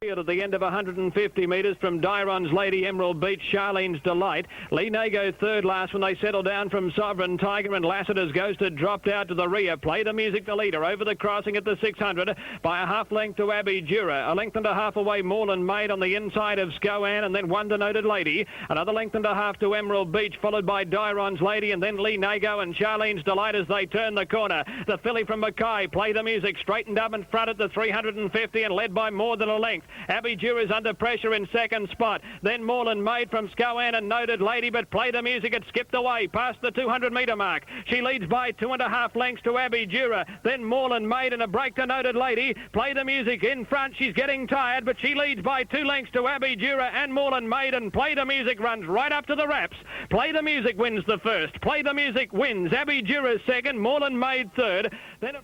At the end of 150 metres from Dyron's Lady Emerald Beach, Charlene's Delight. Lee Nago third last when they settle down from Sovereign Tiger, and Lassiter's Ghosted dropped out to the rear. Play the Music, the leader, over the crossing at the 600 by a half length to Abbey Dura. A length and a half away Moreland Maid on the inside of Scoan, and then One Denoted Lady. Another length and a half to Emerald Beach, followed by Dyron's Lady, and then Lee Nago and Charlene's Delight as they turn the corner. The filly from Mackay, Play the Music, straightened up in front at the 350 and led by more than a length. Abbey Dura's under pressure in second spot. Then Moreland Maid from Scoan and Noted Lady, but Play the Music had skipped away past the 200 metre mark. She leads by 2.5 lengths to Abbey Dura. Then Moreland Maid and a break to Noted Lady. Play the Music in front. She's getting tired, but she leads by 2 lengths to Abbey Dura and Moreland Maid, and Play the Music runs right up to the wraps. Play the Music wins the first. Play the Music wins. Abbey Dura's second. Moreland Maid third. Then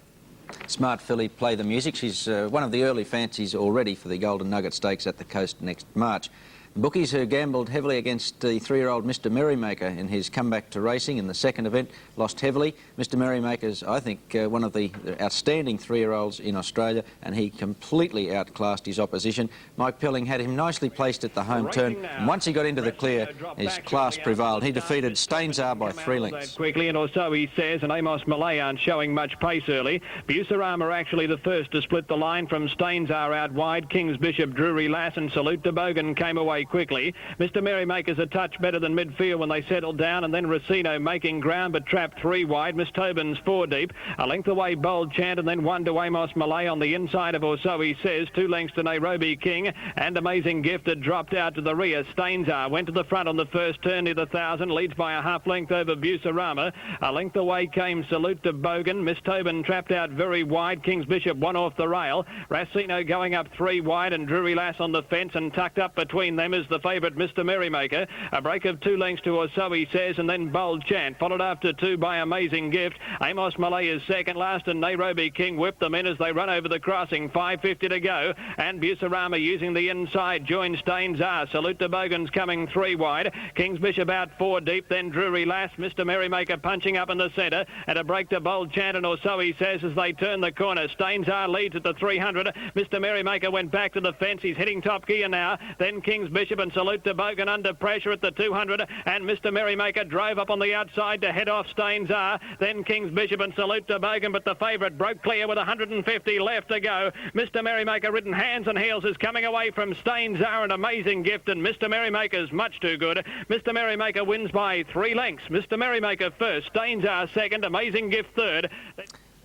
Smart filly, Play the Music. She's one of the early fancies already for the Golden Nugget Stakes at the Coast next March. The bookies who gambled heavily against the 3-year-old Mr. Merrymaker in his comeback to racing in the second event lost heavily. Mr. Merrymaker's, I think, one of the outstanding 3-year-olds in Australia, and he completely outclassed his opposition. Mike Pelling had him nicely placed at the home turn, and once he got into the clear, his class prevailed. He defeated Stainsar by 3 lengths. Quickly, and also he says, and Amos Malay aren't showing much pace early. Bucerama actually the first to split the line from Stainsar out wide. King's Bishop, Drury Lass and Salute to Bogan came away quickly. Mr. Merrymaker's a touch better than midfield when they settled down, and then Racino making ground but trapped 3 wide. Miss Tobin's 4 deep. A length away Bold Chant, and then 1 to Amos Malay on the inside of, or so he says. 2 lengths to Nairobi King, and Amazing Gift had dropped out to the rear. Stainsar went to the front on the first turn near the 1,000, leads by a half length over Bucerama. A length away came Salute to Bogan. Miss Tobin trapped out very wide. King's Bishop 1 off the rail. Racino going up 3 wide, and Drury Lass on the fence, and tucked up between them is the favourite Mr. Merrymaker. A break of 2 lengths to, or so he says, and then Bold Chant, followed after 2 by Amazing Gift. Amos Malay is second last, and Nairobi King whipped them in as they run over the crossing. 5.50 to go, and Bucerama using the inside joins Stainsar. Salute to Bogan's coming 3 wide. King's Bishop out 4 deep, then Drury Lass. Mr. Merrymaker punching up in the centre, and a break to Bold Chant, and or so he says as they turn the corner. Stainsar leads at the 300. Mr. Merrymaker went back to the fence. He's hitting top gear now. Then King's Bishop and Salute to Bogan under pressure at the 200, and Mr. Merrymaker drove up on the outside to head off Stainsar. Then King's Bishop and Salute to Bogan, but the favourite broke clear with 150 left to go. Mr. Merrymaker, ridden hands and heels, is coming away from Stainsar and Amazing Gift, and Mr. Merrymaker's much too good. Mr. Merrymaker wins by 3 lengths. Mr. Merrymaker first, Stainsar second, Amazing Gift third.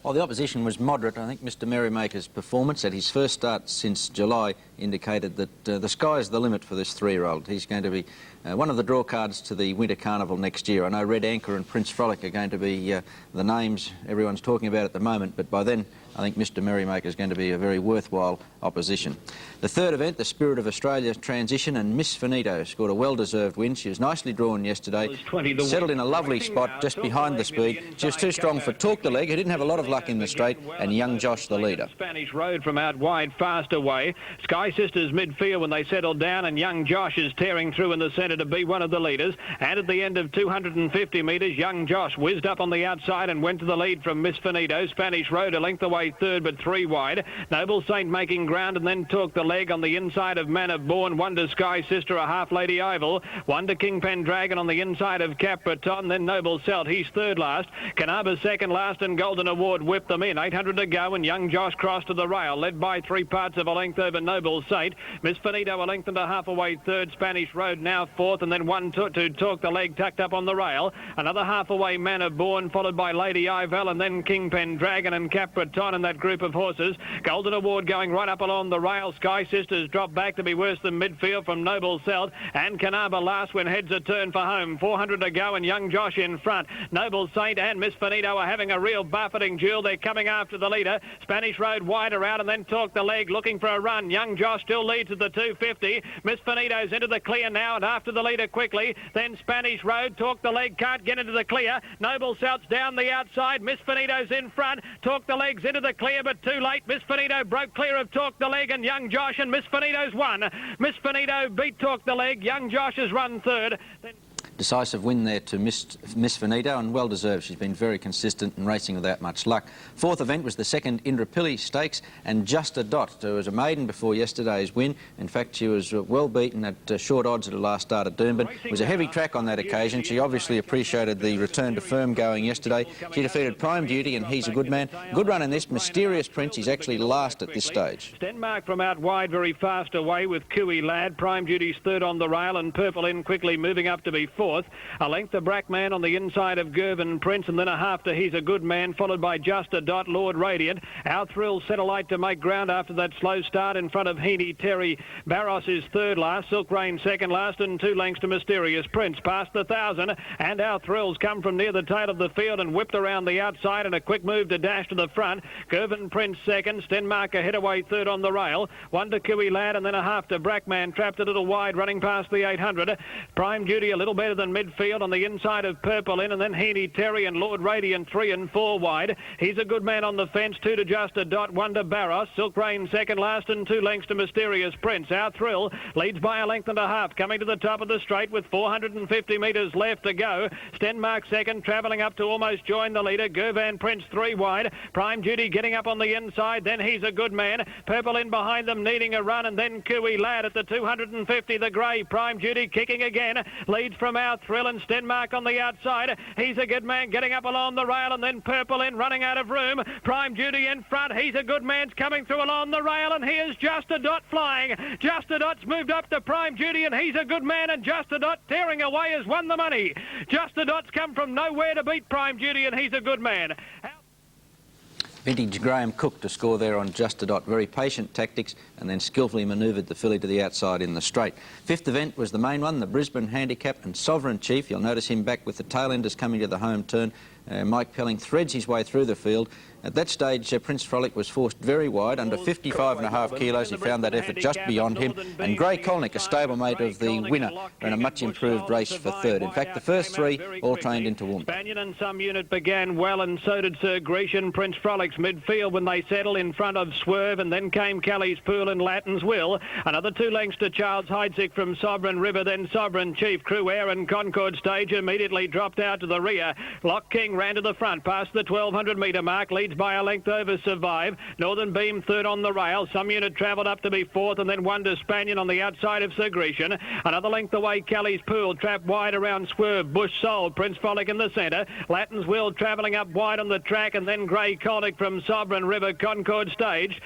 Well, the opposition was moderate. I think Mr. Merrymaker's performance at his first start since July indicated that the sky's the limit for this 3-year-old. He's going to be one of the draw cards to the Winter Carnival next year. I know Red Anchor and Prince Frolic are going to be the names everyone's talking about at the moment, but by then I think Mr. Merrymaker is going to be a very worthwhile opposition. The third event, the Spirit of Australia Transition, and Miss Finito scored a well-deserved win. She was nicely drawn yesterday, settled in a lovely spot just behind the speed. She was too strong for Talk the Leg, who didn't have a lot of luck in the straight, and Young Josh the leader. Spanish Road from out wide, fast away. Sky Sisters midfield when they settled down, and Young Josh is tearing through in the centre to be one of the leaders. And at the end of 250 metres, Young Josh whizzed up on the outside and went to the lead from Miss Finito. Spanish Road a length away third, but 3 wide. Noble Saint making ground, and then Talk the Leg on the inside of Man of Born. 1 to Sky Sister, a half Lady Oval. 1 to King Pendragon on the inside of Capraton. Then Noble Selt, he's third last. Canaba second last, and Golden Award whipped them in. 800 to go, and Young Josh crossed to the rail, led by 3 parts of a length over Noble Saint. Miss Finito a length and a half away third. Spanish Road now fourth, and then 1 to Talk the Leg tucked up on the rail. Another half away Man of Born, followed by Lady Ivel, and then King Pendragon and Capraton in that group of horses. Golden Award going right up along the rail. Sky Sisters drop back to be worse than midfield from Noble Selt, and Canaba last when heads a turn for home. 400 to go, and Young Josh in front. Noble Saint and Miss Finito are having a real buffeting duel. They're coming after the leader. Spanish Road wider out, and then Talk the Leg looking for a run. Young Josh still leads at the 250. Miss Finito's into the clear now, and after the leader quickly. Then Spanish Road. Talk the Leg can't get into the clear. Noble Selt's down the outside. Miss Finito's in front. Talk the Leg's into the clear, but too late. Miss Finito broke clear of Talk the Leg, and Young Josh, and Miss Finito's won. Miss Finito beat Talk the Leg. Young Josh has run third. decisive win there to Miss Finito, and well deserved. She's been very consistent and racing without much luck. Fourth event was the second Indrapilli Stakes, and Just Dot, who was a maiden before yesterday's win. In fact, she was well beaten at short odds at her last start at Doomben. It was a heavy track on that occasion. She obviously appreciated the return to firm going yesterday. She defeated Prime Duty, and He's a Good Man. Good run in this. Mysterious Prince, he's actually last at this stage. Denmark from out wide, very fast away with Cooey Lad. Prime Duty's third on the rail, and Purple In quickly moving up to be fourth. A length of Brackman on the inside of Gervin Prince, and then a half to He's a Good Man, followed by Just a Dot, Lord Radiant. Our Thrill Satellite to make ground after that slow start in front of Heaney Terry. Barros is third last, Silk Rain second last, and 2 lengths to Mysterious Prince. Past the 1,000, and Our Thrills come from near the tail of the field and whipped around the outside, and a quick move to dash to the front. Gervin Prince second, Stenmark ahead away third on the rail. 1 to Cooey Lad, and then a half to Brackman, trapped a little wide running past the 800. Prime Duty a little better than midfield on the inside of Purple In, and then Heaney Terry and Lord Radiant 3 and 4 wide. He's a Good Man on the fence, 2 to Just a Dot, 1 to Barros. Silk Rain second last, and 2 lengths to Mysterious Prince. Our Thrill leads by a length and a half, coming to the top of the straight with 450 metres left to go. Stenmark second, travelling up to almost join the leader. Gervan Prince 3 wide. Prime Duty getting up on the inside, then He's a Good Man. Purple In behind them needing a run, and then Cooey Lad at the 250, the grey. Prime Duty kicking again, leads from Our Thrill, and Stenmark on the outside. He's a Good Man getting up along the rail, and then Purple In running out of room. Prime Duty in front. He's a Good Man's coming through along the rail, and here's Just a Dot flying. Just a Dot's moved up to Prime Duty, and He's a Good Man, and Just a Dot tearing away has won the money. Just a Dot's come from nowhere to beat Prime Duty, and He's a Good Man. Vintage Graham Cook to score there on Just a Dot. Very patient tactics, and then skillfully manoeuvred the filly to the outside in the straight. Fifth event was the main one, the Brisbane Handicap, and Sovereign Chief. You'll notice him back with the tailenders coming to the home turn. Mike Pelling threads his way through the field. At that stage, Prince Frolic was forced very wide, under 55.5 kilos. He found that effort just beyond him. And Grey Colnick, a stablemate of the winner, ran a much improved race for third. In fact, the first 3 all trained into Woomba. Spaniard and Some Unit began well, and so did Sir Grecian. Prince Frolic's midfield when they settled in front of Swerve, and then came Kelly's Pool and Latin's Will. Another 2 lengths to Charles Heidsick from Sovereign River, then Sovereign Chief. Crew Air and Concord Stage immediately dropped out to the rear. Lock King ran to the front, past the 1,200 metre mark, leads by a length over Survive. Northern Beam third on the rail. Some Unit travelled up to be fourth, and then 1 to Spaniard on the outside of Sir Grecian. Another length away, Kelly's Pool, trapped wide around Swerve. Bush Sold, Prince Frolic in the centre. Latin's Will travelling up wide on the track, and then Grey Colnick from Sovereign River, Concord Stage.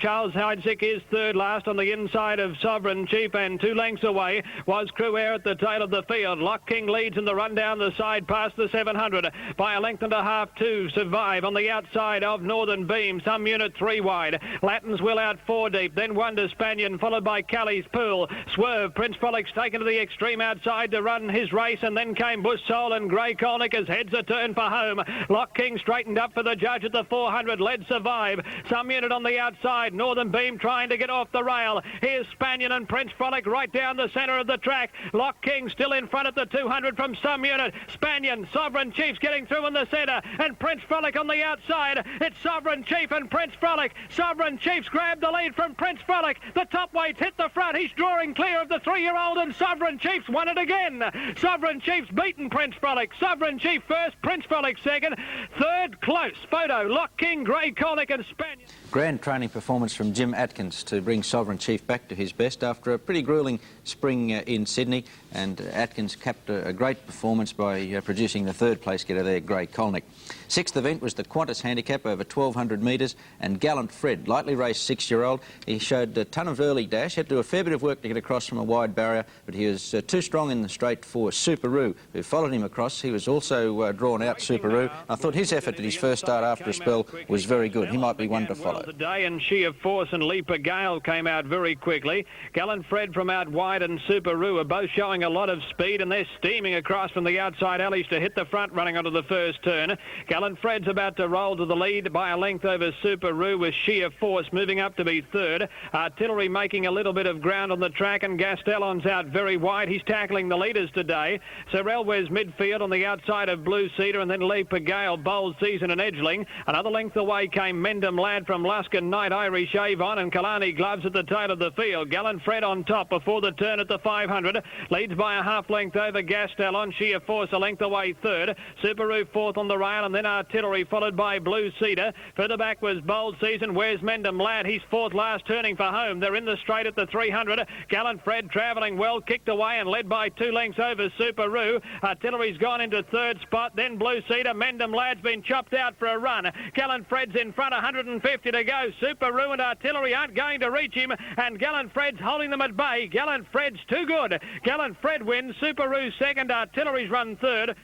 Charles Heidsick is third last on the inside of Sovereign Chief, and 2 lengths away was Crew Air at the tail of the field. Lock King leads in the run down the side past the 700 by a length and a half to Survive on the outside of Northern Beam. Some Unit 3 wide. Latin's Will out 4 deep, then 1 to Spaniard, followed by Kelly's Pool. Swerve, Prince Frolic's taken to the extreme outside to run his race, and then came Bush Soul and Grey Colnick as heads a turn for home. Lock King straightened up for the judge at the 400, led Survive. Some Unit on the outside, Northern Beam trying to get off the rail. Here's Spaniard and Prince Frolic right down the centre of the track. Lock King still in front at the 200 from Some Unit. Spaniard, Sovereign Chief's getting through in the centre, and Prince Frolic on the outside. It's Sovereign Chief and Prince Frolic. Sovereign Chief's grabbed the lead from Prince Frolic. The top weights hit the front. He's drawing clear of the 3-year-old, and Sovereign Chief's won it again. Sovereign Chief's beaten Prince Frolic. Sovereign Chief first, Prince Frolic second. Third, close. Photo, Lock King, Grey Colnick and Spaniard. Grand training performance from Jim Atkins to bring Sovereign Chief back to his best after a pretty gruelling spring in Sydney, and Atkins capped a great performance by producing the third place getter there, Grey Colnick. Sixth event was the Qantas Handicap over 1,200 metres, and Gallant Fred, lightly raced 6-year-old. He showed a ton of early dash, had to do a fair bit of work to get across from a wide barrier, but he was too strong in the straight for Superoo, who followed him across. He was also drawn out, Superoo. I thought his effort at his first start after a spell was very good. He might be one to follow. Today, and She of Force and Leaper Gale came out very quickly. Gallant Fred from out wide and Superoo are both showing a lot of speed, and they're steaming across from the outside alleys to hit the front running onto the first turn. Gallant Fred's about to roll to the lead by a length over Subaru with sheer force moving up to be third. Artillery making a little bit of ground on the track, and Gastelon's out very wide. He's tackling the leaders today. Sorelwe's midfield on the outside of Blue Cedar, and then Lee Pagale, Bold Season and Edgeling. Another length away came Mendham Lad from Luskin Knight, Irish Avon and Kalani Gloves at the tail of the field. Gallant Fred on top before the turn at the 500. Leads by a half length over Gastelon. Sheer force a length away third. Subaru fourth on the rail, and then Artillery followed by Blue Cedar. Further back was Bold Season. Where's Mendham Lad? He's fourth last, turning for home. They're in the straight at the 300. Gallant Fred travelling well, kicked away and led by 2 lengths over Subaru. Artillery's gone into third spot. Then Blue Cedar. Mendham Lad's been chopped out for a run. Gallant Fred's in front, 150 to go. Subaru and Artillery aren't going to reach him, and Gallant Fred's holding them at bay. Gallant Fred's too good. Gallant Fred wins. Subaru second. Artillery's run third.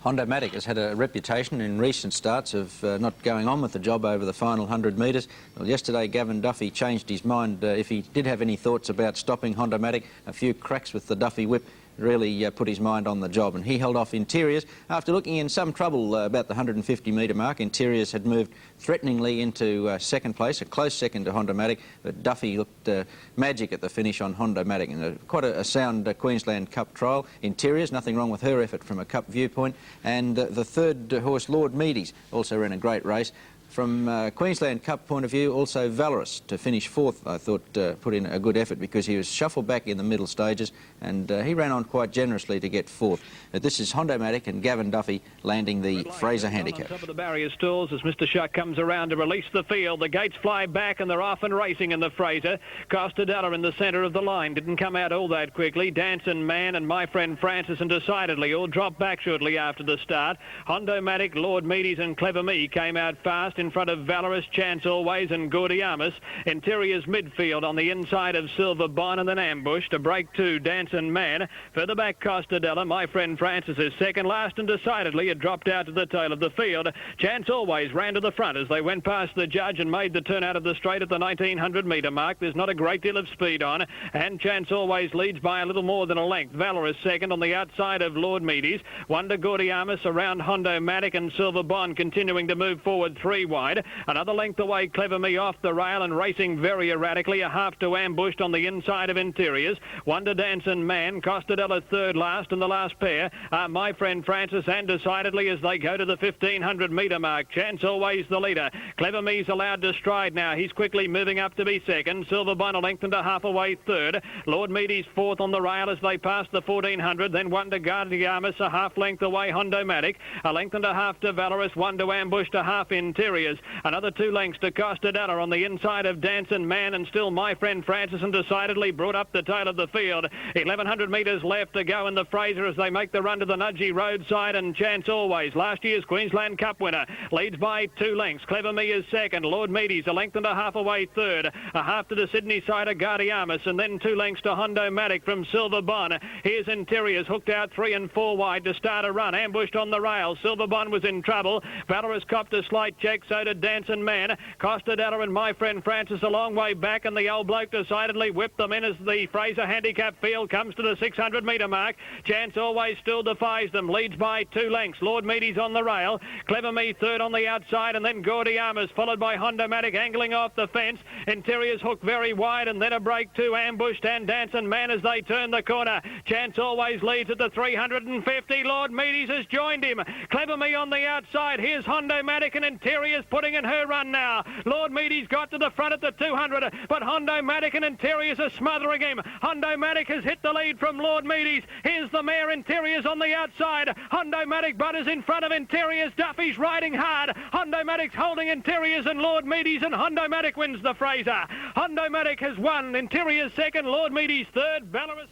Hondomatic has had a reputation in recent starts of not going on with the job over the final 100 metres. Well, yesterday Gavin Duffy changed his mind. If he did have any thoughts about stopping Hondomatic, a few cracks with the Duffy whip really put his mind on the job, and he held off Interiors. After looking in some trouble about the 150 metre mark, Interiors had moved threateningly into second place, a close second to Hondomatic, but Duffy looked magic at the finish on Hondomatic, and quite a sound Queensland Cup trial. Interiors, nothing wrong with her effort from a Cup viewpoint, and the third horse, Lord Meady's, also ran a great race. From Queensland Cup point of view, also Valorous to finish fourth, I thought, put in a good effort because he was shuffled back in the middle stages, and he ran on quite generously to get fourth. This is Hondomatic and Gavin Duffy landing the Frazer Handicap. On top of the barrier stalls as Mr. Shuck comes around to release the field. The gates fly back and they're off and racing in the Frazer. Costadella in the centre of the line. Didn't come out all that quickly. Dancing Man and My Friend Francis and Decidedly all dropped back shortly after the start. Hondomatic, Lord Meady's and Clever Me came out fast in front of Valorous, Chance Always and Gaudeamus. Interior's midfield on the inside of Silver Bond, and then Ambush to break 2, Dancing Man. Further back Costadella, My Friend Francis is second last, and Decidedly it dropped out to the tail of the field. Chance Always ran to the front as they went past the judge and made the turn out of the straight at the 1900 metre mark. There's not a great deal of speed on, and Chance Always leads by a little more than a length. Valorous second on the outside of Lord Meady's. Wonder Gaudeamus around Hondomatic, and Silver Bond continuing to move forward 3 wide. Another length away, Clever Me off the rail and racing very erratically. A half to Ambushed on the inside of Interiors. Wonder Dancing Man, Costadella third last, and the last pair are My Friend Francis and Decidedly as they go to the 1500 metre mark. Chance Always the leader. Clever Me's allowed to stride now. He's quickly moving up to be second. Silver Bond a length and a half away third. Lord Meady's fourth on the rail as they pass the 1400. Then Wonder Gaudeamus a half length away, Hondomatic. A length and a half to Valorous. One to Ambush to half Interiors. Another 2 lengths to Costadella on the inside of Dancing Man, and still My Friend Francis and Decidedly brought up the tail of the field. 1100 metres left to go in the Frazer as they make the run to the Nudgee roadside, and Chance Always, last year's Queensland Cup winner, leads by 2 lengths. Clever Me is second. Lord Meady's a length and a half away third. A half to the Sydney side of Gaudeamus, and then 2 lengths to Hondomatic from Silver Bond. Here's Interiors hooked out 3 and 4 wide to start a run. Ambushed on the rail. Silver Bond was in trouble. Valorous copped a slight check, so did Dancing Man. Costadella and My Friend Francis a long way back, and the old bloke Decidedly whipped them in as the Frazer Handicap field comes to the 600 metre mark. Chance Always still defies them, leads by 2 lengths. Lord Meady's on the rail. Clever Me third on the outside, and then Gaudeamus followed by Hondomatic angling off the fence. Interiors hooked very wide, and then a break 2, Ambushed and Dancing Man as they turn the corner. Chance Always leads at the 350. Lord Meady's has joined him. Clever Me on the outside. Here's Hondomatic, and Interiors putting in her run now. Lord Meady's got to the front at the 200, but Hondomatic and Interiors are smothering him. Hondomatic has hit the lead from Lord Meady's. Here's the mare Interiors on the outside. Hondomatic butters in front of Interiors. Duffy's riding hard. Hondomatic's holding Interiors and Lord Meady's, and Hondomatic wins the Frazer. Hondomatic has won. Interiors second, Lord Meady's third. Valorous.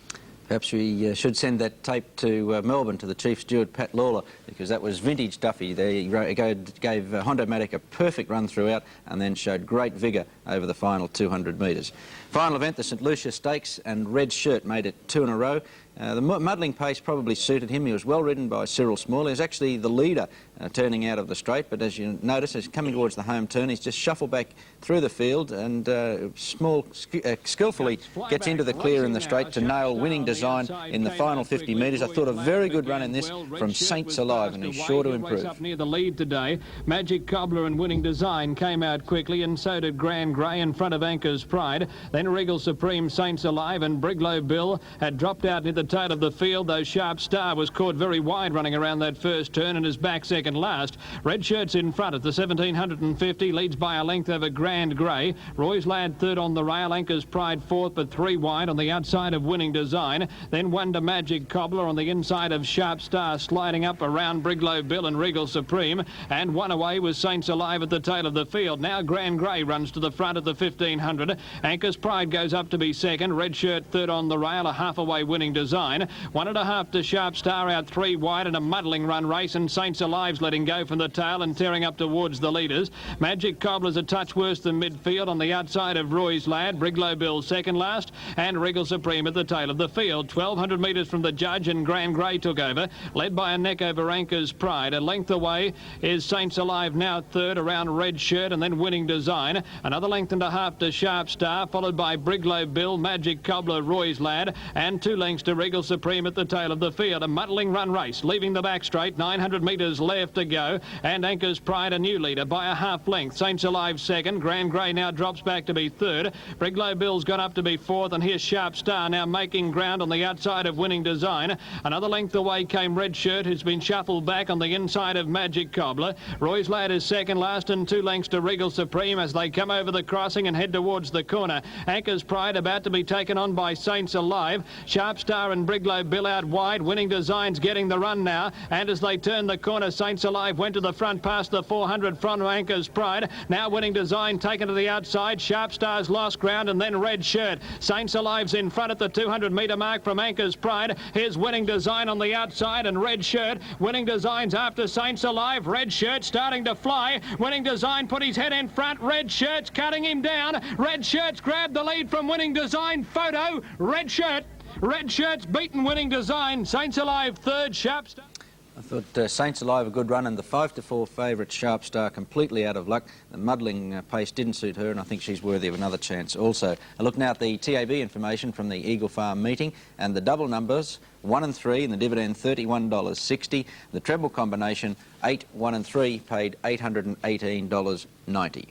Perhaps we should send that tape to Melbourne, to the Chief Steward, Pat Lawler, because that was vintage Duffy. He gave Hondomatic a perfect run throughout and then showed great vigour over the final 200 metres. Final event, the St Lucia Stakes, and Red Shirt made it 2 in a row. The muddling pace probably suited him. He was well ridden by Cyril Small. He was actually the leader turning out of the straight, but as you notice, as coming towards the home turn, he's just shuffled back through the field, and Small skillfully gets into the clear in the straight to nail Winning Design in the final 50 metres. I thought a very good run in this from Saints Alive, and he's sure to improve. Up near the lead today. Magic Cobbler and Winning Design came out quickly, and so did Grand Grey in front of Anchor's Pride. Then Regal Supreme, Saints Alive, and Briglow Bill had dropped out near the tail of the field, though Sharp Star was caught very wide running around that first turn and is back second last. Red Shirt's in front at the 1750, leads by a length over Grand Grey. Roy's Lad third on the rail, Anchor's Pride fourth, but 3 wide on the outside of Winning Design. Then Wonder Magic Cobbler on the inside of Sharp Star, sliding up around Briglow Bill and Regal Supreme, and one away was Saints Alive at the tail of the field. Now Grand Grey runs to the front at the 1500. Anchor's Pride goes up to be second. Red Shirt third on the rail, a half away Winning Design. 1.5 to Sharp Star, out 3 wide, and a muddling run race, and Saints Alive's letting go from the tail and tearing up towards the leaders. Magic Cobbler's a touch worse than midfield on the outside of Roy's Lad. Briglow Bill second last, and Regal Supreme at the tail of the field. 1,200 metres from the judge, and Grand Grey took over, led by a neck over Anchor's Pride. A length away is Saints Alive, now third around Red Shirt, and then Winning Design. Another length and a half to Sharp Star, followed by Briglow Bill, Magic Cobbler, Roy's Lad, and 2 lengths to Regal Supreme at the tail of the field. A muddling run race, leaving the back straight. 900 metres left to go, and Anchor's Pride a new leader by a half length. Saints Alive second. Grand Grey now drops back to be third. Briglow Bill's gone up to be fourth, and here's Sharp Star now making ground on the outside of Winning Design. Another length away came Red Shirt, who's been shuffled back on the inside of Magic Cobbler. Roy's Lad is second last, and 2 lengths to Regal Supreme as they come over the crossing and head towards the corner. Anchor's Pride about to be taken on by Saints Alive. Sharp Star and Briglow Bill out wide. Winning Design's getting the run now, and as they turn the corner, Saints Alive went to the front past the 400 from Anchor's Pride. Now Winning Design taken to the outside. Sharp Star's lost ground, and then Red Shirt. Saints Alive's in front at the 200 metre mark from Anchor's Pride. Here's Winning Design on the outside, and Red Shirt. Winning Design's after Saints Alive. Red Shirt starting to fly. Winning Design put his head in front. Red Shirt's cutting him down. Red Shirt's grabbed the lead from Winning Design. Photo, Red Shirt. Red Shirt's beaten Winning Design. Saints Alive third, Sharp Star. I thought Saints Alive a good run, and the 5-4 favourite Sharp Star completely out of luck. The muddling pace didn't suit her, and I think she's worthy of another chance also. A look now at the TAB information from the Eagle Farm meeting, and the double numbers 1 and 3 and the dividend $31.60. The treble combination 8, 1 and 3 paid $818.90.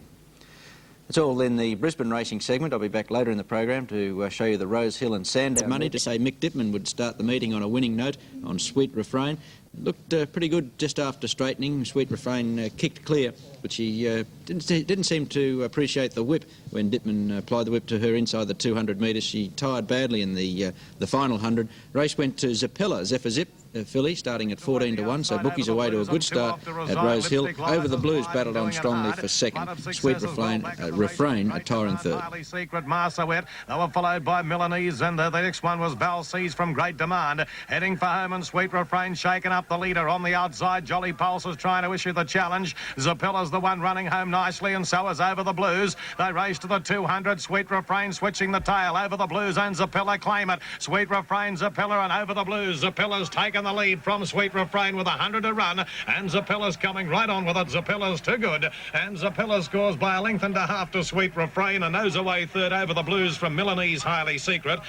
That's all in the Brisbane racing segment. I'll be back later in the program to show you the Rose Hill and Sandown. Money to say Mick Dittman would start the meeting on a winning note on Sweet Refrain. Looked pretty good just after straightening. Sweet Refrain kicked clear, but she didn't seem to appreciate the whip when Dittman applied the whip to her inside the 200 metres. She tired badly in the final 100. Race went to Zipella, Zip, filly, starting at 14 to 1, so bookies away to a good start at Rose Hill. Over the Blues battled on strongly for second. Sweet Refrain a tiring third. Secret Marsawet. They were followed by Milanese, and the next one was Balseas from Great Demand. Heading for home, and Sweet Refrain shaking up the leader on the outside. Jolly Pulse is trying to issue the challenge. Zipella's the one running home nicely, and so is Over the Blues. They race to the 200. Sweet Refrain switching the tail. Over the Blues and Zipella claim it. Sweet Refrain, Zipella, and Over the Blues. Zipella's taken the lead from Sweet Refrain with 100 to run, and Zipella's coming right on with it. Zipella's too good, and Zipella scores by a length and a half to Sweet Refrain, and nose away third Over the Blues from Milanese Highly Secret.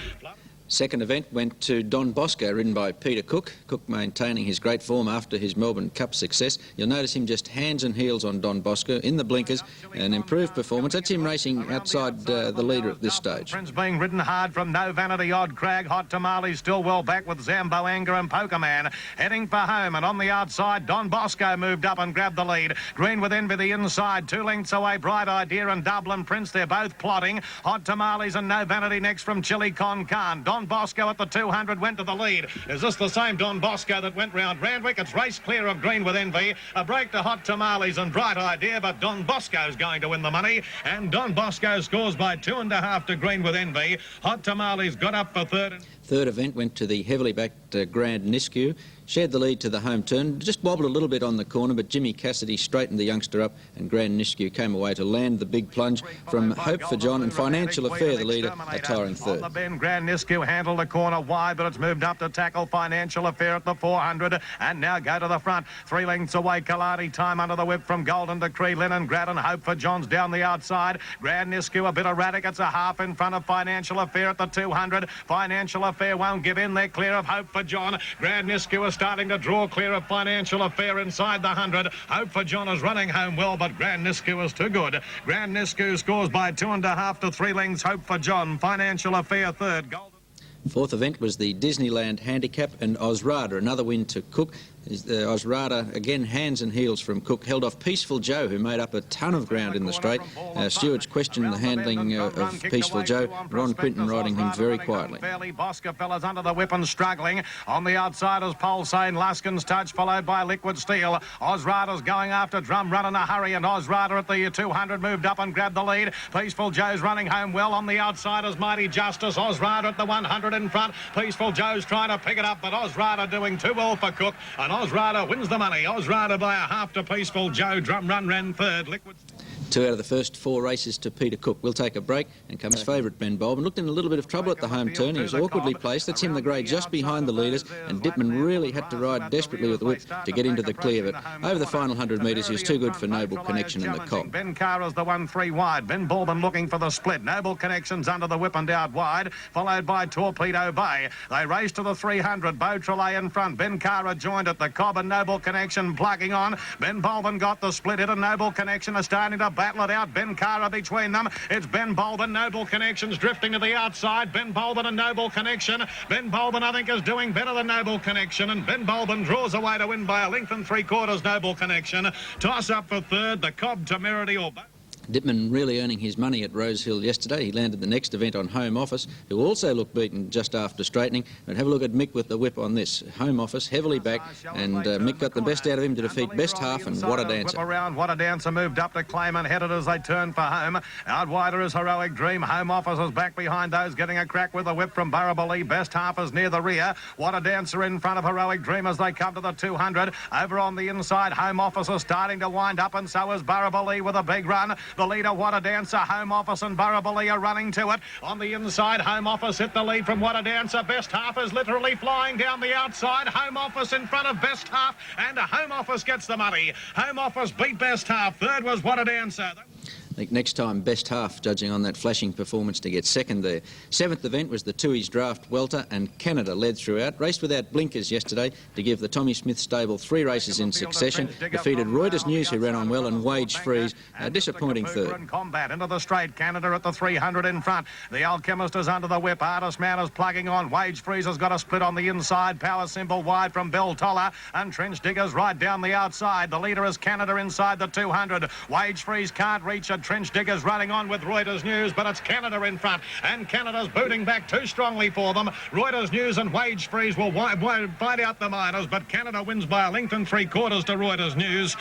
Second event went to Don Bosco, ridden by Peter Cook. Cook maintaining his great form after his Melbourne Cup success. You'll notice him just hands and heels on Don Bosco in the blinkers. An improved performance. That's him racing outside the leader at this stage. Prince being ridden hard from No Vanity, Odd Crag, Hot Tamale still well back with Zambo Anger and Pokerman. Heading for home, and on the outside, Don Bosco moved up and grabbed the lead. Green with Envy the inside, 2 lengths away, Bright Idea and Dublin Prince. They're both plotting. Hot Tamales and No Vanity next from Chili Con Khan. Don Bosco at the 200 went to the lead. Is this the same Don Bosco that went round Randwick? It's race clear of Green with Envy. A break to Hot Tamales and Bright Idea, but Don Bosco's going to win the money, and Don Bosco scores by 2.5 to Green with Envy. Hot Tamales got up for third. Third event went to the heavily backed Grand Nisku. shared the lead to the home turn, just wobbled a little bit on the corner, but Jimmy Cassidy straightened the youngster up, and Grand Nisku came away to land the big plunge from Hope for John and Financial Affair, the leader, a tiring third. On the bend, Grand Nisku handled the corner wide, but it's moved up to tackle Financial Affair at the 400, and now go to the front. 3 lengths away, Kalani, time under the whip from Golden Decree, Leningrad, and Hope for John's down the outside. Grand Nisku a bit erratic, it's a half in front of Financial Affair at the 200. Financial Affair won't give in, they're clear of Hope for John. Grand Nisku is starting to draw clear of Financial Affair inside the 100. Hope for John is running home well, but Grand Nisku is too good. Grand Nisku scores by 2.5 to 3 lengths. Hope for John. Financial Affair third. Fourth event was the Disneyland Handicap, and Osrada, another win to Cook. Osrada, again, hands and heels from Cook, held off Peaceful Joe, who made up a ton of ground in the straight. Stewards questioned the handling of Peaceful Joe. Ron Quinton riding him very quietly. Bosco fellas under the whip and struggling. On the outside is Polsane, Luskin's Touch, followed by Liquid Steel. Osrada's going after Drum Run in a hurry, and Osrada at the 200 moved up and grabbed the lead. Peaceful Joe's running home well. On the outside is Mighty Justice. Osrada at the 100 in front. Peaceful Joe's trying to pick it up, but Osrada doing too well for Cook, and Osrada wins the money. Osrada by a half to Peaceful Joe. Drum Run ran third. Liquid. 2 out of the first 4 races to Peter Cook. We'll take a break, and comes favourite Benbulben. Looked in a little bit of trouble at the home turn. He was awkwardly placed. That's him, the grey, just behind the leaders, and Dittman really had to ride desperately with the whip to get into the clear. But over the final 100 metres, he was too good for Noble Connection in the Cobb. Ben Cara's the 1-3 wide. Benbulben looking for the split. Noble Connection's under the whip and out wide, followed by Torpedo Bay. They race to the 300. Beau Trelay in front. Ben Cara joined at the Cobb, and Noble Connection plugging on. Benbulben got the split hit, and Noble Connection are starting to battle it out. Ben Cara between them. It's Benbulben. Noble Connection's drifting to the outside. Benbulben and Noble Connection. Benbulben, I think, is doing better than Noble Connection, and Benbulben draws away to win by a length and 3/4. Noble Connection. Toss up for third. The Cobb, Temerity or both. Dittman really earning his money at Rosehill yesterday. He landed the next event on Home Office, who also looked beaten just after straightening. But have a look at Mick with the whip on this. Home Office, heavily back, and Mick got the best out of him to defeat Best Half, and What a Dancer. What a Dancer moved up to claim and headed as they turn for home. Out wider is Heroic Dream. Home Office is back behind those, getting a crack with the whip from Burrabillee. Best Half is near the rear. What a Dancer in front of Heroic Dream as they come to the 200. Over on the inside, Home Office is starting to wind up, and so is Burrabillee with a big run. The leader, What a Dancer. Home Office and Burrabillee are running to it. On the inside, Home Office hit the lead from What a Dancer. Best Half is literally flying down the outside. Home Office in front of Best Half, and Home Office gets the money. Home Office beat Best Half. Third was What a Dancer. I think next time Best Half, judging on that flashing performance, to get second there. 7th event was the Tui's Draft Welter, and Canada led throughout. Raced without blinkers yesterday to give the Tommy Smith stable 3 races in succession. Defeated Reuters News, who ran on well, and Wage Freeze, a disappointing third. Combat into the straight. Canada at the 300 in front. The Alchemist is under the whip. Artist Man is plugging on. Wage Freeze has got a split on the inside. Power Symbol wide from Bell Toller, and Trench Diggers right down the outside. The leader is Canada inside the 200. Wage Freeze can't reach it. Trench Diggers running on with Reuters News, but it's Canada in front, and Canada's booting back too strongly for them. Reuters News and Wage Freeze will find out the minors, but Canada wins by a length and 3/4 to Reuters News.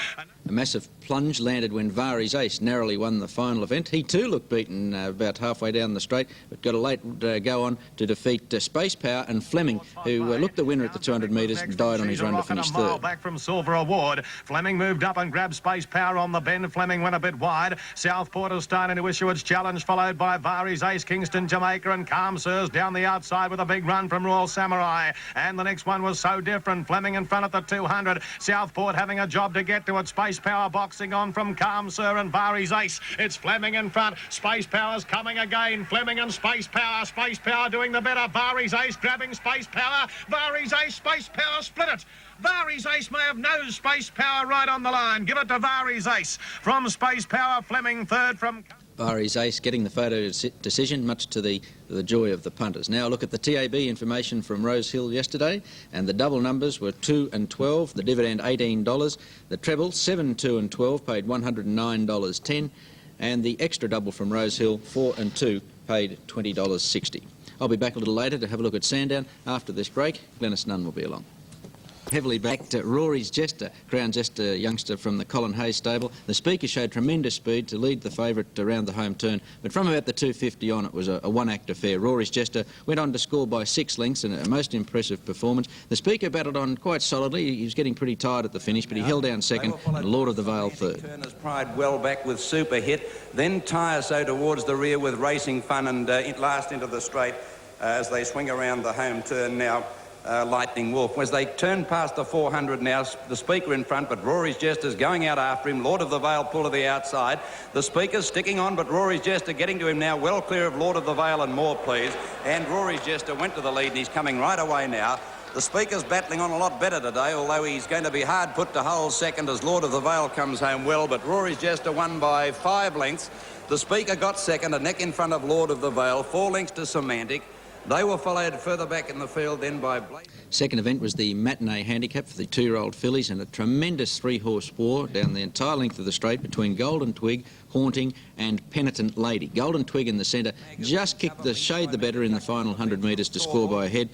A massive plunge landed when Vari's Ace narrowly won the final event. He too looked beaten about halfway down the straight, but got a late go on to defeat Space Power and Fleming, who looked the winner at the 200 metres and died on his run to finish third. Back from Silver Award. Fleming moved up and grabbed Space Power on the bend. Fleming went a bit wide. Southport is starting to issue its challenge, followed by Vari's Ace, Kingston, Jamaica, and Calm Sirs down the outside with a big run from Royal Samurai. And the next one was So Different. Fleming in front at the 200. Southport having a job to get to it. Space Power boxing on from Calm Sir and Vari's Ace. It's Fleming in front. Space Power's coming again. Fleming and Space Power. Space Power doing the better. Vari's Ace grabbing Space Power. Vari's Ace, Space Power split it. Vari's Ace may have nosed Space Power right on the line. Give it to Vari's Ace. From Space Power, Fleming third from... Vari's Ace getting the photo decision, much to the joy of the punters. Now look at the TAB information from Rosehill yesterday, and the double numbers were 2 and 12, the dividend $18, the treble 7, 2 and 12 paid $109.10, and the extra double from Rosehill 4 and 2 paid $20.60. I'll be back a little later to have a look at Sandown. After this break, Glenys Nunn will be along. Heavily backed Rory's Jester, Crown Jester youngster from the Colin Hayes stable. The speaker showed tremendous speed to lead the favourite around the home turn, but from about the 250 on, it was a one-act affair. Rory's Jester went on to score by 6 lengths in a most impressive performance. The speaker battled on quite solidly. He was getting pretty tired at the finish, but he held down second and Lord of the Vale third. Turner's Pride well back with Super Hit, then Tyre So towards the rear with Racing Fun, and last into the straight as they swing around the home turn now. Lightning Wolf. As they turn past the 400 now, the speaker in front, but Rory's Jester's going out after him. Lord of the Vale pull to the outside. The speaker's sticking on, but Rory's Jester getting to him now, well clear of Lord of the Vale and more, please. And Rory's Jester went to the lead, and he's coming right away now. The speaker's battling on a lot better today, although he's going to be hard put to hold second as Lord of the Vale comes home well, but Rory's Jester won by 5 lengths. The speaker got second, a neck in front of Lord of the Vale, 4 lengths to Semantic. They were followed further back in the field then by Blake. Second event was the matinee handicap for the 2-year-old fillies, and a tremendous 3-horse war down the entire length of the straight between Golden Twig, Haunting and Penitent Lady. Golden Twig in the centre just kicked the shade the better in the final 100 metres to score by a head.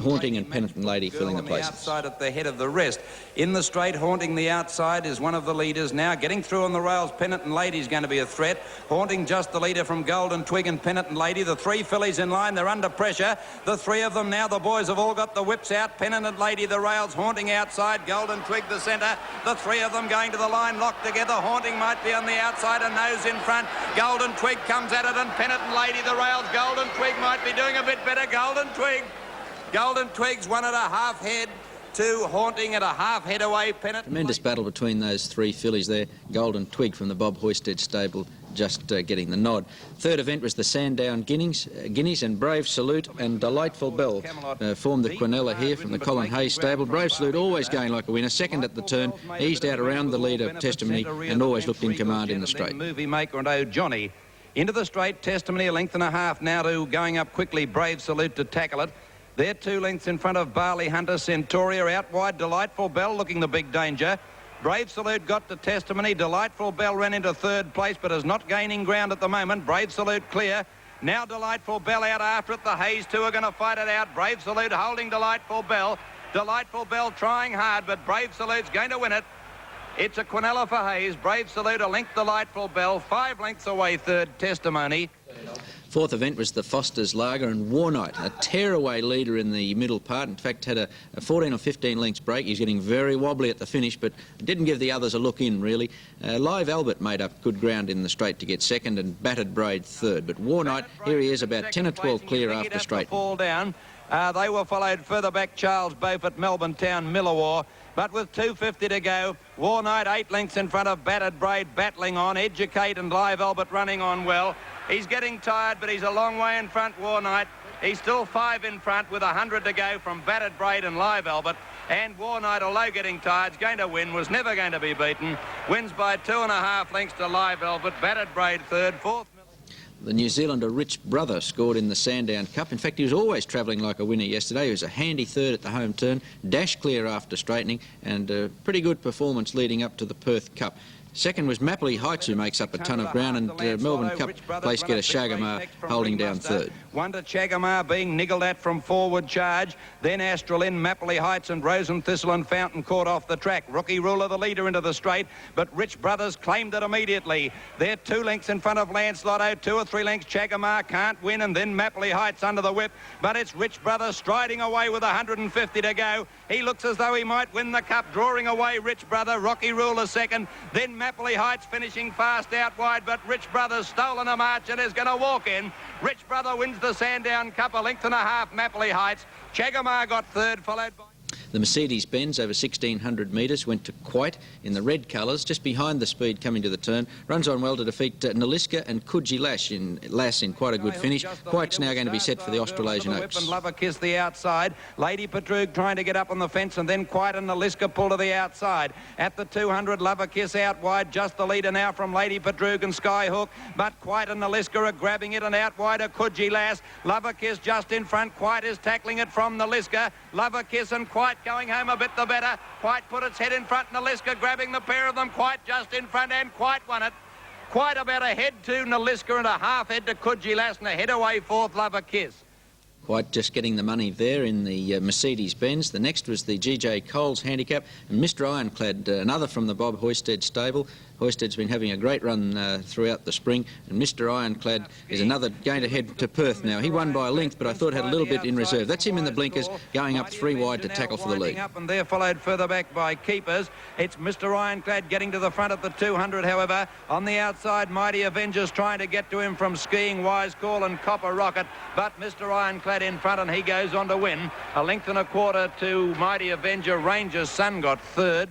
Haunting and Penitent Lady filling the places. Outside at the head of the rest. In the straight, Haunting the outside is one of the leaders now. Getting through on the rails, Penitent Lady is going to be a threat. Haunting just the leader from Golden Twig and Penitent Lady. The 3 fillies in line, they're under pressure. The 3 of them now, the boys have all got the whips out. Penitent Lady, the rails, Haunting outside, Golden Twig the centre. The 3 of them going to the line, locked together. Haunting might be on the outside, and nose in front. Golden Twig comes at it, and Penitent Lady, the rails. Golden Twig might be doing a bit better. Golden Twig's won at a half head to Haunting at a half head away. Penitent. Tremendous battle between those 3 fillies there. Golden Twig from the Bob Hoysted stable just getting the nod. Third event was the Sandown Guineas, and Brave Salute and Delightful Bell formed the Quinella here from the Colin Hayes stable. Brave Salute always going like a winner, second at the turn, eased out around the leader Testimony and always looked in command in the straight. Movie Maker and Oh Johnny into the straight. Testimony a length and a half now to going up quickly. Brave Salute to tackle it. They're 2 lengths in front of Barley Hunter. Centauria out wide. Delightful Bell looking the big danger. Brave Salute got to Testimony. Delightful Bell ran into 3rd place, but is not gaining ground at the moment. Brave Salute clear. Now Delightful Bell out after it. The Hayes 2 are going to fight it out. Brave Salute holding Delightful Bell. Delightful Bell trying hard, but Brave Salute's going to win it. It's a Quinella for Hayes. Brave Salute a length Delightful Bell. 5 lengths away 3rd Testimony. Fourth event was the Foster's Lager, and Warnight, a tearaway leader in the middle part. In fact, had a 14 or 15 lengths break. He's getting very wobbly at the finish, but didn't give the others a look in, really. Live Albert made up good ground in the straight to get second, and Battered Braid third. But Warnight, here he is, about 10 or 12 clear after straight. Fall down. They were followed further back, Charles Beaufort, Melbourne Town, Millawar. But with 2.50 to go, Warnight 8 lengths in front of Battered Braid, battling on. Educate and Live Albert running on well. He's getting tired, but he's a long way in front, Warnight. He's still 5 in front with 100 to go from Battered Braid and Live Albert. And Warnight, although getting tired, is going to win, was never going to be beaten. Wins by 2.5 lengths to Live Albert. Battered Braid third, 4th. The New Zealander Rich Brother scored in the Sandown Cup. In fact, he was always travelling like a winner yesterday. He was a handy third at the home turn, dash clear after straightening, and a pretty good performance leading up to the Perth Cup. Second was Mapley Heights, who makes up a ton of ground, and Melbourne Cup place getter Shagamar holding down third. One to Shagamar being niggled at from forward charge. Then Astralin, Mapley Heights and Rosen Thistle and Fountain Court off the track. Rookie Ruler the leader into the straight, but Rich Brothers claimed it immediately. They're 2 lengths in front of Lancelot. 2 or 3 lengths. Shagamar can't win, and then Mapley Heights under the whip. But it's Rich Brothers striding away with 150 to go. He looks as though he might win the cup, drawing away Rich Brother. Rocky Ruler second. Then Mapley Heights finishing fast out wide, but Rich Brothers stolen a march and is going to walk in. Rich Brother wins the Sandown Cup, a length and a half. Mapley Heights. Shagamar got third, followed by... The Mercedes-Benz over 1,600 metres went to Quite in the red colours, just behind the speed coming to the turn. Runs on well to defeat Naliska and Coogee Lass in quite a good finish. Quite's now going to be set for the Australasian Oaks. And Lover Kiss the outside. Lady Patroog trying to get up on the fence, and then Quite and Naliska pull to the outside. At the 200, Lover Kiss out wide. Just the leader now from Lady Patroog and Skyhook. But Quite and Naliska are grabbing it, and out wide are Coogee Lass. Lover Kiss just in front. Quite is tackling it from Naliska. Lover Kiss and Quite going home a bit the better. Quite put its head in front. Naliska grabbing the pair of them. Quite just in front, and Quite won it. Quite about a head to Naliska and a half head to Coogee Lass, and a head away 4th, Lover Kiss. quite just getting the money there in the Mercedes-Benz. The next was the GJ Coles Handicap, and Mr Ironclad, another from the Bob Hoysted stable. Hoysted's been having a great run throughout the spring, and Mr Ironclad is another going to head to Perth now. He won by a length, but I thought had a little bit in reserve. That's him in the blinkers, going up 3 wide to tackle for the lead. Up and they're followed further back by keepers. It's Mr Ironclad getting to the front at the 200, however. On the outside, Mighty Avengers trying to get to him from Skiing, Wise Call and Copper Rocket, but Mr Ironclad in front, and he goes on to win. A length and a quarter to Mighty Avenger. Ranger's Son got third.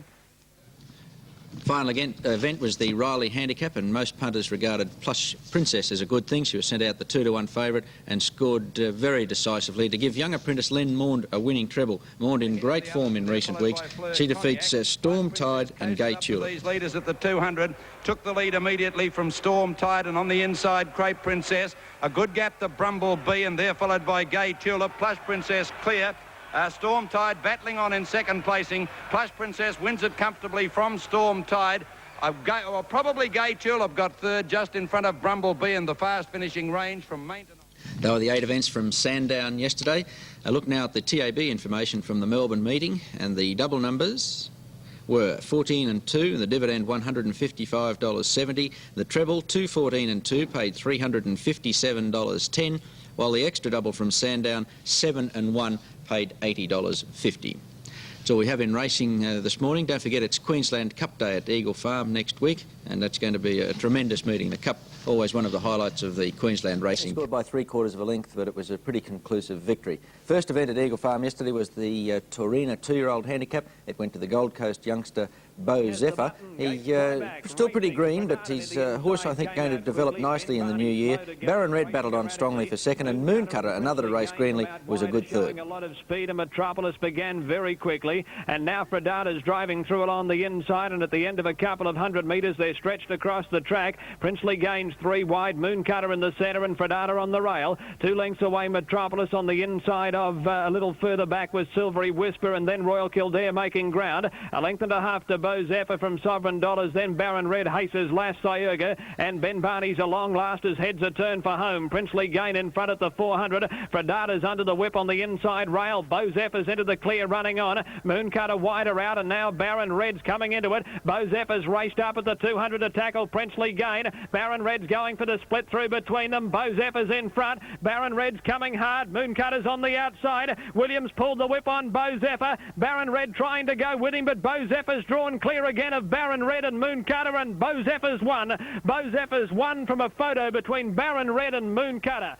Final event was the Riley Handicap, and most punters regarded Plush Princess as a good thing. She was sent out the 2-1 favourite and scored very decisively to give young apprentice Len Maund a winning treble. Maund in great form in recent weeks. She defeats Storm Tide and Gay Tulip. These leaders at the 200 took the lead immediately from Storm Tide, and on the inside, Crepe Princess. A good gap to Bumblebee, and they're followed by Gay Tulip. Plush Princess clear. Storm Tide battling on in second placing. Plush Princess wins it comfortably from Storm Tide. Probably Gay Tulip got third, just in front of Bumblebee in the fast finishing range from Maintenance. They were the 8 events from Sandown yesterday. A look now at the TAB information from the Melbourne meeting, and the double numbers were 14 and 2, the dividend $155.70, the treble 2, 14 and 2, paid $357.10, while the extra double from Sandown 7 and 1, paid $80.50. That's all we have in racing this morning. Don't forget it's Queensland Cup Day at Eagle Farm next week, and that's going to be a tremendous meeting. The Cup, always one of the highlights of the Queensland racing. Scored by 3/4 of a length, but it was a pretty conclusive victory. First event at Eagle Farm yesterday was the Taurina 2-year-old handicap. It went to the Gold Coast youngster Beau Zephyr. He's still pretty green, but he's a horse I think going to develop nicely in the new year. Baron Red battled on strongly for second, and Mooncutter, another to race greenly, was a good third. A lot of speed, and Metropolis began very quickly, and now Fredata's driving through along the inside, and at the end of a couple of 100 metres they're stretched across the track. Princely gains 3 wide, Mooncutter in the centre and Fredata on the rail. 2 lengths away Metropolis. On the inside of a little further back was Silvery Whisper, and then Royal Kildare making ground. A length and a half to Beau Zephyr from Sovereign Dollars, then Baron Red haces Last Syurga, and Ben Barney's a long last as heads a turn for home. Princely gain in front at the 400. Fredata's under the whip on the inside rail. Beau Zephyr's into the clear running on. Mooncutter wider out, and now Baron Red's coming into it. Beau Zephyr's raced up at the 200 to tackle Princely gain. Baron Red's going for the split through between them. Beau Zephyr's in front. Baron Red's coming hard. Mooncutter's on the outside. Williams pulled the whip on Beau Zephyr. Baron Red trying to go with him, but Beau Zephyr's drawn clear again of Baron Red and Mooncutter, and Beau Zephyr's won. Beau Zephyr's won from a photo between Baron Red and Mooncutter.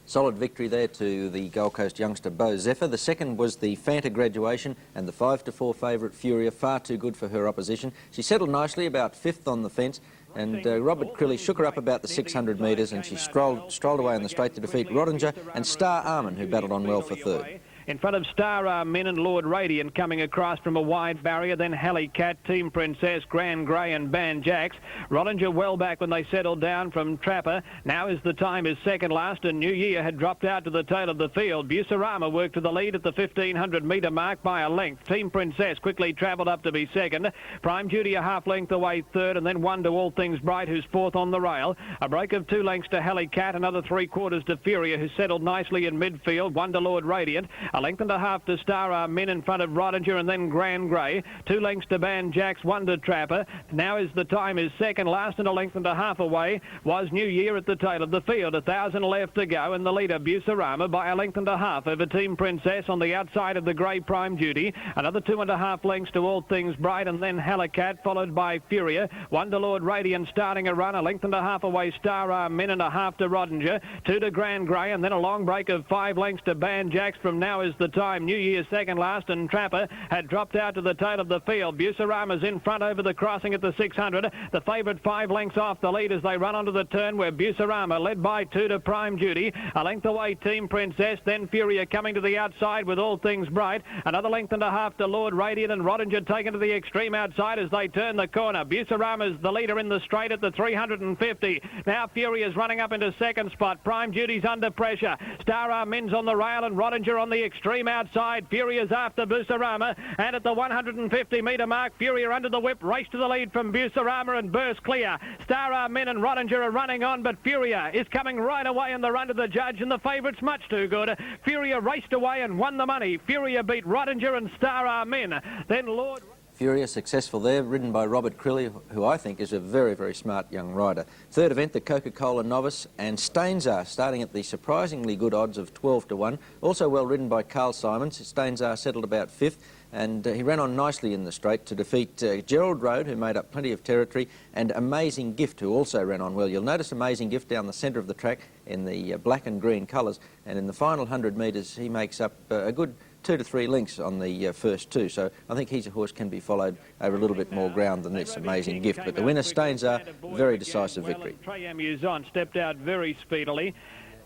Solid victory there to the Gold Coast youngster Beau Zephyr. The second was the Fanta Graduation, and the 5-4 favourite Furia, far too good for her opposition. She settled nicely, about 5th on the fence, and Robert Crilly shook her up about the 600 metres, and she strolled away on the straight to defeat Rodinger and Star Armin, who battled on well for third. In front of Star Men and Lord Radiant coming across from a wide barrier, then Halley Cat, Team Princess, Grand Grey and Ban Jacks. Rodinger well back when they settled down from Trapper. Now is the time is second last, and New Year had dropped out to the tail of the field. Bucerama worked to the lead at the 1500 metre mark by a length. Team Princess quickly travelled up to be second. Prime Duty a half length away third, and then one to All Things Bright, who's fourth on the rail. A break of 2 lengths to Halley Cat, another 3/4 to Furia, who settled nicely in midfield. 1 to Lord Radiant. A length and a half to Star Men in front of Rodinger, and then Grand Grey. 2 lengths to Ban Jacks, 1 to Trapper. Now is the time is second last, and a length and a half away was New Year at the tail of the field. 1,000 left to go, and the leader Bucerama by a length and a half over Team Princess on the outside of the grey Prime Duty. Another 2.5 lengths to All Things Bright, and then Halicat followed by Furia. 1 to Lord Radiant starting a run, a length and a half away Star Men and a half to Rodinger. 2 to Grand Grey, and then a long break of 5 lengths to Ban Jacks from Now is the time. New Year second last, and Trapper had dropped out to the tail of the field. Bucerama's in front over the crossing at the 600. The favourite 5 lengths off the lead as they run onto the turn, where Bucerama led by 2 to Prime Duty. A length away Team Princess, then Furia coming to the outside with All Things Bright. Another length and a half to Lord Radiant, and Rodinger taken to the extreme outside as they turn the corner. Bucerama's the leader in the straight at the 350. Now Furia's running up into second spot. Prime Duty's under pressure. Star Min's on the rail, and Rodinger on the extreme outside. Furia's after Busorama, and at the 150-metre mark, Furia under the whip, race to the lead from Busorama and burst clear. Star Armin and Rodinger are running on, but Furia is coming right away in the run to the judge, and the favourite's much too good. Furia raced away and won the money. Furia beat Rodinger and Star Armin. Then Lord... Furia successful there, ridden by Robert Crilly, who I think is a very, very smart young rider. Third event, the Coca-Cola Novice, and Stainzar starting at the surprisingly good odds of 12 to 1. Also well ridden by Carl Simons. Stainzar settled about fifth, and he ran on nicely in the straight to defeat Gerald Road, who made up plenty of territory, and Amazing Gift, who also ran on well. You'll notice Amazing Gift down the centre of the track in the black and green colours, and in the final 100 metres he makes up a good 2 to 3 lengths on the first two, so I think he's a horse can be followed over a little bit more ground than this Amazing Gift. But the winner, Stainzar, very decisive victory. Trayamuzon stepped out very speedily.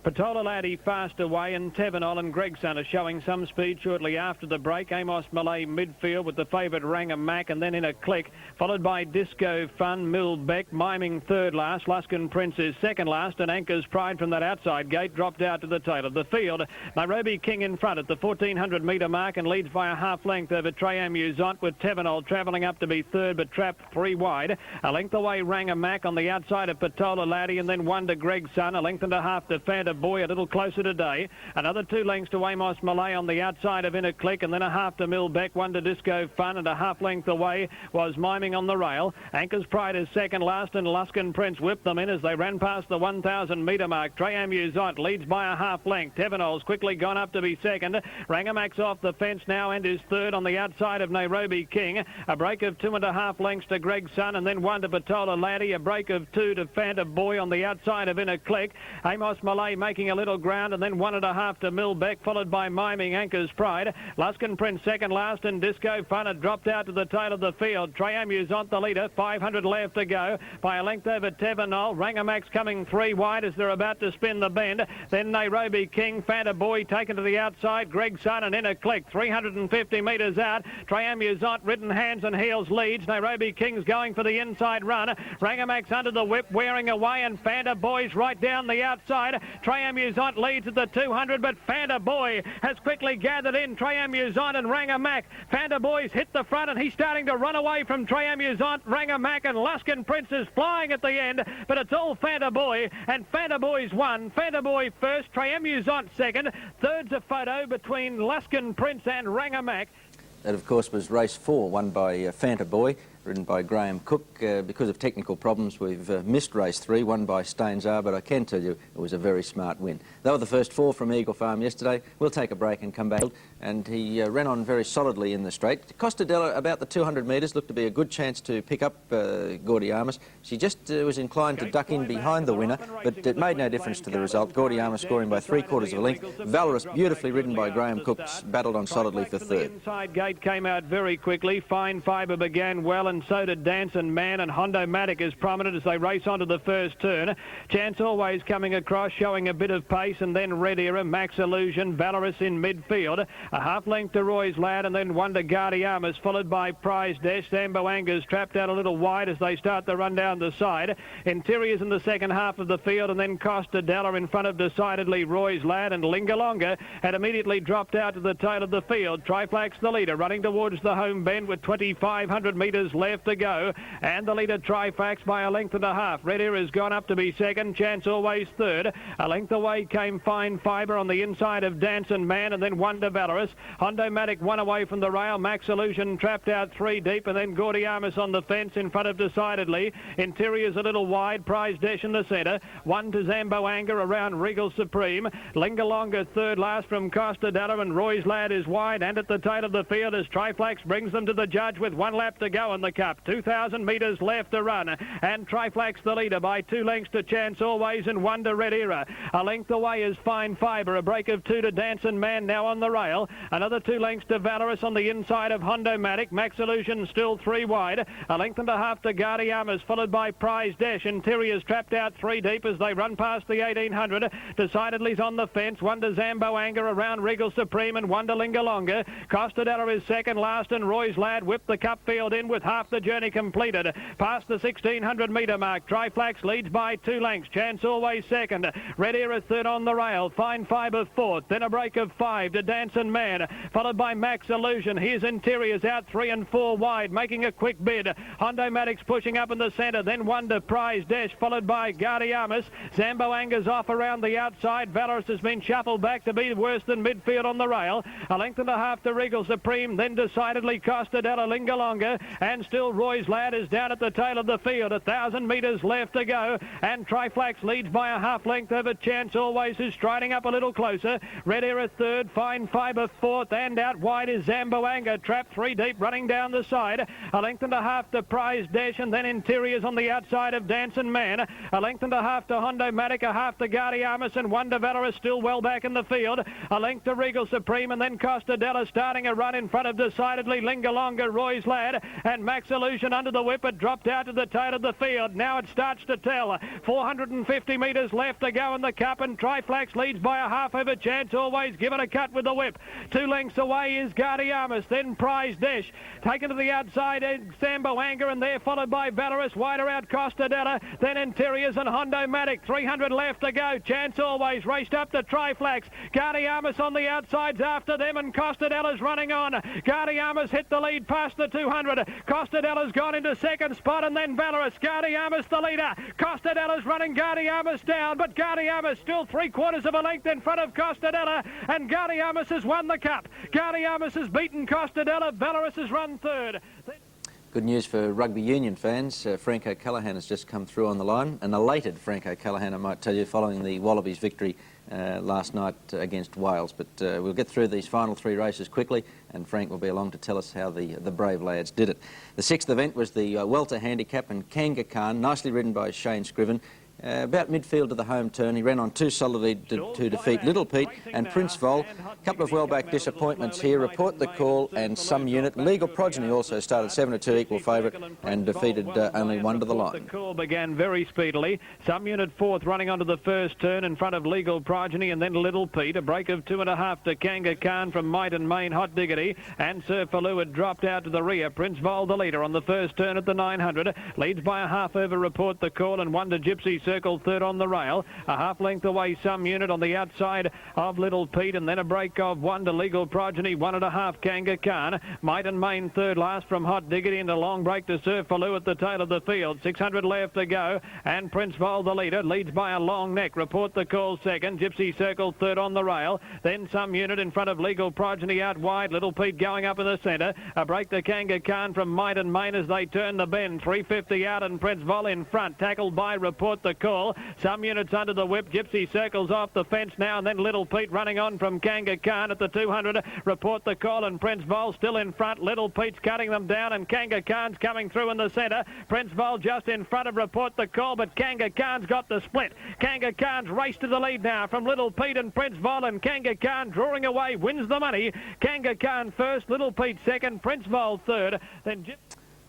Patola Laddie fast away, and Tevenol and Gregson are showing some speed shortly after the break. Amos Malay midfield with the favourite Ranga Mac, and then in a click, followed by Disco Fun, Millbeck, Miming third last, Luskin Prince is second last, and Anchor's Pride from that outside gate dropped out to the tail of the field. Nairobi King in front at the 1400-metre mark and leads by a half length over Trayamuzon, with Tevenol travelling up to be third but trapped 3 wide. A length away Ranga Mac on the outside of Patola Laddie, and then one to Gregson, a length and a half to Fanta Boy a little closer today. Another 2 lengths to Amos Malay on the outside of Inner Click, and then a half to Millbeck, one to Disco Fun, and a half length away was Miming on the rail. Anchor's Pride is second last, and Luskin Prince whipped them in as they ran past the 1,000-metre mark. Trayamuzon leads by a half length. Tevenol's quickly gone up to be second. Rangamac's off the fence now and is third on the outside of Nairobi King. A break of 2.5 lengths to Gregson, and then one to Patola Laddie. A break of 2 to Fanta Boy on the outside of Inner Click. Amos Malay making a little ground, and then 1.5 to Millbeck, followed by Miming Anchor's Pride. Luskin Prince second last, and Disco Fun had dropped out to the tail of the field. Trayamuzon the leader, 500 left to go by a length over Tevenol. Rangamac's coming 3 wide as they're about to spin the bend. Then Nairobi King, Fanta Boy taken to the outside, Gregson and Inner Click 350 metres out. Trayamuzon ridden hands and heels leads. Nairobi King's going for the inside run. Rangamac's under the whip wearing away, and Fanta Boy's right down the outside. Trayamuzon leads at the 200, but Fanta Boy has quickly gathered in Trayamuzon and Ranga Mac. Fanta Boy's hit the front, and he's starting to run away from Trayamuzon, Ranga Mac, and Luskin Prince is flying at the end, but it's all Fanta Boy, and Fanta Boy's won. Fanta Boy first, Trayamuzon second. Third's a photo between Luskin Prince and Ranga Mac. That, of course, was race 4, won by Fanta Boy, ridden by Graham Cook. Because of technical problems, we've missed race 3, won by Stainzar, but I can tell you it was a very smart win. They were the first 4 from Eagle Farm yesterday. We'll take a break and come back. And he ran on very solidly in the straight. Costadella, about the 200 metres, looked to be a good chance to pick up Gaudeamus. She just was inclined to duck in behind the winner, but it made no difference to the result. Gaudeamus scoring by 3/4 of a length. Valorous, beautifully ridden by Graham Cook, battled on solidly for third. The inside gate came out very quickly. Fine Fibre began well, and so did Dance and Man, and Hondomatic is prominent as they race onto the first turn. Chance Always coming across, showing a bit of pace, and then Red Era, Max Illusion, Valorous in midfield. A half length to Roy's Lad, and then one to Gaudeamus, followed by Prize Dash. Sambo Anger's trapped out a little wide as they start the run down the side. Interiors in the second half of the field, and then Costadella in front of decidedly Roy's Lad, and Lingalonga had immediately dropped out to the tail of the field. Triflax the leader, running towards the home bend with 2,500 metres left to go, and the leader Trifax by a length and a half. Red Air has gone up to be second, Chance Always third. A length away came Fine Fibre on the inside of Dance and Man, and then one to Valorous. Hondomatic one away from the rail. Max Illusion trapped out 3 deep, and then Gaudeamus on the fence in front of decidedly. Interiors a little wide, Prize Dash in the centre. One to Zambo Anger around Regal Supreme. Lingalonga third last from Costadella, and Roy's Lad is wide and at the tail of the field as Triflax brings them to the judge with 1 lap to go in the Cup. 2,000 metres left to run, and Triflax the leader by 2 lengths to Chance Always and 1 to Red Era. A length away is Fine Fibre, a break of 2 to Dance and Man now on the rail. Another 2 lengths to Valorous on the inside of Hondomatic. Max Illusion still 3 wide. A length and a half to Gaudeamus, followed by Prize Dash. Interiors trapped out 3 deep as they run past the 1,800. Decidedly's on the fence. 1 to Zambo Anger around Regal Supreme, and 1 to Lingalonga. Costadella is second last, and Roy's Lad whipped the Cup field in with half half the journey completed. Past the 1600 metre mark. Triflax leads by 2 lengths. Chance Always second. Red Era third on the rail. Fine Fibre fourth. Then a break of 5 to Dancing Man, followed by Max Illusion. Here's Interiors out 3 and 4 wide, making a quick bid. Hondomatic's pushing up in the centre. Then Wonder Prize Dash, followed by Gaudeamus. Zamboanga's off around the outside. Valorous has been shuffled back to be worse than midfield on the rail. A length and a half to Regal Supreme. Then decidedly Costa Della Lingalonga. And still Roy's Lad is down at the tail of the field. 1,000 metres left to go. And Triflax leads by a half length over Chance Always, who's striding up a little closer. Red Era third. Fine Fibre fourth. And out wide is Zamboanga. Trapped 3 deep, running down the side. A length and a half to Prize Dash. And then Interiors on the outside of Dancing Man. A length and a half to Hondomatic. A half to Gaudeamus. And Wonder Valorous still well back in the field. A length to Regal Supreme. And then Costa Della starting a run in front of decidedly Lingalonga, Roy's Lad. And Max Illusion under the whip. It dropped out to the tail of the field. Now it starts to tell. 450 metres left to go in the Cup. And Triflax leads by a half over Chance Always. Give it a cut with the whip. 2 lengths away is Gaudeamus. Then Prize Dash. Taken to the outside is Zamboanga. And they're followed by Valorous. Wider out Costa Della. Then Interiors and Hondomatic. 300 left to go. Chance Always raced up to Triflax. Gaudeamus on the outsides after them, and Costa Della's running on. Gaudeamus hit the lead past the 200. Costa Della's gone into second spot, and then Valorous. Gaudeamus the leader. Costa Della's running Gaudeamus down, but Gaudeamus still 3/4 of a length in front of Costa Della, and Gaudeamus has won the Cup. Gaudeamus has beaten Costa Della. Valorous has run third. Good news for rugby union fans. Frank O'Callaghan has just come through on the line. An elated Frank O'Callaghan, I might tell you, following the Wallabies' victory last night against Wales. But we'll get through these final 3 races quickly, and Frank will be along to tell us how the brave lads did it. The 6th event was the Welter Handicap, and Kanga Khan, nicely ridden by Shane Scriven. About midfield to the home turn, he ran on 2 solidly to defeat Little Pete and Prince Vol. A couple of well-backed disappointments here. Report the Call and Some Unit. Legal Progeny also started 7-2 equal favourite and defeated only 1 to the line. The Call began very speedily. Some Unit fourth, running onto the first turn in front of Legal Progeny, and then Little Pete. A break of 2.5 to Kanga Khan from Might and Main, Hot Diggity, and Sir Faloo had dropped out to the rear. Prince Vol the leader on the first turn at the 900. Leads by a half over Report the Call, and Wonder Gypsy Circle third on the rail. A half length away Some Unit on the outside of Little Pete, and then a break of 1 to Legal Progeny, 1.5 Kanga Khan. Might and Main third last from Hot Diggity, and a long break to Sir Faloo at the tail of the field. 600 left to go, and Prince Vol the leader leads by a long neck. Report the Call second. Gypsy Circle third on the rail. Then Some Unit in front of Legal Progeny out wide. Little Pete going up in the centre. A break to Kanga Khan from Might and Main as they turn the bend. 350 out, and Prince Vol in front. Tackled by Report the Call. Some Units under the whip. Gypsy Circle's off the fence now, and then Little Pete running on from Kanga Khan at the 200. Report the Call, and Prince Vol still in front. Little Pete's cutting them down, and Kanga Khan's coming through in the centre. Prince Vol just in front of Report the Call, but Kanga Khan's got the split. Kanga Khan's raced to the lead now from Little Pete and Prince Vol, and Kanga Khan drawing away wins the money. Kanga Khan first, Little Pete second, Prince Vol third. Then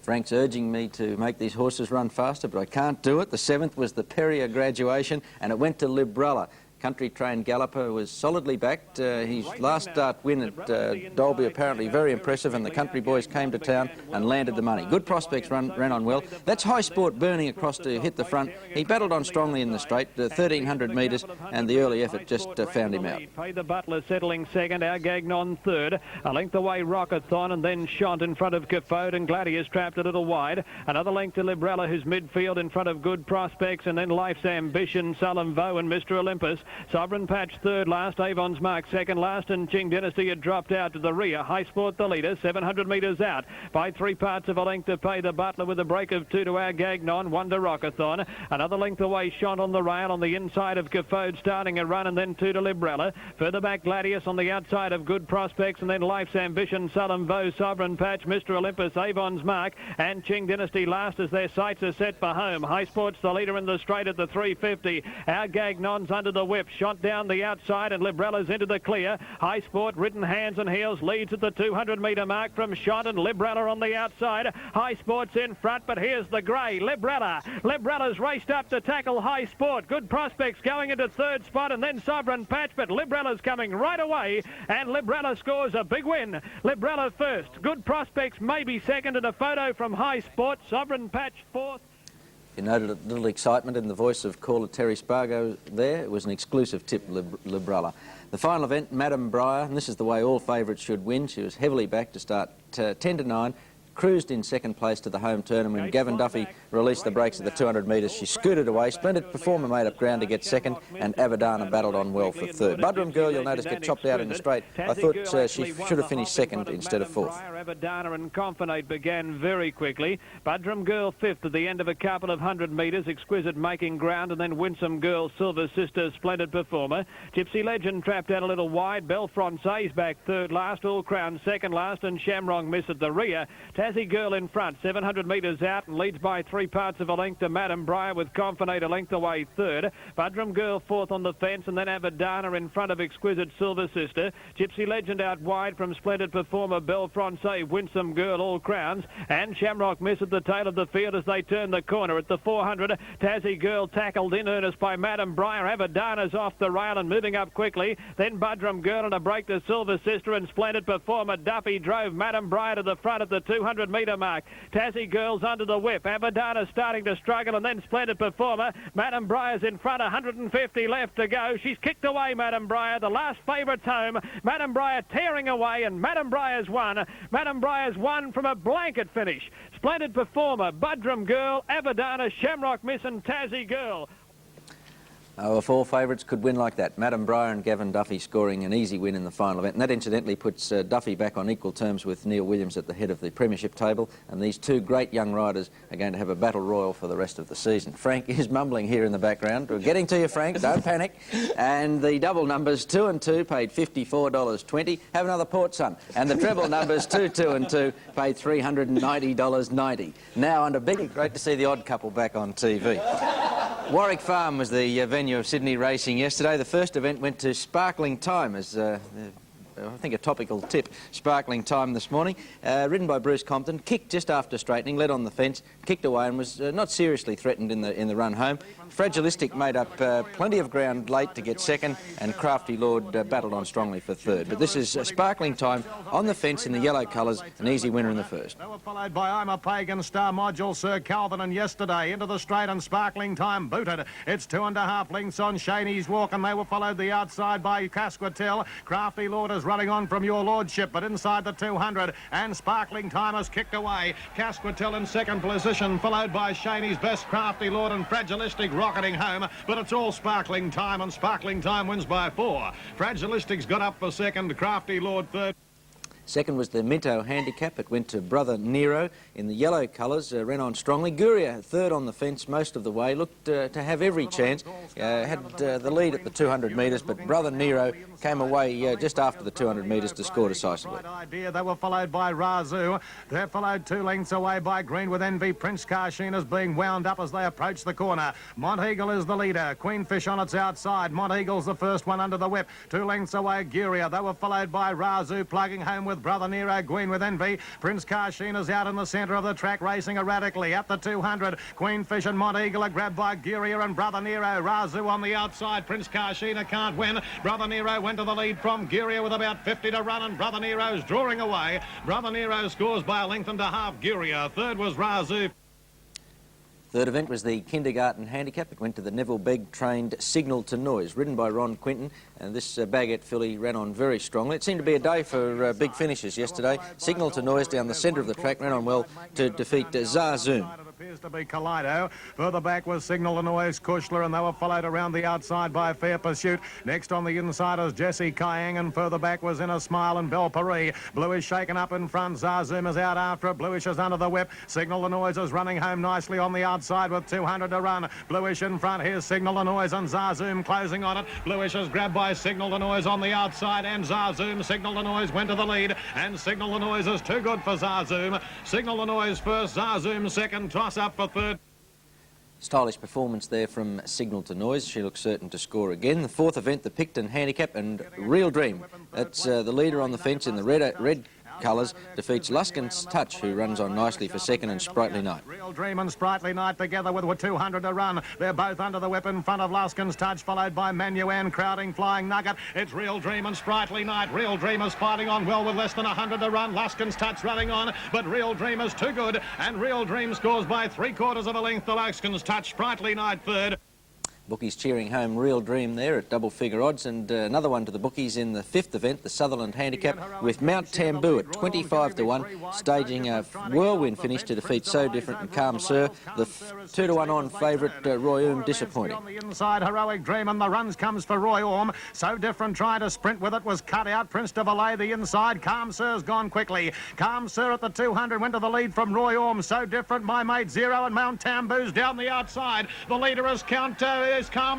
Frank's urging me to make these horses run faster, but I can't do it. The 7th was the Perrier Graduation, and it went to Librallah. Country-trained galloper was solidly backed. His last start win at Dolby apparently very impressive, and the country boys came to town and landed the money. Good prospects ran on well. That's High Sport burning across to hit the front. He battled on strongly in the straight, 1,300 metres, and the early effort just found him out. Pay the Butler settling second, our Gagnon third. A length away Rockathon, and then Shont in front of Caffode, and Gladius trapped a little wide. Another length to Librallah, who's midfield in front of Good Prospects, and then Life's Ambition, Sullen Vo and Mr. Olympus. Sovereign Patch third last, Avon's Mark second last, and Ching Dynasty had dropped out to the rear. High Sport the leader, 700 metres out by 3 parts of a length to Pay the Butler, with a break of 2 to our Gagnon, 1 to Rockathon. Another length away Shont on the rail on the inside of Caffode, starting a run, and then 2 to Librallah. Further back Gladius on the outside of Good Prospects, and then Life's Ambition, Sullen Vo, Sovereign Patch, Mr. Olympus, Avon's Mark, and Ching Dynasty last as their sights are set for home. High Sport's the leader in the straight at the 350. Our Gagnon's under the whip. whip. Shot down the outside and Libralla's into the clear. High Sport ridden hands and heels, leads at the 200-metre mark from Shot, and Librallah on the outside. High Sport's in front, but here's the grey, Librallah. Librallah's raced up to tackle High Sport. Good Prospects going into third spot, and then Sovereign Patch, but Librallah's coming right away, and Librallah scores a big win. Librallah first, Good Prospects maybe second, and a photo from High Sport. Sovereign Patch fourth. You noted a little excitement in the voice of caller Terry Spargo there. It was an exclusive tip, Librallah. The final event, Madame Briar, and this is the way all favourites should win. She was heavily backed to start 10-9. Cruised in second place to the home turn, and when Gavin Duffy released the brakes at the 200 metres, she scooted away. Splendid Performer made up ground to get second, and Avadana battled on well for third. Budrum Girl, you'll notice, get chopped out in the straight. I thought she should have finished second instead of fourth. Avadana and Confidate began very quickly. Budrum Girl fifth at the end of a couple of 100 metres. Exquisite making ground, and then Winsome Girl, Silver Sister, Splendid Performer. Gypsy Legend trapped out a little wide. Belle Francaise back third last. All Crown second last, and Shamrock Miss at the rear. Tassie Girl in front, 700 metres out, and leads by 3 parts of a length to Madame Briar, with Confidate a length away third. Budrum Girl fourth on the fence, and then Avadana in front of Exquisite Silver Sister. Gypsy Legend out wide from Splendid Performer, Belle Francaise, Winsome Girl, All Crowns, and Shamrock Miss at the tail of the field as they turn the corner at the 400. Tassie Girl tackled in earnest by Madame Briar. Avadana's off the rail and moving up quickly. Then Budrum Girl and a break to Silver Sister, and Splendid Performer. Duffy drove Madame Briar to the front at the 200-metre mark. Tassie Girl's under the whip. Avadana starting to struggle, and then Splendid Performer. Madame Briar's in front, 150 left to go. She's kicked away, Madame Briar. The last favourite's home. Madame Briar tearing away, and Madame Briar's won. Madame Briar's won from a blanket finish. Splendid Performer, Budrum Girl, Avadana, Shamrock Miss and Tassie Girl. Oh, if all favourites could win like that, Madame Briar and Gavin Duffy scoring an easy win in the final event. And that incidentally puts Duffy back on equal terms with Neil Williams at the head of the premiership table. And these two great young riders are going to have a battle royal for the rest of the season. Frank is mumbling here in the background. We're getting to you, Frank. Don't panic. And the double numbers 2 and 2 paid $54.20. Have another port, son. And the treble numbers 2, 2 and 2 paid $390.90. Now under big, great to see the odd couple back on TV. Warwick Farm was the venue of Sydney racing yesterday. The first event went to Sparkling Time as I think a topical tip. Sparkling Time this morning, ridden by Bruce Compton, kicked just after straightening, led on the fence, kicked away and was not seriously threatened in the run home. Fragilistic made up plenty of ground late to get second, and Crafty Lord battled on strongly for third. But this is Sparkling Time on the fence in the yellow colours, an easy winner in the first. They were followed by I'm a Pagan, Star Module, Sir Calvin and Yesterday into the straight, and Sparkling Time booted. It's 2.5 lengths on Shaney's Walk, and they were followed the outside by Casquatel. Crafty Lord is running on from Your Lordship, but inside the 200, and Sparkling Time has kicked away. Casquatel in second position, followed by Shaney's Best, Crafty Lord and Fragilistic rocketing home, but it's all Sparkling Time, and Sparkling Time wins by 4. Fragilistic's got up for second, Crafty Lord third. Second was the Minto Handicap. It went to Brother Nero in the yellow colours, ran on strongly. Guria third on the fence most of the way, looked to have every chance. Had the lead at the 200 metres, but Brother Nero came away just after the 200 metres to score decisively. They were followed by Razoo. They're followed 2 lengths away by Green with Envy. Prince Karsheen is being wound up as they approach the corner. Monteagle is the leader. Queenfish on its outside. Monteagle's the first one under the whip. 2 lengths away, Guria. They were followed by Razoo, plugging home with Brother Nero. Queen with Envy. Prince Karsheen is out in the centre of the track, racing erratically at the 200. Queenfish and Monteagle are grabbed by Guria and Brother Nero. Razoo on the outside. Prince Karsheen can't win. Brother Nero went to the lead from Guria with about 50 to run, and Brother Nero's drawing away. Brother Nero scores by a length and a half. Guria. Third was Razoo. Third event was the Kindergarten Handicap. It went to the Neville Begg-trained Signal to Noise, ridden by Ron Quinton, and this Baguette filly ran on very strongly. It seemed to be a day for big finishes yesterday. Signal to Noise down the centre of the track ran on well to defeat Zazoom. Appears to be Kaleido. Further back was Signal to Noise, Kushler, and they were followed around the outside by Fair Pursuit. Next on the inside is Jesse Kyang, and further back was Inner Smile and Belle Paris. Bluish shaken up in front. Zazoom is out after it. Bluish is under the whip. Signal to Noise is running home nicely on the outside with 200 to run. Bluish in front. Here's Signal to Noise and Zazoom closing on it. Bluish is grabbed by Signal to Noise on the outside, and Zazoom. Signal to Noise went to the lead, and Signal to Noise is too good for Zazoom. Signal to Noise first, Zazoom second. Toss up for third. Stylish performance there from Signal to Noise. She looks certain to score again. The fourth event, the Picton Handicap, and Real Dream. That's the leader on the fence in the red colours, defeats Luskin's Touch, who runs on nicely for second, and Sprightly Night. Real Dream and Sprightly Night together with 200 to run. They're both under the whip in front of Luskin's Touch, followed by Manuan crowding Flying Nugget. It's Real Dream and Sprightly Night. Real Dream is fighting on well with less than 100 to run. Luskin's Touch running on, but Real Dream is too good, and Real Dream scores by 3/4 of a length to Luskin's Touch. Sprightly Night third. Bookies cheering home Real Dream there at double figure odds, and another one to the bookies in the fifth event, the Sutherland Handicap, with Mount Tamboo at 25 to 1, staging a whirlwind finish to defeat So Different and Calm Sir. The 2 to 1 on favourite Roy Oom disappointing. On the inside, Heroic Dream, and the runs comes for Roy Orm. So Different trying to sprint with it, was cut out. Prince de Valet the inside. Calm Sir's gone quickly. Calm Sir at the 200 went to the lead from Roy Orm. So Different, My Mate Zero, and Mount Tamboo's down the outside. The leader is Calm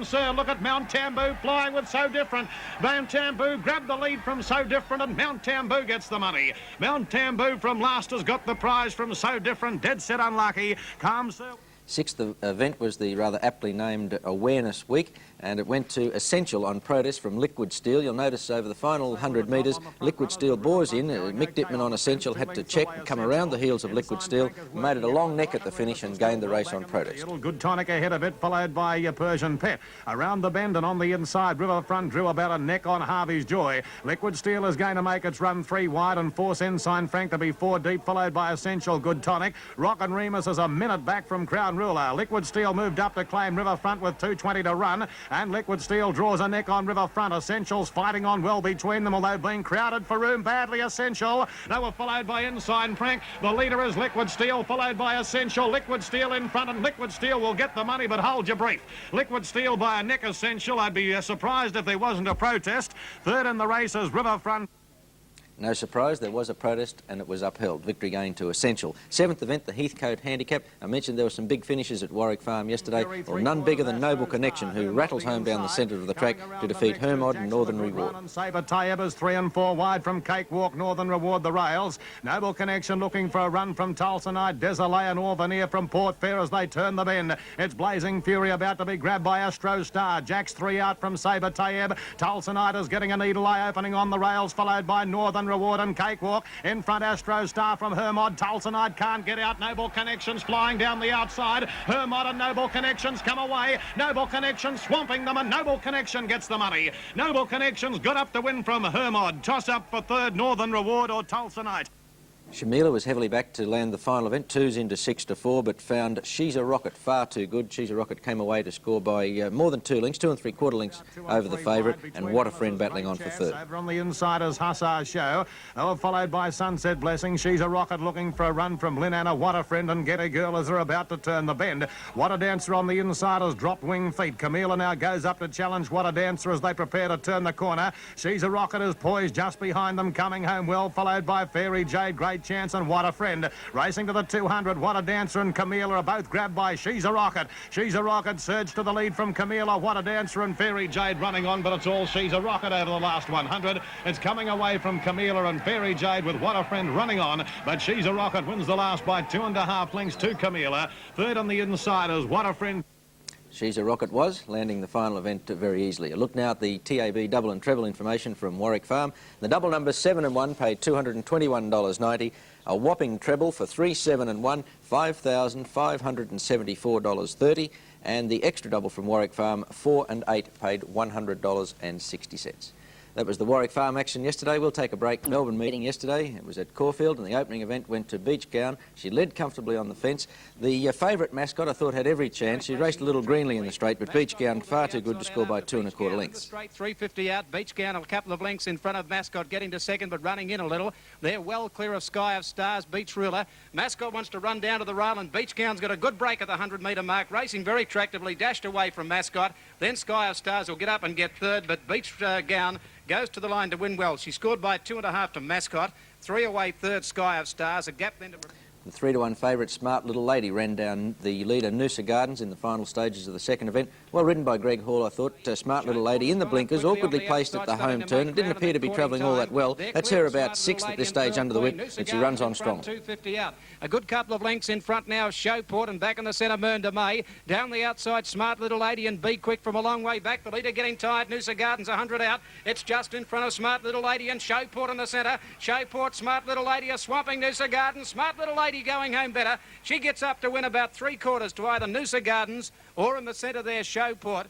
Sir. Look at Mount Tamboo flying with So Different. Mount Tamboo grabbed the lead from So Different, and Mount Tamboo gets the money. Mount Tamboo from last has got the prize from So Different. Dead set unlucky. Calm Sir. Sixth event was the rather aptly named Awareness Week, and it went to Essential on protest from Liquid Steel. You'll notice over the final 100 metres, Liquid Steel bores in. Mick Dittman on Essential had to check and come around the heels of Liquid Steel, made it a long neck at the finish and gained the race on protest. Good Tonic ahead a bit, followed by Persian Pet. Around the bend and on the inside, Riverfront drew about a neck on Harvey's Joy. Liquid Steel is going to make its run 3 wide and force Ensign Frank to be 4 deep, followed by Essential Good Tonic. Rock and Remus is a minute back from Crown Ruler. Liquid Steel moved up to claim Riverfront with 2:20 to run, and Liquid Steel draws a neck on Riverfront. Essentials fighting on well between them, although being crowded for room badly. Essential. They were followed by Ensign Frank. The leader is Liquid Steel, followed by Essential. Liquid Steel in front, and Liquid Steel will get the money, but hold your brief. Liquid Steel by a neck. Essential. I'd be surprised if there wasn't a protest. Third in the race is Riverfront. No surprise, there was a protest and it was upheld. Victory gained to Essential. Seventh event, the Heathcote Handicap. I mentioned there were some big finishes at Warwick Farm yesterday. Well, none bigger than Noble Connection, who rattles home down the centre of the track to defeat Hermod and Northern Reward. Sabre Tayyib is 3 and 4 wide from Cakewalk. Northern Reward the rails. Noble Connection looking for a run from Tulsanite. Desolé and Orvanier from Port Fair as they turn the bend. It's Blazing Fury about to be grabbed by Astro Star. Jack's 3 out from Sabre Tayyib. Tulsanite is getting a needle eye opening on the rails, followed by Northern Reward and Cakewalk. In front, Astro Star from Hermod. Tulsanite can't get out. Noble Connections flying down the outside. Hermod and Noble Connections come away. Noble Connections swamping them, and Noble Connection gets the money. Noble Connections got up to win from Hermod. Toss up for third, Northern Reward or Tulsanite. Shamila was heavily backed to land the final event, 2s into 6 to 4, but found She's a Rocket far too good. She's a Rocket came away to score by more than 2 lengths, 2 3/4 lengths over the favourite, and What a Friend battling on for third. Over on the inside is Hussar Show. They were followed by Sunset Blessing. She's a Rocket looking for a run from Lynn Anna. What a Friend and Get a Girl as they're about to turn the bend. What a Dancer on the inside has dropped wing feet. Camila now goes up to challenge What a Dancer as they prepare to turn the corner. She's a Rocket is poised just behind them, coming home well, followed by Fairy Jade. Great Chance and What a Friend. Racing to the 200, What a Dancer and Camila are both grabbed by She's a Rocket. She's a Rocket surged to the lead from Camila. What a Dancer and Fairy Jade running on, but it's all She's a Rocket over the last 100. It's coming away from Camila and Fairy Jade with What a Friend running on, but She's a Rocket wins the last by 2.5 lengths to Camila. Third on the inside is What a Friend. She's a Rocket was, landing the final event very easily. A look now at the TAB double and treble information from Warwick Farm. The double numbers 7 and 1 paid $221.90. A whopping treble for 3, 7 and 1, $5,574.30. And the extra double from Warwick Farm, 4 and 8, paid $100.60. That was the Warwick Farm action yesterday. We'll take a break. Melbourne meeting yesterday. It was at Caulfield, and the opening event went to Beach Gown. She led comfortably on the fence. The favourite Mascot, I thought, had every chance. She raced a little greenly in the straight, but Beach Gown far too good to score by 2 1/4 lengths. Straight 350 out. Beach Gown a couple of lengths in front of Mascot, getting to second, but running in a little. They're well clear of Sky of Stars, Beach Ruler. Mascot wants to run down to the rail, and Beach Gown's got a good break at the 100-metre mark, racing very tractably, dashed away from Mascot. Then Sky of Stars will get up and get third, but Beach Gown goes to the line to win well. She scored by 2.5 to Mascot. 3 away third, Sky of Stars. A gap then to... The 3-to-1 favourite Smart Little Lady ran down the leader Noosa Gardens in the final stages of the second event. Well ridden by Greg Hall, I thought. Smart Little Lady in the blinkers, awkwardly placed at the home turn. It didn't appear to be travelling all that well. That's her about sixth at this stage under the whip, and she runs on strong. 250 out. A good couple of lengths in front now, Showport, and back in the centre, Mernda May. Down the outside, Smart Little Lady and Be Quick from a long way back. The leader getting tired, Noosa Gardens 100 out. It's just in front of Smart Little Lady and Showport in the centre. Showport, Smart Little Lady are swamping Noosa Gardens. Smart Little Lady going home better. She gets up to win about 3/4 to either Noosa Gardens or in the centre there, Showport.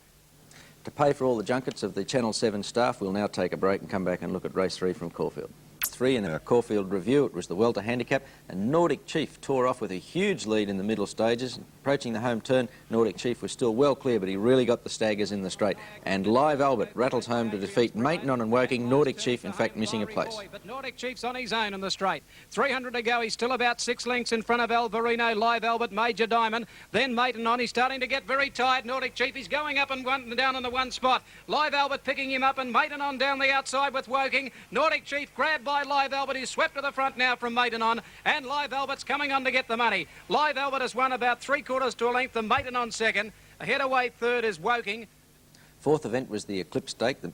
To pay for all the junkets of the Channel 7 staff, we'll now take a break and come back and look at race 3 from Caulfield. 3 in our Caulfield review, it was the Welter Handicap, and Nordic Chief tore off with a huge lead in the middle stages. Approaching the home turn, Nordic Chief was still well clear, but he really got the staggers in the straight. And Live Albert rattles home to defeat Maintenon and Woking. Nordic Chief, in fact, missing a place. But Nordic Chief's on his own in the straight. 300 to go. He's still about 6 lengths in front of Alvarino, Live Albert, Major Diamond. Then Maintenon. He's starting to get very tired. Nordic Chief, he's going up and down in the one spot. Live Albert picking him up, and Maintenon down the outside with Woking. Nordic Chief grabbed by Live Albert. He's swept to the front now from Maintenon, and Live Albert's coming on to get the money. Live Albert has won about 3/4 to a length, and Maintenon second. Ahead away third is Woking. Fourth event was the Eclipse Stake, the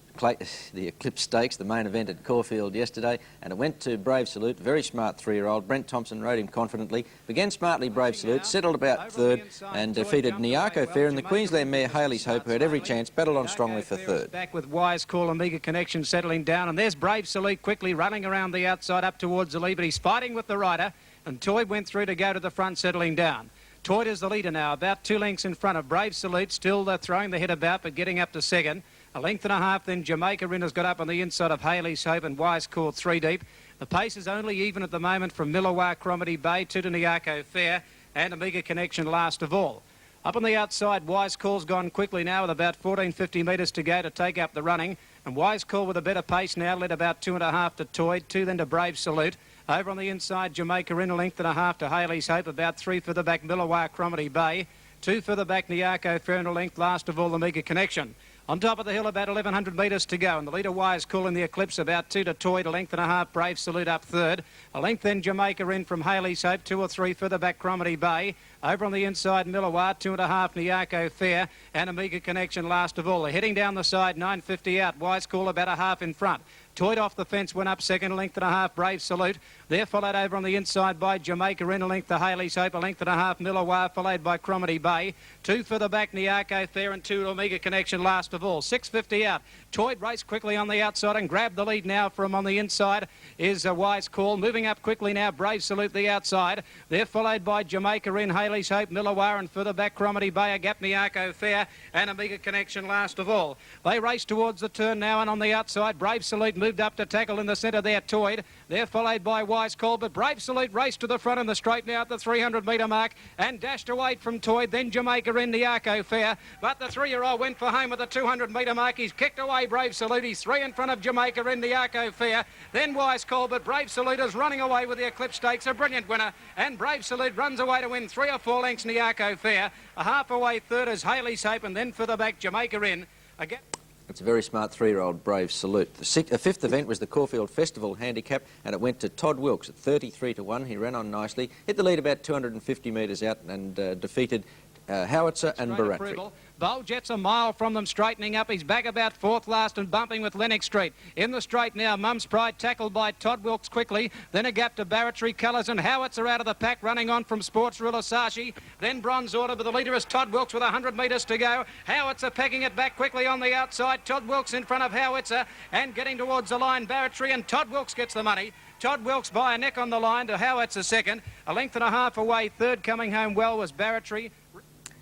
Eclipse Stakes, the main event at Caulfield yesterday, and it went to Brave Salute, very smart 3-year-old. Brent Thompson rode him confidently, began smartly Brave Salute, settled about third, and defeated Nyako Fair, and the Queensland mare Haley's Hope, who had every chance, battled on strongly for third. Back with Wise Call, Amiga Connection settling down, and there's Brave Salute quickly running around the outside up towards the lead, but he's fighting with the rider, and Toy went through to go to the front, settling down. Toyd is the leader now, about 2 lengths in front of Brave Salute, still throwing the head about, but getting up to second. A length and a half, then Jamaica Rinner's got up on the inside of Haley's Hope, and Wise Call 3 deep. The pace is only even at the moment from Millawar, Cromedy Bay to Nyako Fair, and Amiga Connection last of all. Up on the outside, Wise Call's gone quickly now with about 1450 metres to go to take up the running. And Wise Call with a better pace now, led about 2.5 to Toyd, 2 then to Brave Salute. Over on the inside, Jamaica in a length and a half to Haley's Hope, about 3 for the back, Millawar, Cromedy Bay. 2 for the back, Nyako Fair in a length, last of all, Amiga Connection. On top of the hill, about 1100 metres to go, and the leader Wise Call in the Eclipse, about 2 to Toyd, a length and a half, Brave Salute up third. A length then Jamaica in from Haley's Hope, 2 or 3 further back, Cromedy Bay. Over on the inside, Millawar, 2.5, Nyako Fair, and Amiga Connection last of all. They're heading down the side, 950 out, Wise Call about a half in front. Toyd off the fence, went up second, a length and a half, Brave Salute. They're followed over on the inside by Jamaica in a length to Haley's Hope, a length and a half, Millawar, followed by Cromedy Bay. 2 for the back, Nyako Fair, and 2 Amiga Connection last of all. 650 out. Toyd raced quickly on the outside and grabbed the lead now from on the inside is a Wise Call. Moving up quickly now, Brave Salute the outside. They're followed by Jamaica in, Haley's Hope, Millawar, and further back Cromedy Bay, a gap, Nyako Fair, and Amiga Connection last of all. They race towards the turn now, and on the outside, Brave Salute moved up to tackle in the centre there, Toyd. They're followed by Wise Call, but Brave Salute raced to the front in the straight now at the 300-metre mark and dashed away from Toyd. Then Jamaica in, Nyako Fair, but the 3-year-old went for home at the 200-metre mark. He's kicked away Brave Salute. He's 3 in front of Jamaica in, Nyako Fair. Then Wise Call, but Brave Salute is running away with the Eclipse Stakes, a brilliant winner, and Brave Salute runs away to win 3 or 4 lengths, Nyako Fair. A half away third is Haley's Hope, and then for the back, Jamaica in. Again. It's a very smart 3-year-old Brave Salute. The fifth event was the Caulfield Festival Handicap, and it went to Tod Wilkes at 33 to 1. He ran on nicely, hit the lead about 250 metres out, and defeated Howitzer and Baratri. Bowl Jet's a mile from them, straightening up. He's back about 4th last and bumping with Lennox Street. In the straight now, Mum's Pride tackled by Tod Wilkes quickly. Then a gap to Baratri, Colours and Howitzer out of the pack, running on from Sports Ruler Sashi. Then Bronze Order, but the leader is Tod Wilkes with 100 metres to go. Howitzer pecking it back quickly on the outside. Tod Wilkes in front of Howitzer and getting towards the line, Baratri, and Tod Wilkes gets the money. Tod Wilkes by a neck on the line to Howitzer second. A length and a half away third, coming home well was Baratri.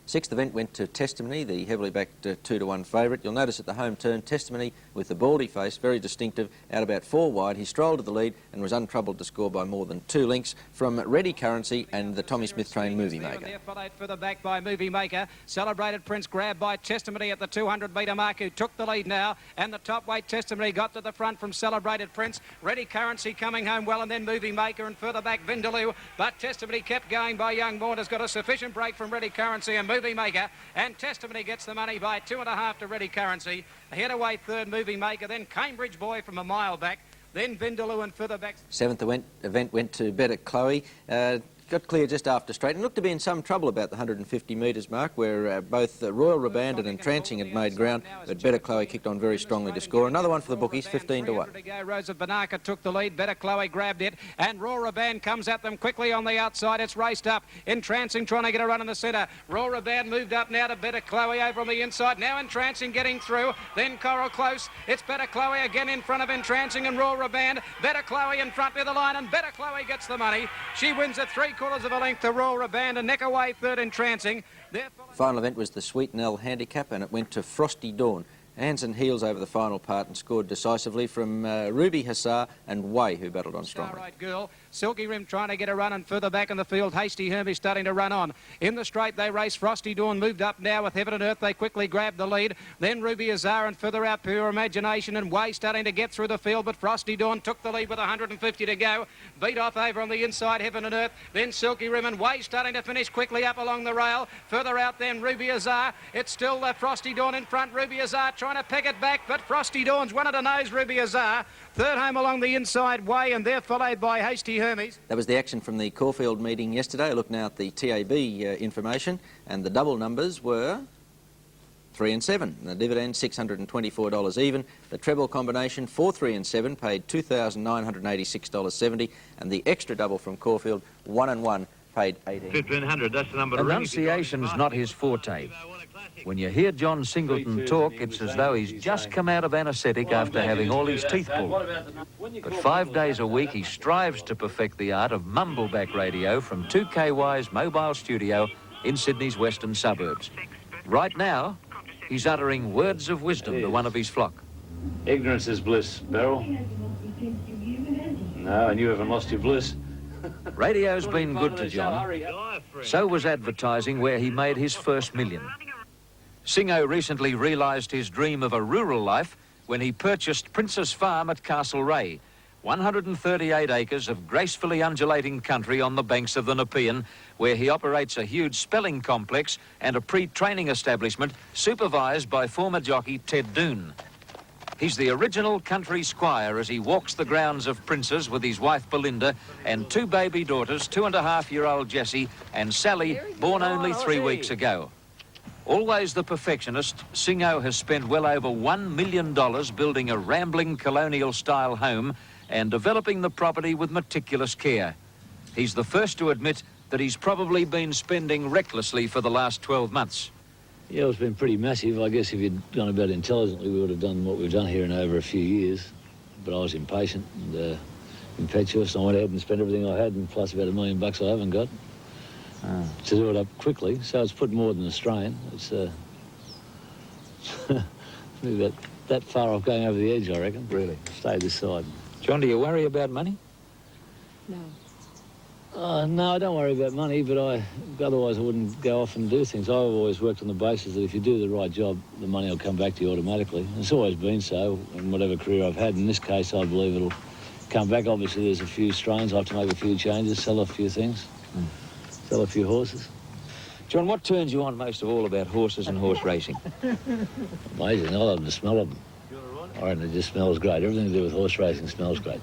Sixth event went to Testimony, the heavily backed 2 to 1 favourite. You'll notice at the home turn, Testimony with the baldy face, very distinctive, out about 4 wide. He strolled to the lead and was untroubled to score by more than 2 lengths from Ready Currency and the Tommy Smith trained Movie Maker. They're followed further back by Movie Maker. Celebrated Prince grabbed by Testimony at the 200-metre mark, who took the lead now, and the top weight Testimony got to the front from Celebrated Prince. Ready Currency coming home well, and then Movie Maker, and further back Vindaloo, but Testimony kept going by Young Maunder's got a sufficient break from Ready Currency and Movie Maker, and Testimony gets the money by 2.5 to Ready Currency. Ahead away third, Movie Maker, then Cambridge Boy from a mile back, then Vindaloo and further back. Seventh event went to Better Chloe. got clear just after straight and looked to be in some trouble about the 150 metres mark, where both Royal Rebanded and Trancing had made ground, but Better Chloe kicked on very strongly to score. Another one for the bookies, 15 to 1. Rose of Banaka took the lead. Better Chloe grabbed it, and Rory Band comes at them quickly on the outside. It's raced up. Entrancing trying to get a run in the centre. Rory Band moved up now to Better Chloe over on the inside. Now Entrancing getting through. Then Coral close. It's Better Chloe again in front of Entrancing and Rory Band. Better Chloe in front near the line, and Better Chloe gets the money. She wins at 3/4 of a length to Rory Band, and neck away third Entrancing. Final event was the Sweet Nell Handicap, and it went to Frosty Dawn. Hands and heels over the final part and scored decisively from Ruby Hussar and Way, who battled on strongly. Right girl. Silky Rim trying to get a run, and further back in the field, Hasty Hermie starting to run on. In the straight, they race. Frosty Dawn moved up now with Heaven and Earth. They quickly grabbed the lead. Then Ruby Azar, and further out, Pure Imagination and Way starting to get through the field, but Frosty Dawn took the lead with 150 to go. Beat off over on the inside, Heaven and Earth. Then Silky Rim and Way starting to finish quickly up along the rail. Further out then, Ruby Azar. It's still Frosty Dawn in front. Ruby Azar trying to peg it back, but Frosty Dawn's one of the nose, Ruby Azar. Third home along the inside, Way, and they're followed by Hasty Hermes. That was the action from the Caulfield meeting yesterday. Look now at the TAB information, and the double numbers were 3 and 7. The dividend, $624 even. The treble combination, 4, 3 and 7, paid $2,986.70, and the extra double from Caulfield, 1 and 1, paid $1,800. 1,500, that's the number to ring. Enunciation's not his forte. When you hear John Singleton talk, it's as though he's just come out of anaesthetic after having all his teeth pulled. But 5 days a week, he strives to perfect the art of mumbleback radio from 2KY's mobile studio in Sydney's western suburbs. Right now, he's uttering words of wisdom to one of his flock. Ignorance is bliss, Beryl. No, and you haven't lost your bliss. Radio's been good to John. So was advertising, where he made his first million. Singo recently realised his dream of a rural life when he purchased Princess Farm at Castlereagh, 138 acres of gracefully undulating country on the banks of the Nepean, where he operates a huge spelling complex and a pre-training establishment supervised by former jockey Ted Doon. He's the original country squire as he walks the grounds of Princes with his wife Belinda and 2 baby daughters, 2.5-year-old Jessie and Sally, born only 3 weeks ago. Always the perfectionist, Singo has spent well over $1 million building a rambling colonial-style home and developing the property with meticulous care. He's the first to admit that he's probably been spending recklessly for the last 12 months. Yeah, it's been pretty massive. I guess if you'd gone about intelligently, we would have done what we've done here in over a few years. But I was impatient and impetuous, and I went ahead and spent everything I had, and plus about $1 million I haven't got. To do it up quickly, so it's put more than a strain. It's maybe that far off going over the edge, I reckon. Really? Stay this side. John, do you worry about money? No. No, I don't worry about money, but otherwise I wouldn't go off and do things. I've always worked on the basis that if you do the right job, the money will come back to you automatically. It's always been so in whatever career I've had. In this case, I believe it'll come back. Obviously, there's a few strains. I have to make a few changes, sell a few things. Sell a few horses. John, what turns you on most of all about horses and horse racing? Amazing. I love the smell of them. I reckon it just smells great. Everything to do with horse racing smells great.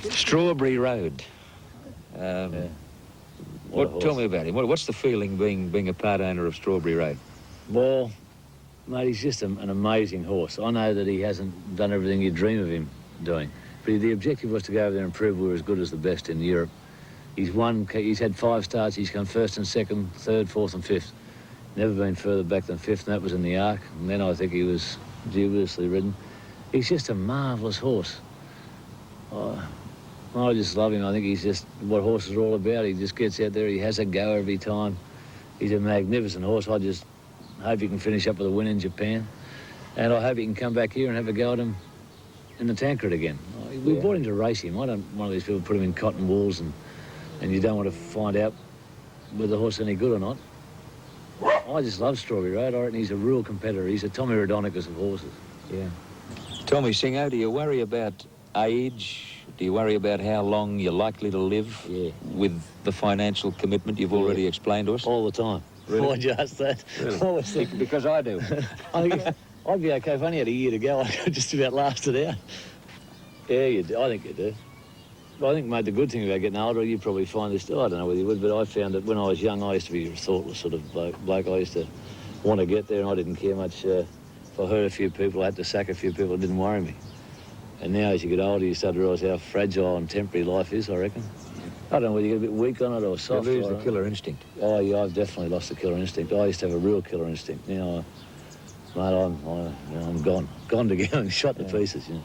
Strawberry Road. Tell me about him. What's the feeling being a part owner of Strawberry Road? Well, mate, he's just an amazing horse. I know that he hasn't done everything you dream of him doing, but the objective was to go over there and prove we were as good as the best in Europe. He's had 5 starts. He's come 1st and 2nd, 3rd, 4th and 5th. Never been further back than 5th, and that was in the Arc. And then I think he was dubiously ridden. He's just a marvellous horse. I just love him. I think he's just what horses are all about. He just gets out there. He has a go every time. He's a magnificent horse. I just hope he can finish up with a win in Japan. And I hope he can come back here and have a go at him in the Tancred again. We brought him to race him. I don't one of these people put him in cotton wools and you don't want to find out whether the horse is any good or not. I just love Strawberry Road. I reckon he's a real competitor. He's a Tommy Rhodonicus of horses. Yeah. Tell me, Singo, do you worry about age? Do you worry about how long you're likely to live with the financial commitment you've already explained to us? All the time. Really? Why'd you ask that? Really? Because I do. I'd be okay if I only had a year to go. I could just about last it out. Yeah, you do. I think you do. I think, mate, the good thing about getting older, you probably find this, I don't know whether you would, but I found that when I was young, I used to be a thoughtless sort of bloke. I used to want to get there, and I didn't care much. If I hurt a few people, I had to sack a few people, it didn't worry me. And now, as you get older, you start to realise how fragile and temporary life is, I reckon. I don't know whether you get a bit weak on it or soft. You lose the killer instinct. Oh, yeah, I've definitely lost the killer instinct. I used to have a real killer instinct. Now, mate, I'm gone to getting shot to pieces, you know.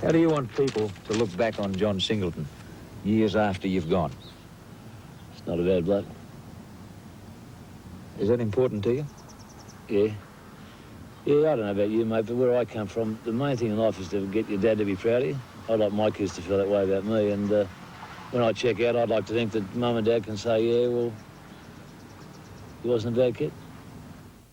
How do you want people to look back on John Singleton years after you've gone? It's not a bad bloke. Is that important to you? Yeah. Yeah, I don't know about you, mate, but where I come from, the main thing in life is to get your dad to be proud of you. I'd like my kids to feel that way about me, and when I check out, I'd like to think that Mum and Dad can say, yeah, well, he wasn't a bad kid.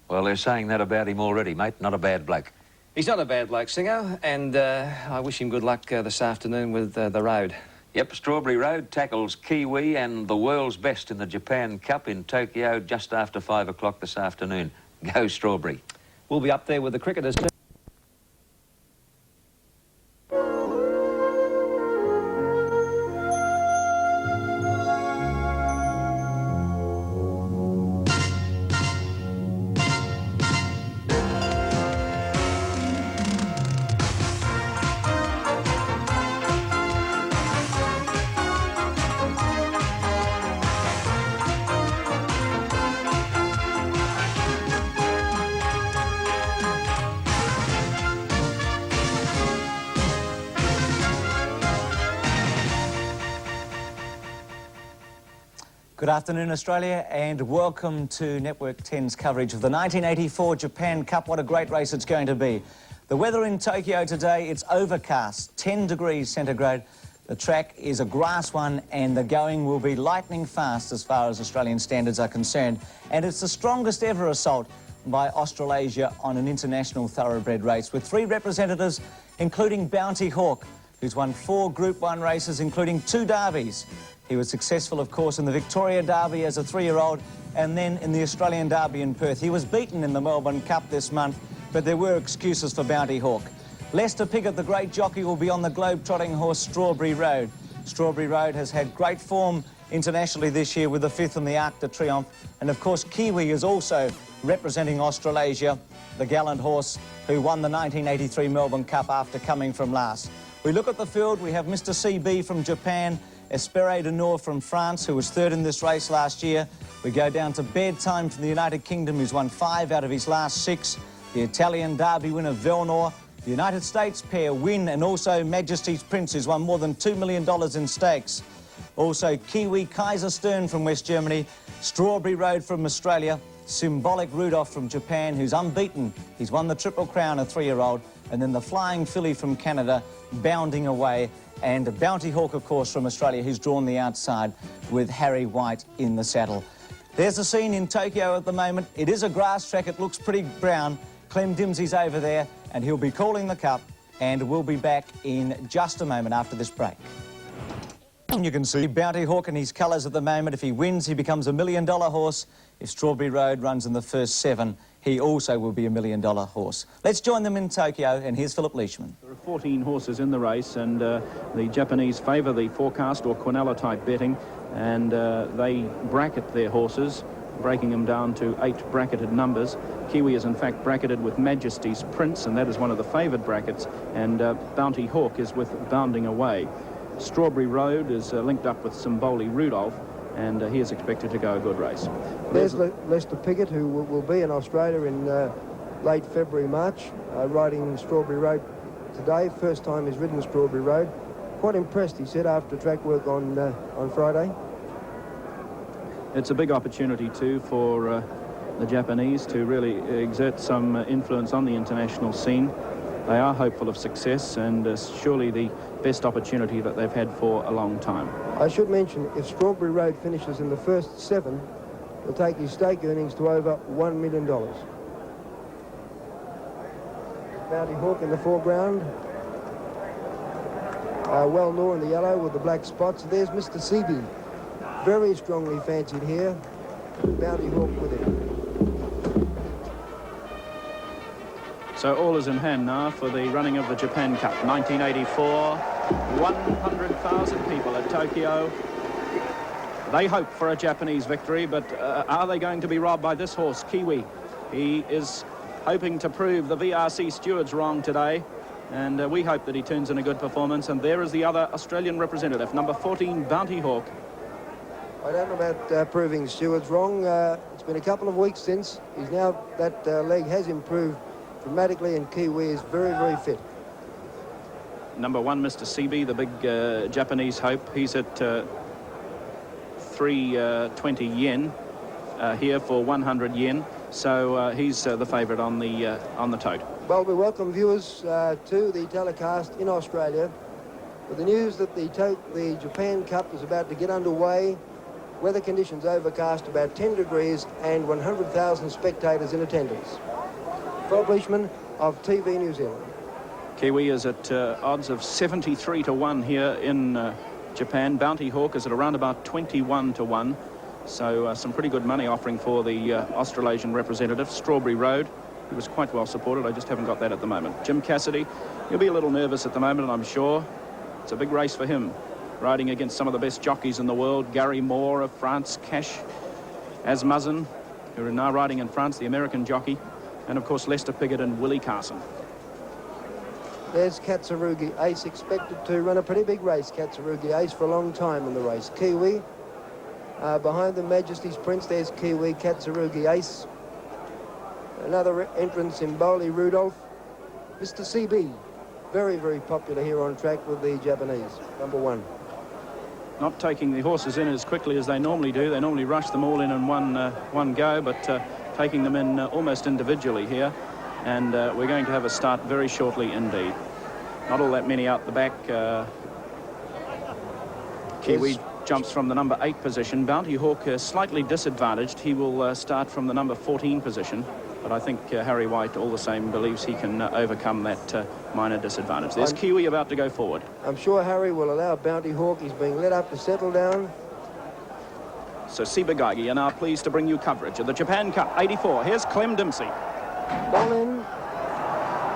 Well, they're saying that about him already, mate. Not a bad bloke. He's not a bad bloke, Singo, and I wish him good luck this afternoon with the road. Yep, Strawberry Road tackles Kiwi and the world's best in the Japan Cup in Tokyo just after 5 o'clock this afternoon. Go Strawberry. We'll be up there with the cricketers too. Good afternoon, Australia, and welcome to Network 10's coverage of the 1984 Japan Cup. What a great race it's going to be. The weather in Tokyo today, it's overcast, 10 degrees centigrade. The track is a grass one, and the going will be lightning fast as far as Australian standards are concerned. And it's the strongest ever assault by Australasia on an international thoroughbred race, with 3 representatives, including Bounty Hawk, who's won 4 Group 1 races, including 2 derbies. He was successful, of course, in the Victoria Derby as a 3-year-old, and then in the Australian Derby in Perth. He was beaten in the Melbourne Cup this month, but there were excuses for Bounty Hawk. Lester Piggott, the great jockey, will be on the globe-trotting horse Strawberry Road. Strawberry Road has had great form internationally this year with the 5th in the Arc de Triomphe. And, of course, Kiwi is also representing Australasia, the gallant horse who won the 1983 Melbourne Cup after coming from last. We look at the field. We have Mr. CB from Japan, Espere de Nord from France, who was 3rd in this race last year. We go down to Bedtime from the United Kingdom, who's won 5 out of his last 6. The Italian Derby winner Velnor. The United States pair Win, and also Majesty's Prince, who's won more than $2 million in stakes. Also Kiwi Kaiser Stern from West Germany, Strawberry Road from Australia, Symbolic Rudolph from Japan, who's unbeaten. He's won the Triple Crown, a 3-year-old. And then the Flying Filly from Canada, Bounding Away. And Bounty Hawk, of course, from Australia, who's drawn the outside with Harry White in the saddle. There's the scene in Tokyo at the moment. It is a grass track. It looks pretty brown. Clem Dimsey's over there, and he'll be calling the cup, and we'll be back in just a moment after this break. You can see Bounty Hawk in his colours at the moment. If he wins, he becomes a $1 million horse. If Strawberry Road runs in the first 7, he also will be a $1 million horse. Let's join them in Tokyo, and here's Philip Leishman. There are 14 horses in the race, and the Japanese favour the forecast or Quinella-type betting, and they bracket their horses, breaking them down to 8 bracketed numbers. Kiwi is in fact bracketed with Majesty's Prince, and that is one of the favoured brackets, and Bounty Hawk is with Bounding Away. Strawberry Road is linked up with Symbolic Rudolph, and he is expected to go a good race. There's Lester Piggott, who will be in Australia in late February, March, riding Strawberry Road today. First time he's ridden Strawberry Road. Quite impressed, he said, after track work on Friday. It's a big opportunity too for the Japanese to really exert some influence on the international scene. They are hopeful of success, and surely the best opportunity that they've had for a long time. I should mention, if Strawberry Road finishes in the first 7, he'll take his stake earnings to over $1 million. Bounty Hawk in the foreground. Well-Nor in the yellow with the black spots. There's Mr. CB, very strongly fancied here. Bounty Hawk with it. So all is in hand now for the running of the Japan Cup. 1984, 100,000 people at Tokyo. They hope for a Japanese victory, but are they going to be robbed by this horse, Kiwi? He is hoping to prove the VRC stewards wrong today, and we hope that he turns in a good performance. And there is the other Australian representative, number 14, Bounty Hawk. I don't know about proving stewards wrong. It's been a couple of weeks since. He's now, that leg has improved dramatically, and Kiwi is very, very fit. Number 1, Mr. CB, the big Japanese hope. He's at 320 yen here for 100 yen. So he's the favourite on the tote. Well, we welcome viewers to the telecast in Australia with the news that the Japan Cup is about to get underway. Weather conditions overcast, about 10 degrees, and 100,000 spectators in attendance. Rob Leishman of TV New Zealand. Kiwi is at odds of 73 to 1 here in Japan. Bounty Hawk is at around about 21 to 1. So some pretty good money offering for the Australasian representative. Strawberry Road, he was quite well supported. I just haven't got that at the moment. Jim Cassidy, he'll be a little nervous at the moment, I'm sure. It's a big race for him, riding against some of the best jockeys in the world. Gary Moore of France, Cash Asmussen, who are now riding in France, the American jockey, and of course Lester Piggott and Willie Carson. There's Katsuragi Ace, expected to run a pretty big race. Katsuragi Ace for a long time in the race. Kiwi behind the Majesty's Prince. There's Kiwi, Katsuragi Ace. Another entrance in Bowley Rudolph. Mr. CB, very, very popular here on track with the Japanese, number 1. Not taking the horses in as quickly as they normally do. They normally rush them all in one go, but taking them in almost individually here. And we're going to have a start very shortly indeed. Not all that many out the back. Kiwi jumps from the number 8 position. Bounty Hawk is slightly disadvantaged. He will start from the number 14 position. But I think Harry White, all the same, believes he can overcome that minor disadvantage. There's Kiwi about to go forward. I'm sure Harry will allow Bounty Hawk. He's being let up to settle down. So Sibagagi are now pleased to bring you coverage of the Japan Cup 84. Here's Clem Dempsey. Bolin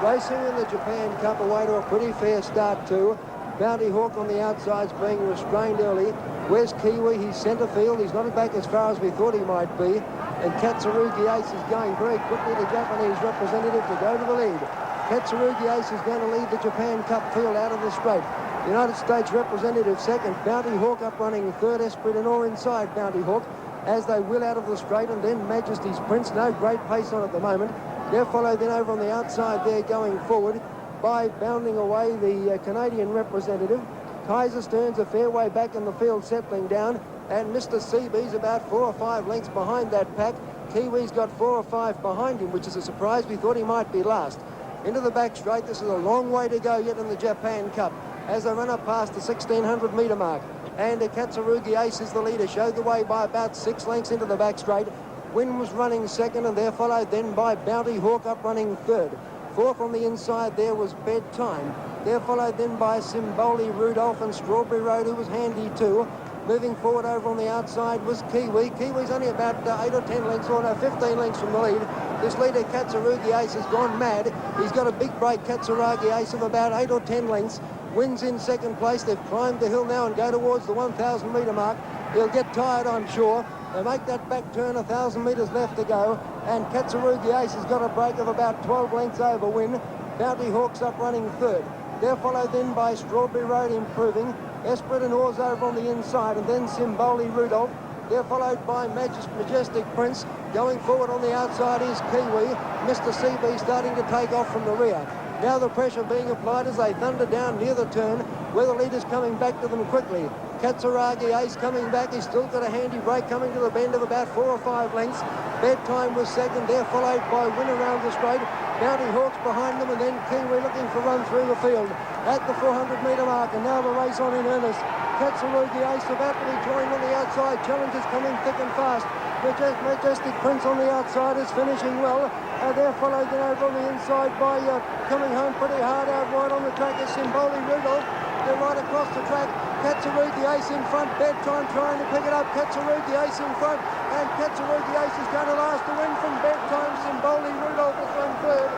racing in the Japan Cup, away to a pretty fair start too. Bounty Hawk on the outside's being restrained early. Where's Kiwi? He's centre field. He's not back as far as we thought he might be. And Katsuragi Ace is going very quickly, the Japanese representative, to go to the lead. Katsuragi Ace is going to lead the Japan Cup field out of the straight. United States representative second. Bounty Hawk up running third. Esprit d'Honneur inside Bounty Hawk as they will out of the straight, and then Majesty's Prince. No great pace on at the moment. They're followed then over on the outside there going forward by bounding away the Canadian representative. Kaiser Stern's a fair way back in the field, settling down, and Mr. CB's about 4 or 5 lengths behind that pack. Kiwi's got 4 or 5 behind him, which is a surprise. We thought he might be last. Into the back straight. This is a long way to go yet in the Japan Cup as they run up past the 1600 metre mark. And Katsuragi Ace is the leader, showed the way by about 6 lengths into the back straight. Wynn was running second, and they're followed then by Bounty Hawk up running third. Fourth on the inside there was Bedtime. They're followed then by Simboli, Rudolph, and Strawberry Road, who was handy too. Moving forward over on the outside was Kiwi. Kiwi's only about 8 or 10 lengths, or no, 15 lengths from the lead. This leader, Katsuragi Ace, has gone mad. He's got a big break, Katsuragi Ace, of about 8 or 10 lengths. Wins in second place. They've climbed the hill now and go towards the 1,000 metre mark. He'll get tired, I'm sure. They make that back turn, 1,000 metres left to go. And Katsuragi Ace has got a break of about 12 lengths over Wynn. Bounty Hawk's up running third. They're followed then by Strawberry Road improving. Esprit d'Honneur's over on the inside, and then Simboli Rudolph. They're followed by Majestic Prince. Going forward on the outside is Kiwi. Mr. CB starting to take off from the rear. Now the pressure being applied as they thunder down near the turn, where the leader's coming back to them quickly. Katsuragi Ace coming back. He's still got a handy break coming to the bend of about 4 or 5 lengths. Bedtime was second. They're followed by Win around the straight. Bounty Hawks behind them, and then Kiwi looking for run through the field at the 400 metre mark, and now the race on in earnest. Katsuragi Ace about to be joined on the outside. Challengers coming thick and fast. Majestic Prince on the outside is finishing well. They're followed then over on the inside by coming home pretty hard out wide on the track is Simboli Rudolph. They're right across the track. Katsuragi Ace in front. Bedtime trying to pick it up. Katsuragi Ace in front. And Katsuragi Ace is going to last the win from Bedtime. Simboli Rudolph is run third.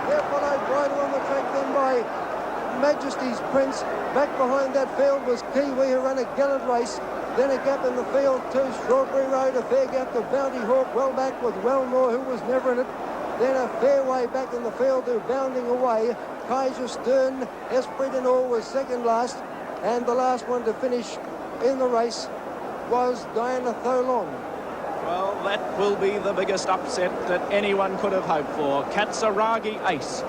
They're followed right on the track then by Majesty's Prince. Back behind that field was Kiwi, who ran a gallant race. Then a gap in the field to Strawberry Road, a fair gap to Bounty Hawk, well back with Wellmore, who was never in it. Then a fair way back in the field to Bounding Away. Kaiser Stern, Esprit and all was second last. And the last one to finish in the race was Diana Tholon. Well, that will be the biggest upset that anyone could have hoped for. Katsuragi Ace.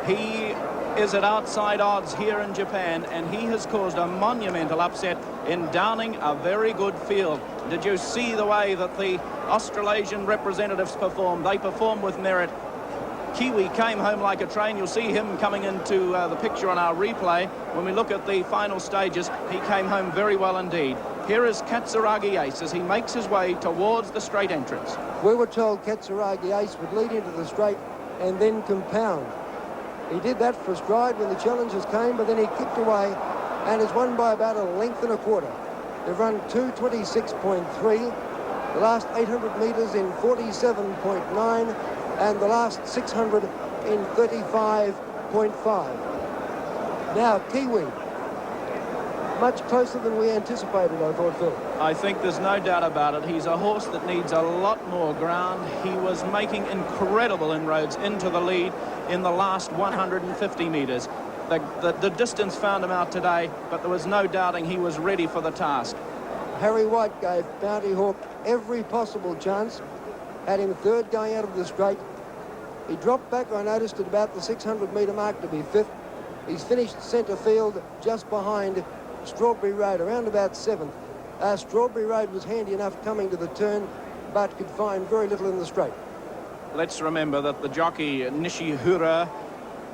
He is at outside odds here in Japan, and he has caused a monumental upset in downing a very good field. Did you see the way that the Australasian representatives performed? They performed with merit. Kiwi came home like a train. You'll see him coming into the picture on our replay. When we look at the final stages, he came home very well indeed. Here is Katsuragi Ace as he makes his way towards the straight entrance. We were told Katsuragi Ace would lead into the straight and then compound. He did that for stride when the challenges came, but then he kicked away and has won by about a length and a quarter. They've run 2:26.3, the last 800 metres in 47.9, and the last 600 in 35.5. Now, Kiwi, much closer than we anticipated, I thought, Phil. I think there's no doubt about it. He's a horse that needs a lot more ground. He was making incredible inroads into the lead in the last 150 metres. The distance found him out today, but there was no doubting he was ready for the task. Harry White gave Bounty Hawk every possible chance, had him third going out of the straight. He dropped back, I noticed, at about the 600-metre mark to be fifth. He's finished centre field just behind Strawberry Road, around about 7th. Strawberry Road was handy enough coming to the turn, but could find very little in the straight. Let's remember that the jockey Nishihura,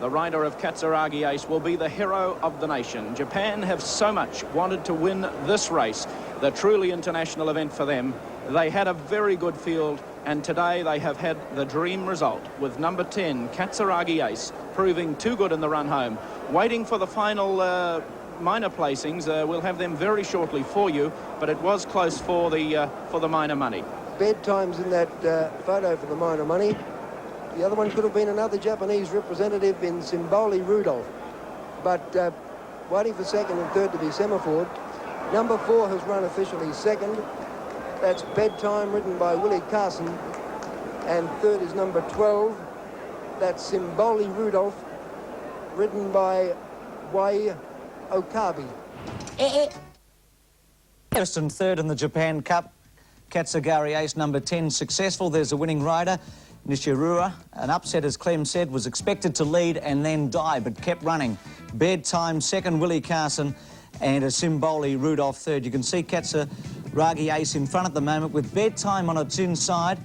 the rider of Katsuragi Ace, will be the hero of the nation. Japan have so much wanted to win this race, the truly international event for them. They had a very good field, and today they have had the dream result with number 10, Katsuragi Ace, proving too good in the run home. Waiting for the final minor placings. We'll have them very shortly for you, but it was close for the minor money. Bedtime's in that photo for the minor money. The other one could have been another Japanese representative in Simboli Rudolph, but waiting for second and third to be semaphored. Number 4 has run officially second. That's Bedtime, ridden by Willie Carson, and third is number 12. That's Simboli Rudolph, ridden by Wai Okabe. First and third in the Japan Cup. Katsuragi Ace, number 10, successful. There's a winning rider, Nishirura. An upset, as Clem said, was expected to lead and then die, but kept running. Bedtime second, Willie Carson, and a Simboli Rudolph third. You can see Katsuragi Ace in front at the moment with Bedtime on its inside.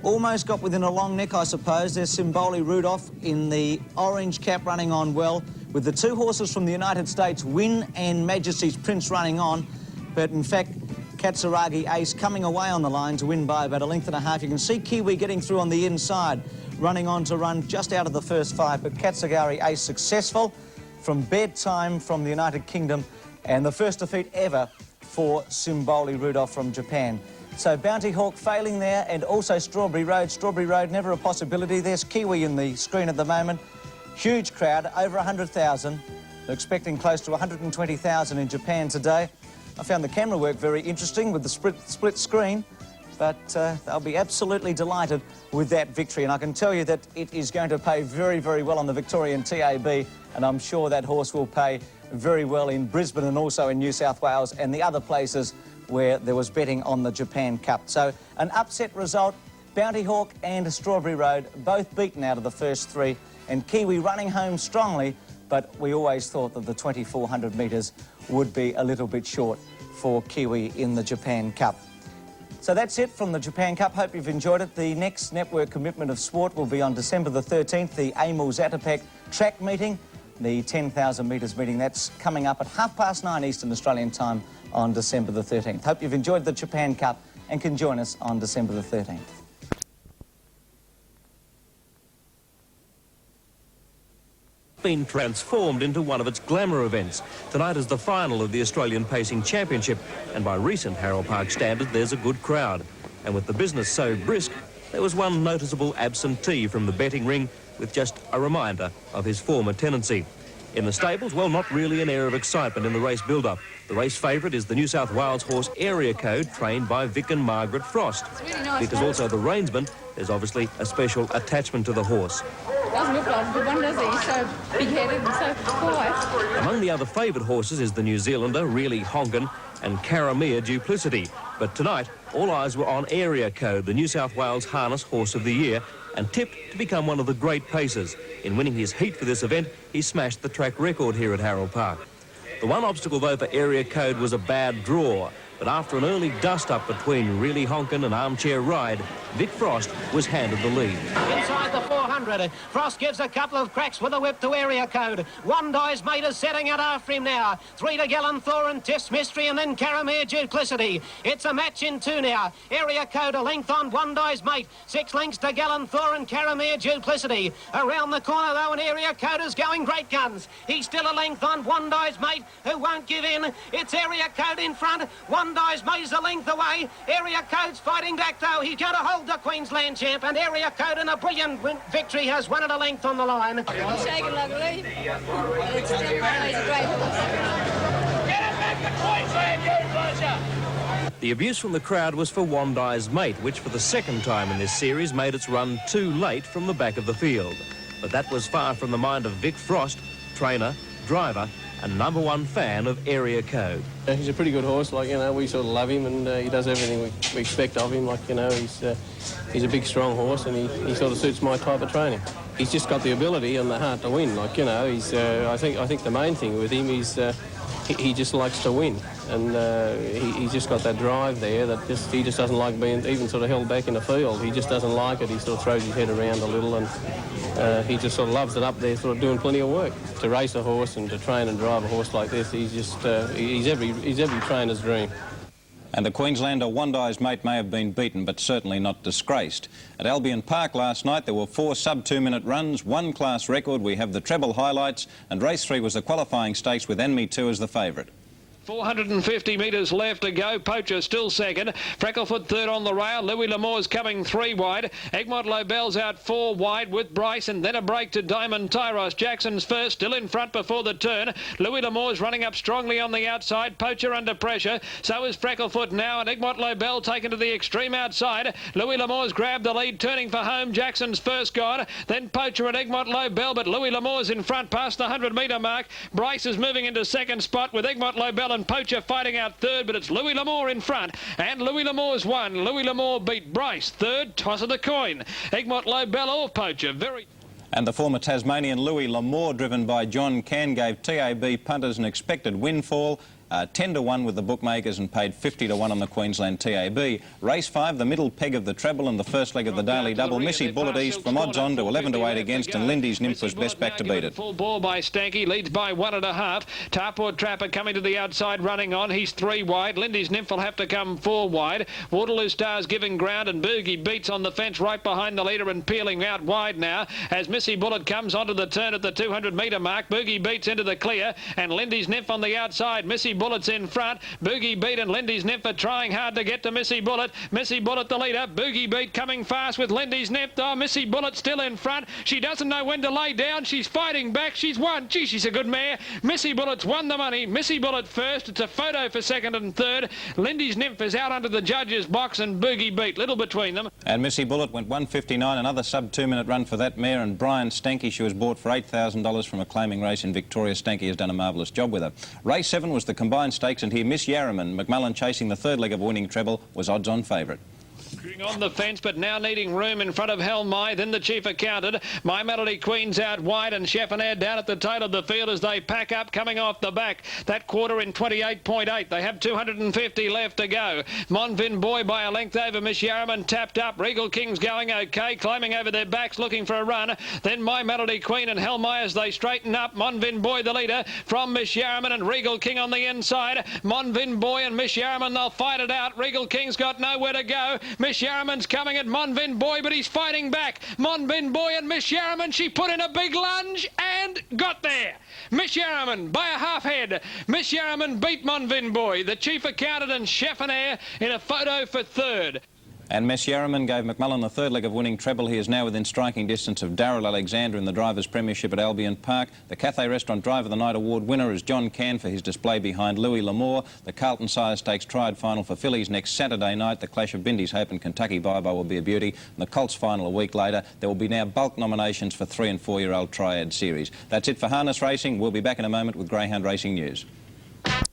Almost got within a long neck, I suppose. There's Simboli Rudolph in the orange cap running on well, with the two horses from the United States, Win and Majesty's Prince, running on. But in fact, Katsuragi Ace coming away on the line to win by about a length and a half. You can see Kiwi getting through on the inside, running on to run just out of the first 5. But Katsuragi Ace successful from Bedtime from the United Kingdom, and the first defeat ever for Simboli Rudolph from Japan. So Bounty Hawk failing there, and also Strawberry Road. Strawberry Road, never a possibility. There's Kiwi in the screen at the moment. Huge crowd, over 100,000. They're expecting close to 120,000 in Japan today. I found the camera work very interesting with the split screen, but they'll be absolutely delighted with that victory. And I can tell you that it is going to pay very, very well on the Victorian TAB, and I'm sure that horse will pay very well in Brisbane and also in New South Wales and the other places where there was betting on the Japan Cup. So an upset result. Bounty Hawk and Strawberry Road both beaten out of the first 3, and Kiwi running home strongly, but we always thought that the 2,400 metres would be a little bit short for Kiwi in the Japan Cup. So that's it from the Japan Cup. Hope you've enjoyed it. The next Network Commitment of Sport will be on December the 13th, the Amul Zatopek track meeting, the 10,000 metres meeting. That's coming up at 9:30 Eastern Australian time on December the 13th. Hope you've enjoyed the Japan Cup and can join us on December the 13th. Been transformed into one of its glamour events. Tonight is the final of the Australian Pacing Championship, and by recent Harold Park standards, there's a good crowd. And with the business so brisk, there was one noticeable absentee from the betting ring with just a reminder of his former tenancy. In the stables, well, not really an air of excitement in the race build-up. The race favourite is the New South Wales horse Area Code, trained by Vic and Margaret Frost. Really nice. Because also the reinsman, there's obviously a special attachment to the horse. Doesn't look like a good one, does he? He's so big-headed and so quiet. Among the other favoured horses is the New Zealander, Really Honkin, and Caramere Duplicity. But tonight, all eyes were on Area Code, the New South Wales Harness Horse of the Year, and tipped to become one of the great pacers. In winning his heat for this event, he smashed the track record here at Harold Park. The one obstacle, though, for Area Code was a bad draw. But after an early dust-up between Really Honkin and Armchair Ride, Vic Frost was handed the lead. Inside the 400, Frost gives a couple of cracks with a whip to Area Code. One Die's mate is setting out after him now. 3 to Gallant Fred, Test Mystery, and then Caramere Duplicity. It's a match in 2 now. Area Code a length on One Die's mate. 6 lengths to Gallant Fred and Caramere Duplicity. Around the corner, though, and Area Code is going great guns. He's still a length on One Die's mate, who won't give in. It's Area Code in front. One Die's mate's a length away. Area Code's fighting back, though. He's going to hold the Queensland champ, and Area Code in a brilliant victory has won it a length on the line. I'm shaking like a leaf. It's still he's a great horse. Get it back to Queensland, you pleasure. The abuse from the crowd was for One Die's mate, which for the second time in this series made its run too late from the back of the field. But that was far from the mind of Vic Frost, trainer, driver, and #1 fan of Area Code. He's a pretty good horse, like, you know, we sort of love him, and he does everything we expect of him. Like, you know, he's a big, strong horse, and he sort of suits my type of training. He's just got the ability and the heart to win. Like, you know, I think the main thing with him is he just likes to win, and he's just got that drive there that he just doesn't like being even sort of held back in the field. He just doesn't like it. He sort of throws his head around a little, and he just sort of loves it up there, sort of doing plenty of work. To race a horse and to train and drive a horse like this, he's every trainer's dream. And the Queenslander One Die's mate may have been beaten, but certainly not disgraced. At Albion Park last night, there were 4 sub-2-minute runs, 1 class record. We have the treble highlights, and race 3 was the qualifying stakes with Enemy 2 as the favourite. 450 metres left to go. Poacher still second. Frecklefoot third on the rail. Louie L'amour's coming 3 wide. Egmont Lobel's out 4 wide with Bryce, and then a break to Diamond Tyros. Jackson's first, still in front before the turn. Louie L'amour's running up strongly on the outside. Poacher under pressure. So is Frecklefoot now, and Egmont Lobel taken to the extreme outside. Louie L'amour's grabbed the lead, turning for home. Jackson's first gone. Then Poacher and Egmont Lobel, but Louie L'amour's in front past the 100-metre mark. Bryce is moving into second spot with Egmont Lobel and Poacher fighting out third, but it's Louie L'amour in front, and Louie L'amour's won. Louie L'amour beat Bryce third. Toss of the coin. Egmont Lobel or Poacher, very... And the former Tasmanian Louie L'amour, driven by John Cann, gave TAB punters an expected windfall. 10 to 1 with the bookmakers and paid 50 to 1 on the Queensland TAB. Race 5, the middle peg of the treble and the first leg of the daily double. Missy Bullet eased from odds on to 11 to 8 against, and Lindy's Nymph was best back to beat it. Full ball by Stanky, leads by 1.5. Tarport Trapper coming to the outside, running on. He's 3 wide. Lindy's Nymph will have to come 4 wide. Waterloo Stars giving ground, and Boogie beats on the fence right behind the leader and peeling out wide now as Missy Bullet comes onto the turn at the 200-metre mark. Boogie beats into the clear, and Lindy's Nymph on the outside. Missy Bullet's in front. Boogie beat, and Lindy's Nymph are trying hard to get to Missy Bullet. Missy Bullet the leader. Boogie beat coming fast with Lindy's Nymph. Oh, Missy Bullet still in front. She doesn't know when to lay down. She's fighting back. She's won. Gee, she's a good mare. Missy Bullet's won the money. Missy Bullet first. It's a photo for second and third. Lindy's Nymph is out under the judge's box, and Boogie beat. Little between them. And Missy Bullet went 159, another sub-2-minute run for that mare. And Brian Stanky, she was bought for $8,000 from a claiming race in Victoria. Stanky has done a marvellous job with her. Race 7 was the combined stakes, and here Miss Yarraman, McMullen chasing the third leg of a winning treble, was odds-on favourite. On the fence, but now needing room in front of Helmai. Then the chief accounted. My Melody Queen's out wide, and Cheffinair down at the tail of the field as they pack up, coming off the back. That quarter in 28.8. They have 250 left to go. Monvin Boy by a length over Miss Yarraman, tapped up. Regal King's going okay, climbing over their backs, looking for a run. Then My Melody Queen and Helmai as they straighten up. Monvin Boy the leader from Miss Yarraman, and Regal King on the inside. Monvin Boy and Miss Yarraman, they'll fight it out. Regal King's got nowhere to go. Miss Yarraman's coming at Monvin Boy, but he's fighting back. Monvin Boy and Miss Yarraman, she put in a big lunge and got there. Miss Yarraman by a half head. Miss Yarraman beat Monvin Boy. The chief accountant and Cheffinair in a photo for third. And Mess Yarraman gave McMullen the third leg of winning treble. He is now within striking distance of Darryl Alexander in the Drivers' Premiership at Albion Park. The Cathay Restaurant Driver of the Night Award winner is John Can for his display behind Louie L'amour. The Carlton Sire Stakes Triad final for fillies next Saturday night. The Clash of Bindy's Hope and Kentucky Bye-Bye will be a beauty. And the Colts final a week later. There will be now bulk nominations for 3- and 4-year-old Triad Series. That's it for harness racing. We'll be back in a moment with Greyhound Racing News.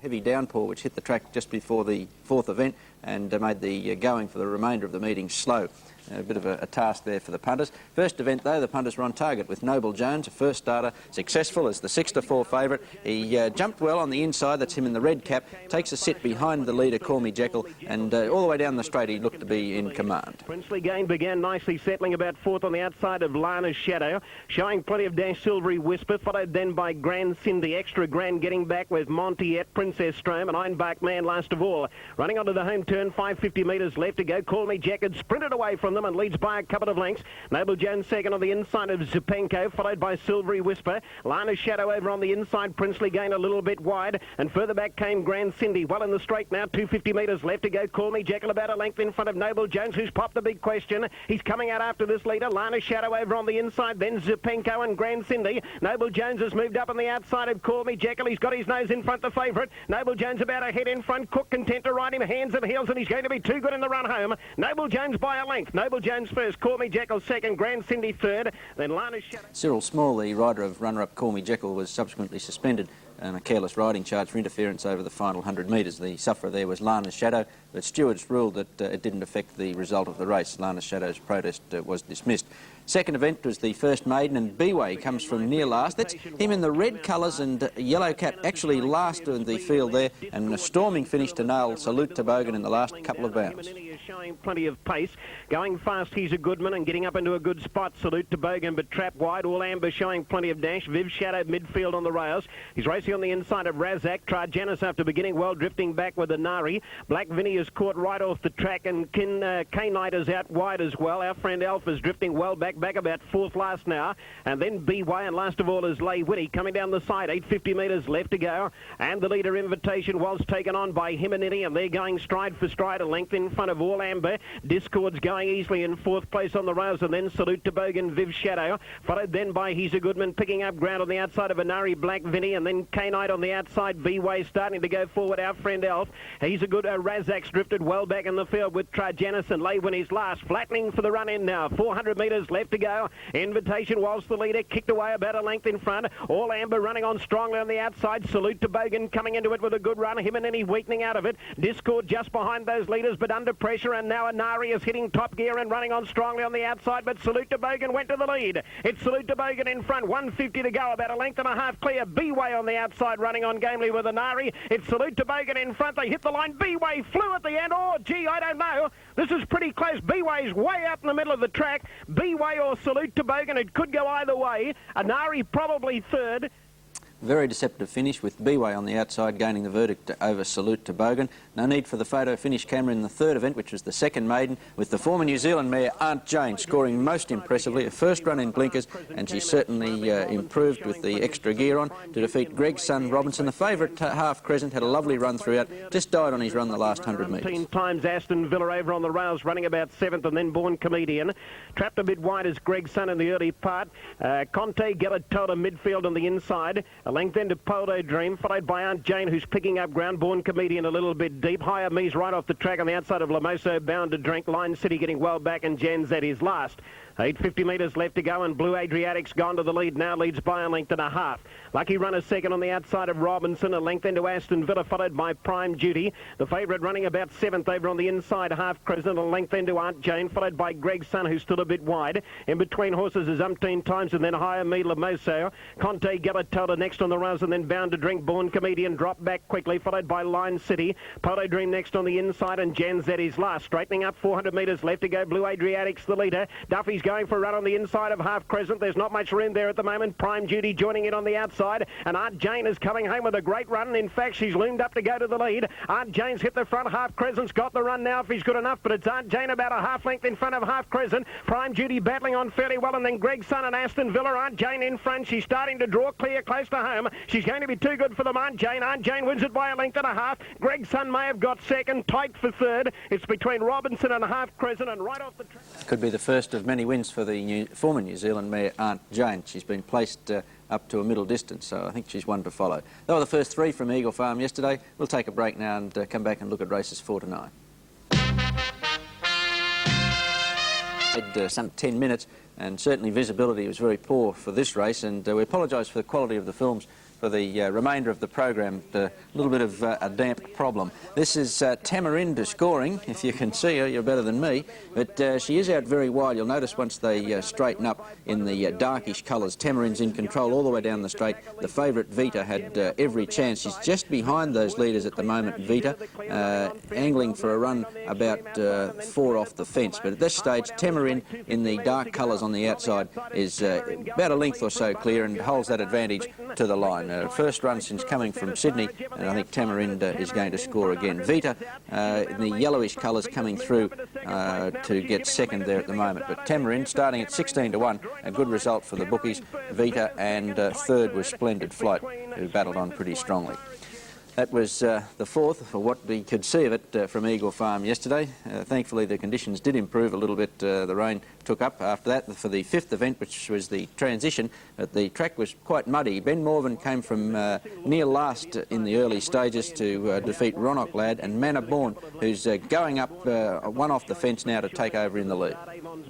Heavy downpour which hit the track just before the fourth event and made the going for the remainder of the meeting slow. A bit of a task there for the punters. First event, though, the punters were on target with Noble Jones, a first starter, successful as the 6-4 favourite. He jumped well on the inside, that's him in the red cap, takes a sit behind the leader, Call Me Jekyll, and all the way down the straight he looked to be in command. Princely Gain began nicely, settling about fourth on the outside of Lana's Shadow, showing plenty of dash. Silvery Whisper, followed then by Grand Cindy, Extra Grand getting back with Montiette, Princess Strom, and Ironbark Man last of all. Running onto the home turn, 550 metres left to go. Call Me Jacket sprinted away from them and leads by a couple of lengths. Noble Jones second on the inside of Zupenko, followed by Silvery Whisper. Lana's Shadow over on the inside, Princely Gain a little bit wide, and further back came Grand Cindy. Well in the straight now, 250 metres left to go. Call Me Jekyll about a length in front of Noble Jones, who's popped the big question. He's coming out after this leader. Lana's Shadow over on the inside, then Zupenko and Grand Cindy. Noble Jones has moved up on the outside of Call Me Jekyll. He's got his nose in front, the favourite. Noble Jones about a head in front. Cook content to ride him hands and heels, and he's going to be too good in the run home. Noble Jones by a length. Noble Jones first, Call Me Jekyll second, Grand Cindy third, then Lana's Shadow. Cyril Small, the rider of runner-up Call Me Jekyll, was subsequently suspended on a careless riding charge for interference over the final 100 metres. The sufferer there was Lana's Shadow, but stewards ruled that it didn't affect the result of the race. Lana's Shadow's protest was dismissed. Second event was the first maiden, and B-Way comes from near last. That's him in the red colours and yellow cap, actually last in the field there, and a storming finish to nail Salute Toboggan in the last couple of bounds. Showing plenty of pace, going fast. He's a Goodman and getting up into a good spot. Salute Toboggan, but trap wide. All Amber showing plenty of dash. Viv Shadow midfield on the rails. He's racing on the inside of Razak. Trajanis after beginning well, drifting back with Anari. Black Vinny is caught right off the track, and K-Knight is out wide as well. Our friend Alf is drifting well back about fourth last now, and then B-Way, and last of all is Lay Whitty coming down the side. 850 metres left to go, and the leader Invitation was taken on by Himanini, and they're going stride for stride, a length in front of All Amber. Discord's going easily in fourth place on the rails, and then Salute Toboggan, Viv Shadow, followed then by He's a Goodman picking up ground on the outside of Anari, Black Vinny, and then K-Knight on the outside. B-Way starting to go forward. Our friend Alf, He's a Good Razak's drifted well back in the field with Trajanis, and Lay Winnie's last, flattening for the run in now. 400 metres left to go. Invitation was the leader, kicked away about a length in front. All Amber running on strongly on the outside. Salute Toboggan coming into it with a good run. Himanini weakening out of it. Discord just behind those leaders, but under pressure, and now Anari is hitting top gear and running on strongly on the outside, but Salute Toboggan went to the lead. It's Salute Toboggan in front, 150 to go, about a length and a half clear. B-Way on the outside running on gamely with Anari. It's Salute Toboggan in front. They hit the line. B-Way flew at the end. Oh, gee, I don't know. This is pretty close. B-Way's way out in the middle of the track. B-Way or Salute Toboggan, it could go either way. Anari probably third. Very deceptive finish with B-Way on the outside gaining the verdict over Salute Toboggan. No need for the photo finish camera in the third event, which was the second maiden, with the former New Zealand mare Aunt Jane scoring most impressively. A first run in blinkers, and she certainly improved with the extra gear on to defeat Greg's son Robinson. The favourite Half Crescent had a lovely run throughout, just died on his run the last 100 metres. 17 times Aston Villa over on the rails, running about seventh, and then Born Comedian. Trapped a bit wide as Greg's son in the early part. Conte Gallant midfield on the inside. A length into Polo Dream, followed by Aunt Jane, who's picking up ground. Born Comedian a little bit deep. Higher Me's right off the track on the outside of Lamoso, Bound to Drink. Line City getting well back, and Jan's at his last. 850 metres left to go, and Blue Adriatic's gone to the lead now, leads by a length and a half. Lucky Runner second on the outside of Robinson, a length into Aston Villa, followed by Prime Duty. The favourite running about seventh over on the inside, Half Crescent, a length into Aunt Jane, followed by Greg's son, who's still a bit wide. In between horses is umpteen times, and then Higher Me, Lamoso. Conte Galatelda next on the rails, and then Bound to Drink. Born Comedian drop back quickly, followed by Line City. Polo Dream next on the inside, and Jan's at his last. Straightening up, 400 metres left to go. Blue Adriatic's the leader. Duffy's going for a run on the inside of Half Crescent. There's not much room there at the moment. Prime Duty joining in on the outside, and Aunt Jane is coming home with a great run. In fact, she's loomed up to go to the lead. Aunt Jane's hit the front. Half Crescent's got the run now if he's good enough, but it's Aunt Jane about a half length in front of Half Crescent. Prime Duty battling on fairly well, and then Greg's Son and Aston Villa. Aunt Jane in front. She's starting to draw clear close to home. She's going to be too good for them, Aunt Jane. Aunt Jane wins it by a length and a half. Greg's Son may have got second, tight for third. It's between Robinson and Half Crescent, and right off the track. Could be the first of many wins for the former New Zealand mare Aunt Jane. She's been placed up to a middle distance, so I think she's one to follow. They were the first three from Eagle Farm yesterday. We'll take a break now and come back and look at races 4 to 9. Some 10 minutes, and certainly visibility was very poor for this race, and we apologise for the quality of the films for the remainder of the program. A little bit of a damp problem. This is Tamarind scoring. If you can see her, you're better than me, but she is out very wide. You'll notice once they straighten up in the darkish colours, Tamarind's in control all the way down the straight. The favourite Vita had every chance. She's just behind those leaders at the moment, Vita, angling for a run about 4 off the fence, but at this stage Tamarind in the dark colours on the outside is about a length or so clear and holds that advantage to the line. First run since coming from Sydney, and I think Tamarind is going to score again. Vita in the yellowish colours coming through to get second there at the moment, but Tamarind starting at 16 to 1, a good result for the bookies. Vita, and third was Splendid Flight, who battled on pretty strongly. That was the fourth for what we could see of it from Eagle Farm yesterday. Thankfully the conditions did improve a little bit. The rain took up after that. For the fifth event, which was the transition, the track was quite muddy. Benbulben came from near last in the early stages to defeat Ironclad, and Manor Born, who's going up one off the fence now to take over in the lead.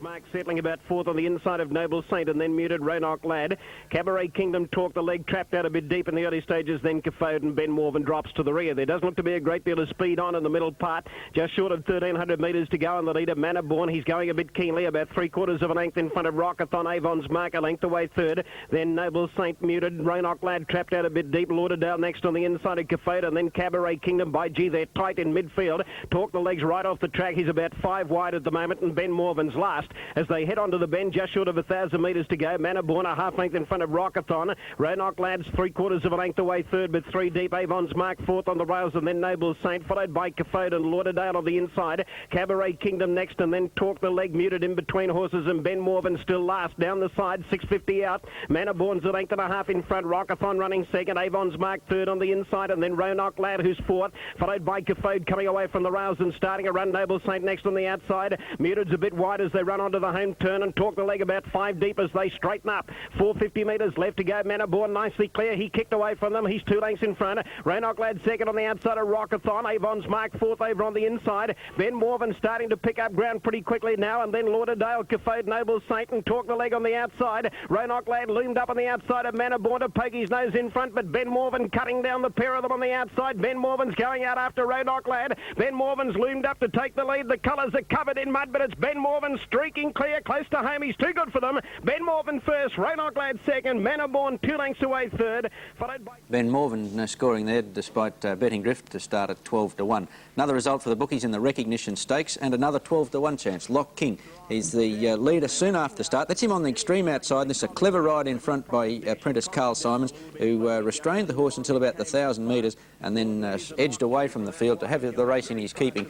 Mark settling about fourth on the inside of Noble Saint, and then muted Ironclad. Cabaret Kingdom talked the leg, trapped out a bit deep in the early stages, then Cafode and Benbulben drops to the rear. There does look to be a great deal of speed on in the middle part, just short of 1,300 metres to go on the leader. Manor Born, he's going a bit keenly, about 3/4 of a length in front of Rockathon. Avon's Mark a length away third, then Noble Saint muted. Ironclad trapped out a bit deep. Lauderdale next on the inside of Cafode, and then Cabaret Kingdom. By G, they're tight in midfield. Talk the legs right off the track. He's about 5 wide at the moment, and Benbulben's last as they head onto the bend, just short of 1,000 metres to go. Manor Born a half length in front of Rockathon. Ironclad's 3/4 of a length away third, but 3 deep. Avon's Mark fourth on the rails, and then Noble Saint, followed by Cafode and Lauderdale on the inside. Cabaret Kingdom next, and then Talk the Leg muted in between horses, and Benbulben still last. Down the side, 650 out. Manor Born's a length and a half in front. Rockathon running second. Avon's Mark third on the inside, and then Ironclad, who's fourth, followed by Cafode coming away from the rails and starting a run. Noble Saint next on the outside. Muted's a bit wide as they run onto the home turn, and Talk the Leg about 5 deep as they straighten up. 450 metres left to go. Manor Born nicely clear. He kicked away from them. He's 2 lengths in front. Ironclad second on the outside of Rockathon. Avon's Mark fourth over on the inside. Benbulben starting to pick up ground pretty quickly now, and then Lauderdale, Cafode, Noble Saint, and Talk the Leg on the outside. Ironclad loomed up on the outside of Manor Born to poke his nose in front, but Benbulben cutting down the pair of them on the outside. Benbulben's going out after Ironclad. Benbulben's loomed up to take the lead. The colours are covered in mud, but it's Benbulben streaking clear close to home. He's too good for them. Benbulben first, Ironclad second, Manor Born 2 lengths away third, followed by Benbulben scoring there despite betting drift to start at 12 to 1. Another result for the bookies in the Recognition Stakes, and another 12 to 1 chance. Lock King, he's the leader soon after the start. That's him on the extreme outside. This is a clever ride in front by apprentice Carl Simons, who restrained the horse until about the 1,000 metres and then edged away from the field to have the race in his keeping.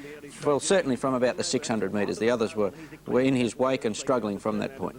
Well, certainly from about the 600 metres. The others were in his wake and struggling from that point.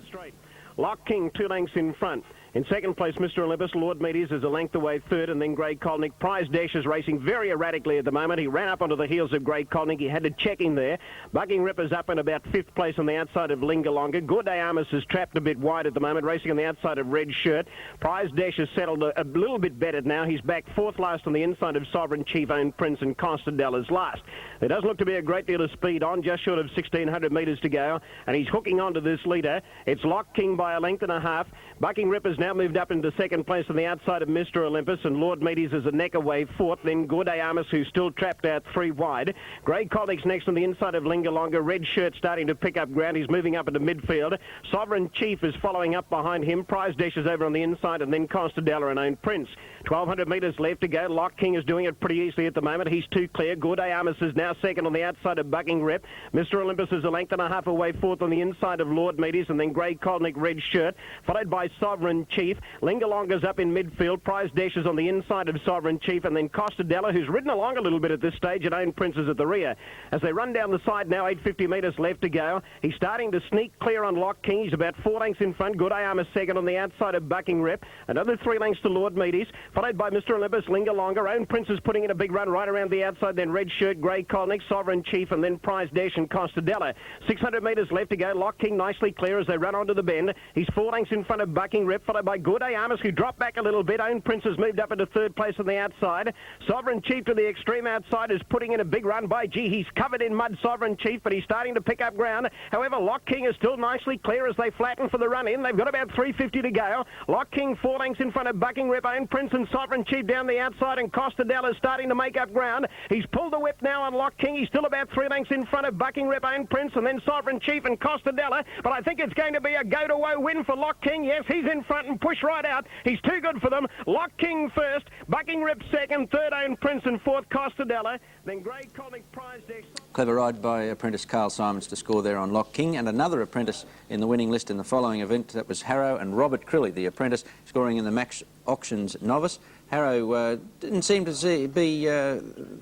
Lock King 2 lengths in front. In second place, Mr. Olympus. Lord Meteors is a length away third, and then Grey Colnick. Prize Dash is racing very erratically at the moment. He ran up onto the heels of Grey Colnick. He had to check him there. Bucking Ripper's up in about 5th place on the outside of Lingalonga. Gaudeamus is trapped a bit wide at the moment, racing on the outside of Red Shirt. Prize Dash has settled a little bit better now. He's back 4th last on the inside of Sovereign Chief Owned Prince, and Constandell is last. There does look to be a great deal of speed on, just short of 1,600 metres to go, and he's hooking onto this leader. It's Lock King by a length and a half. Bucking Ripper's now moved up into second place on the outside of Mr. Olympus, and Lord Meaties is a neck away fourth. Then Gaudeamus, who's still trapped out 3 wide. Grey Colleague's next on the inside of Lingalonga. Red Shirt starting to pick up ground. He's moving up into midfield. Sovereign Chief is following up behind him. Prize Dash is over on the inside, and then Costadella and Own Prince. 1,200 metres left to go. Lock King is doing it pretty easily at the moment. He's too clear. Gaudeamus is now second on the outside of Bucking Rep. Mr. Olympus is a length and a half away fourth on the inside of Lord Meaties, and then Grey Colnick, Red Shirt, followed by Sovereign Chief. Lingalonga's up in midfield. Prize Dash is on the inside of Sovereign Chief, and then Costadella, who's ridden along a little bit at this stage, and Own Prince is at the rear. As they run down the side now, 850 metres left to go. He's starting to sneak clear on Lock King. He's about 4 lengths in front. Gaudeamus second on the outside of Bucking Rep. Another 3 lengths to Lord Meaties, followed by Mr. Olympus, Lingalonga. Own Prince is putting in a big run right around the outside, then Red Shirt, Grey Colnick, Sovereign Chief, and then Prize Dash and Costadella. 600 metres left to go. Lock King nicely clear as they run onto the bend. He's 4 lengths in front of Bucking Rep, followed by Gaudeamus, who dropped back a little bit. Own Prince has moved up into third place on the outside. Sovereign Chief to the extreme outside is putting in a big run. By gee, he's covered in mud, Sovereign Chief, but he's starting to pick up ground. However, Lock King is still nicely clear as they flatten for the run in. They've got about 350 to go. Lock King 4 lengths in front of Bucking Rep. Own Prince and Sovereign Chief down the outside, and Costadella is starting to make up ground. He's pulled the whip now on Lock King. He's still about 3 lengths in front of Bucking Rep, Own Prince, and then Sovereign Chief and Costadella. But I think it's going to be a go-to-woe win for Lock King. Yes, he's in front and push right out. He's too good for them. Lock King first, Bucking Rep second, third Own Prince, and fourth Costadella. Then Grey Colnick, Prize Dash. Clever ride by apprentice Carl Simons to score there on Lock King, and another apprentice in the winning list in the following event. That was Harrow and Robert Crilly, the apprentice, scoring in the Max Auctions Novice. Harrow didn't seem to be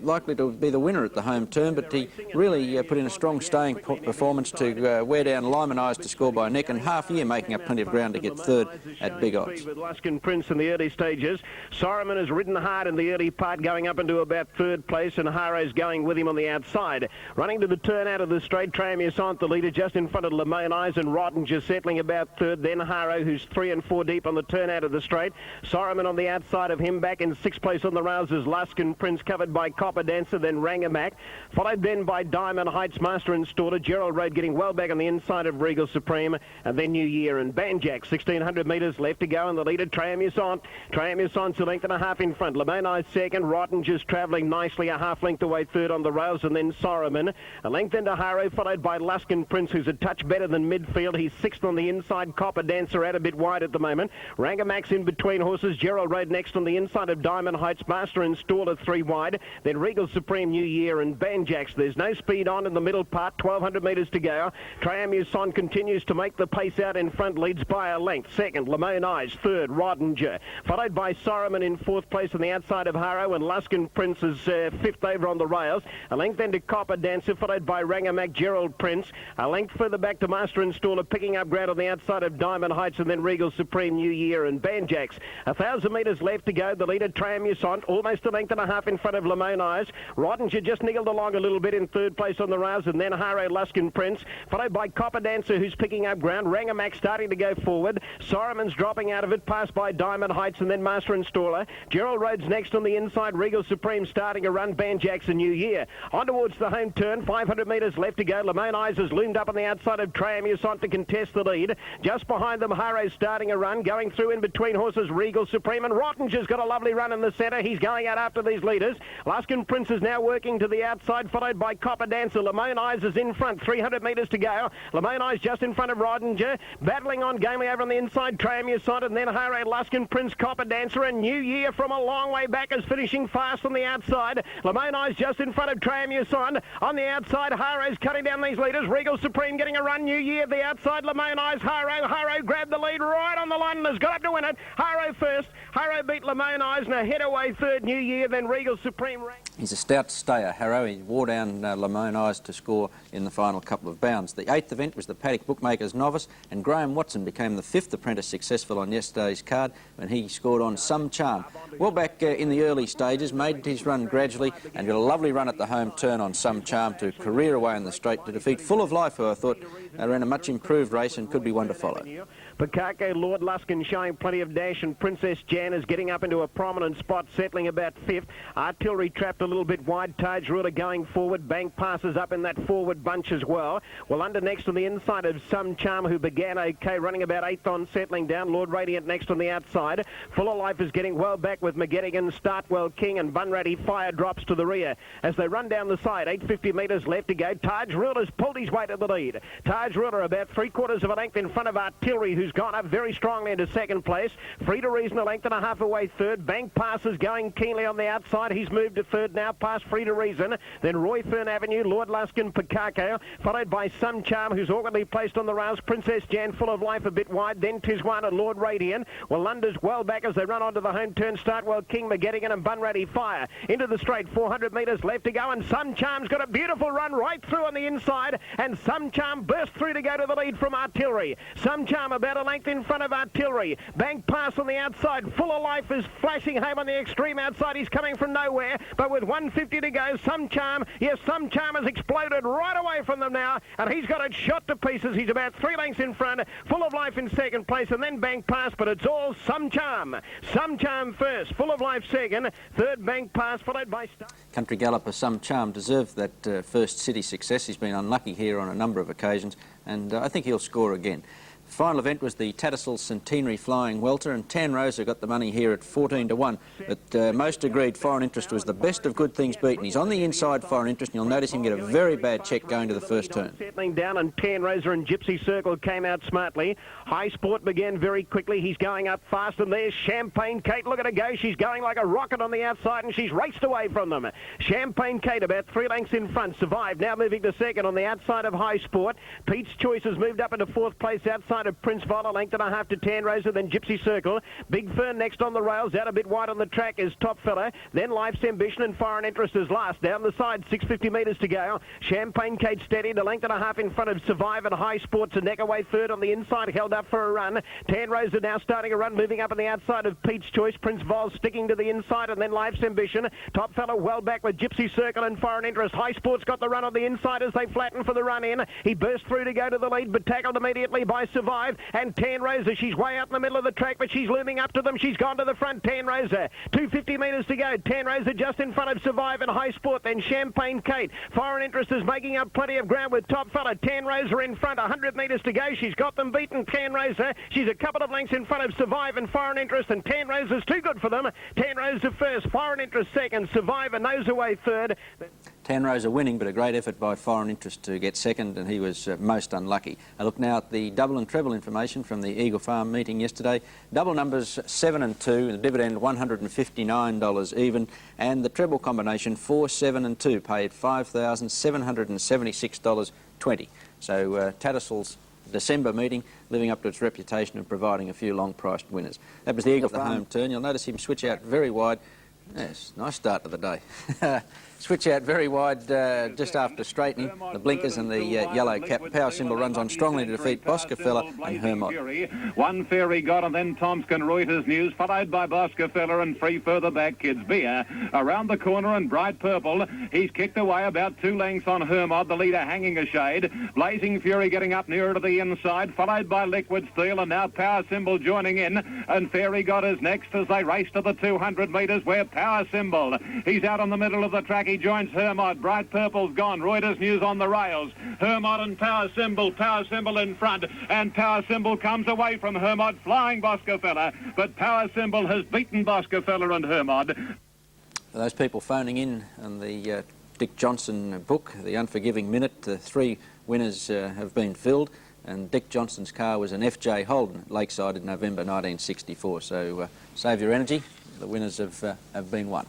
likely to be the winner at the home turn, but he really put in a strong staying performance to wear down Lyman Eyes to score by a neck, and half year making up plenty of ground to get third at big odds. With Luskin Prince in the early stages. Soroman has ridden hard in the early part, going up into about third place, and Harrow's going with him on the outside. Running to the turn out of the straight, Tramusant, the leader, just in front of Lemon Eyes, and Rottinger settling about third. Then Harrow, who's 3 and 4 deep on the turn out of the straight. Soroman on the outside of him. Back in 6th place on the rails is Luskin Prince, covered by Copper Dancer, then Rangamak, followed then by Diamond Heights, Master Installer. Gerald Road getting well back on the inside of Regal Supreme, and then New Year and Banjack. 1,600 metres left to go, and the leader, Tramusant. Tramusant's a length and a half in front. Lemon Eyes second. Rottinger's travelling nicely, a half length away third on the rails, and then Soroman. A length into Harrow, followed by Luskin Prince, who's a touch better than midfield. He's 6th on the inside. Copper Dancer out a bit wide at the moment. Rangamak's in between horses. Gerald Road next on the inside of Diamond Heights, Master Installer 3 wide, then Regal Supreme, New Year and Banjacks. There's no speed on in the middle part, 1,200 metres to go. Tramusant continues to make the pace out in front, leads by a length. Second, Lemon Eyes, third, Rottinger, followed by Soroman in 4th place on the outside of Harrow, and Luskin Prince is 5th over on the rails. A length then to Copper Dancer, followed by Rangamak, Gerald Prince. A length further back to Master Installer, picking up ground on the outside of Diamond Heights, and then Regal Supreme, New Year and Banjacks. 1,000 metres left to go. The leader, Tramusant, almost a length and a half in front of Lemon Eyes. Rottinger just niggled along a little bit in 3rd place on the rails, and then Harrow, Luskin Prince, followed by Copper Dancer, who's picking up ground. Rangamak starting to go forward. Soroman's dropping out of it, passed by Diamond Heights, and then Master Installer. Gerald Road's next on the inside. Regal Supreme starting a run. Banjacks and New Year. On towards the home turn, 500 metres left to go. Lemon Eyes has loomed up on the outside of Tramusant to contest the lead. Just behind them, Harrow's starting a run, going through in between horses, Regal Supreme, and Rottinger's got a lovely run in the centre. He's going out after these leaders. Luskin Prince is now working to the outside, followed by Copper Dancer. Lemon Eyes is in front, 300 metres to go. Lemon Eyes just in front of Rottinger, battling on gamely over on the inside, Tramusant, and then Harrow, Luskin Prince, Copper Dancer, and New Year from a long way back is finishing fast on the outside. Lemon Eyes just in front of Tramusant. On the outside, Harrow's cutting down these leaders. Regal Supreme getting a run. New Year the outside. Lemon Eyes, Harrow grabbed the lead right on the line and has got up to win it. Harrow first. Harrow beat Lemon Eyes and a head away third. New Year, then Regal Supreme. He's a stout stayer, Harrow. He wore down Lemon Eyes to score in the final couple of bounds. The 8th event was the Paddock Bookmakers Novice, and Graham Watson became the 5th apprentice successful on yesterday's card when he scored on Some Charm. Well back in the early stages, made his run gradually and got a lovely run at the home turn on Some Charm to career away in the straight to defeat Full of Life, who I thought ran a much improved race and could be one to follow. Bukake, Lord Luskin showing plenty of dash, and Princess Jan is getting up into a prominent spot, settling about 5th. Artillery trapped a little bit wide. Tod Wilkes going forward. Bank passes up in that forward bunch as well. Well, under next on the inside of Some Charm, who began okay, running about 8th on, settling down. Lord Radiant next on the outside. Full of Life is getting well back with McGettigan, Startwell King, and Bunratty Fire drops to the rear. As they run down the side, 850 metres left to go. Tod Wilkes has pulled his way to the lead. Tod Wilkes about 3/4 of a length in front of Artillery, who's gone up very strongly into second place. Frida Reason a length and a half away third. Bank passes going keenly on the outside. He's moved to third now, past Frida Reason. Then Roy Fern Avenue, Lord Luskin, Pukake, followed by Some Charm, who's awkwardly placed on the rails. Princess Jan, Full of Life a bit wide. Then Tiswan and Lord Radiant. Well, Lunder's well back as they run onto the home turn. Startwell King, McGettigan and Bunratty Fire. Into the straight, 400 metres left to go, and Some Charm's got a beautiful run right through on the inside, and Some Charm burst through to go to the lead from Artillery. Some Charm about a length in front of Artillery. Bank pass on the outside. Full of Life is flashing home on the extreme outside. He's coming from nowhere, but with 150 to go, Some Charm, yes, Some Charm has exploded right away from them now, and he's got it shot to pieces. He's about 3 lengths in front. Full of Life in second place, and then Bank pass, but it's all Some Charm. Some Charm first, Full of Life second, third Bank pass, followed by Star. Country galloper Some Charm deserved that first city success. He's been unlucky here on a number of occasions, and I think he'll score again. The final event was the Tattersall Centenary Flying Welter, and Tan Rosa got the money here at 14-1, but most agreed Foreign Interest was the best of good things beaten. He's on the inside, Foreign Interest, and you'll notice him get a very bad check going to the first turn. Settling down, and Tan Rosa and Gypsy Circle came out smartly. High Sport began very quickly. He's going up fast, and there's Champagne Kate. Look at her go. She's going like a rocket on the outside, and she's raced away from them. Champagne Kate about 3 lengths in front. Survived, now moving to second on the outside of High Sport. Pete's Choice has moved up into 4th place outside of Prince Vol, a length and a half to Tan Rosa, then Gypsy Circle. Big Fern next on the rails, out a bit wide on the track is Top Fella, then Life's Ambition and Foreign Interest is last. Down the side, 650 metres to go. Champagne Kate steadied, a length and a half in front of Survive, and High Sports a neck away third on the inside, held up for a run. Tan Rosa now starting a run, moving up on the outside of Pete's Choice. Prince Vol sticking to the inside, and then Life's Ambition. Top Fella well back with Gypsy Circle and Foreign Interest. High Sports got the run on the inside as they flatten for the run in. He burst through to go to the lead, but tackled immediately by Survive, and Tan Rosa, she's way out in the middle of the track, but she's looming up to them. She's gone to the front, Tan Rosa. 250 metres to go. Tan Rosa just in front of Survive and High Sport, then Champagne Kate. Foreign Interest is making up plenty of ground with Top Fella. Tan Rosa in front, 100 metres to go. She's got them beaten, Tan Rosa. She's a couple of lengths in front of Survive and Foreign Interest, and Tan Rosa's too good for them. Tan Rosa first, Foreign Interest second, Survive and nose away third. Tan Rosa winning, but a great effort by Foreign Interest to get second, and he was most unlucky. I look now at the double and treble information from the Eagle Farm meeting yesterday. Double numbers 7 and 2, the dividend $159 even, and the treble combination 4, 7 and 2 paid $5,776.20. So Tattersall's December meeting living up to its reputation of providing a few long-priced winners. That was the Eagle Farm home turn. You'll notice him switch out very wide. Yes, nice start to the day. Switch out very wide just after straightening. The blinkers and the yellow cap. Power Symbol runs on strongly to defeat Bosco and Hermod. One Fairy God, and then Tomskin Reuters News, followed by Bosco and 3 further back, Kids Beer. Around the corner and Bright Purple. He's kicked away about 2 lengths on Hermod, the leader hanging a shade. Blazing Fury getting up nearer to the inside, followed by Liquid Steel, and now Power Symbol joining in. And Fairy God is next as they race to the 200 metres, where Power Symbol, he's out on the middle of the track. He joins Hermod. Bright Purple's gone. Reuters News on the rails. Hermod and Power Symbol in front, and Power Symbol comes away from Hermod, flying Bosco Fella, but Power Symbol has beaten Bosco Fella and Hermod. For those people phoning in on the Dick Johnson book, The Unforgiving Minute, the 3 winners have been filled, and Dick Johnson's car was an FJ Holden at Lakeside in November 1964, so save your energy. The winners have been won.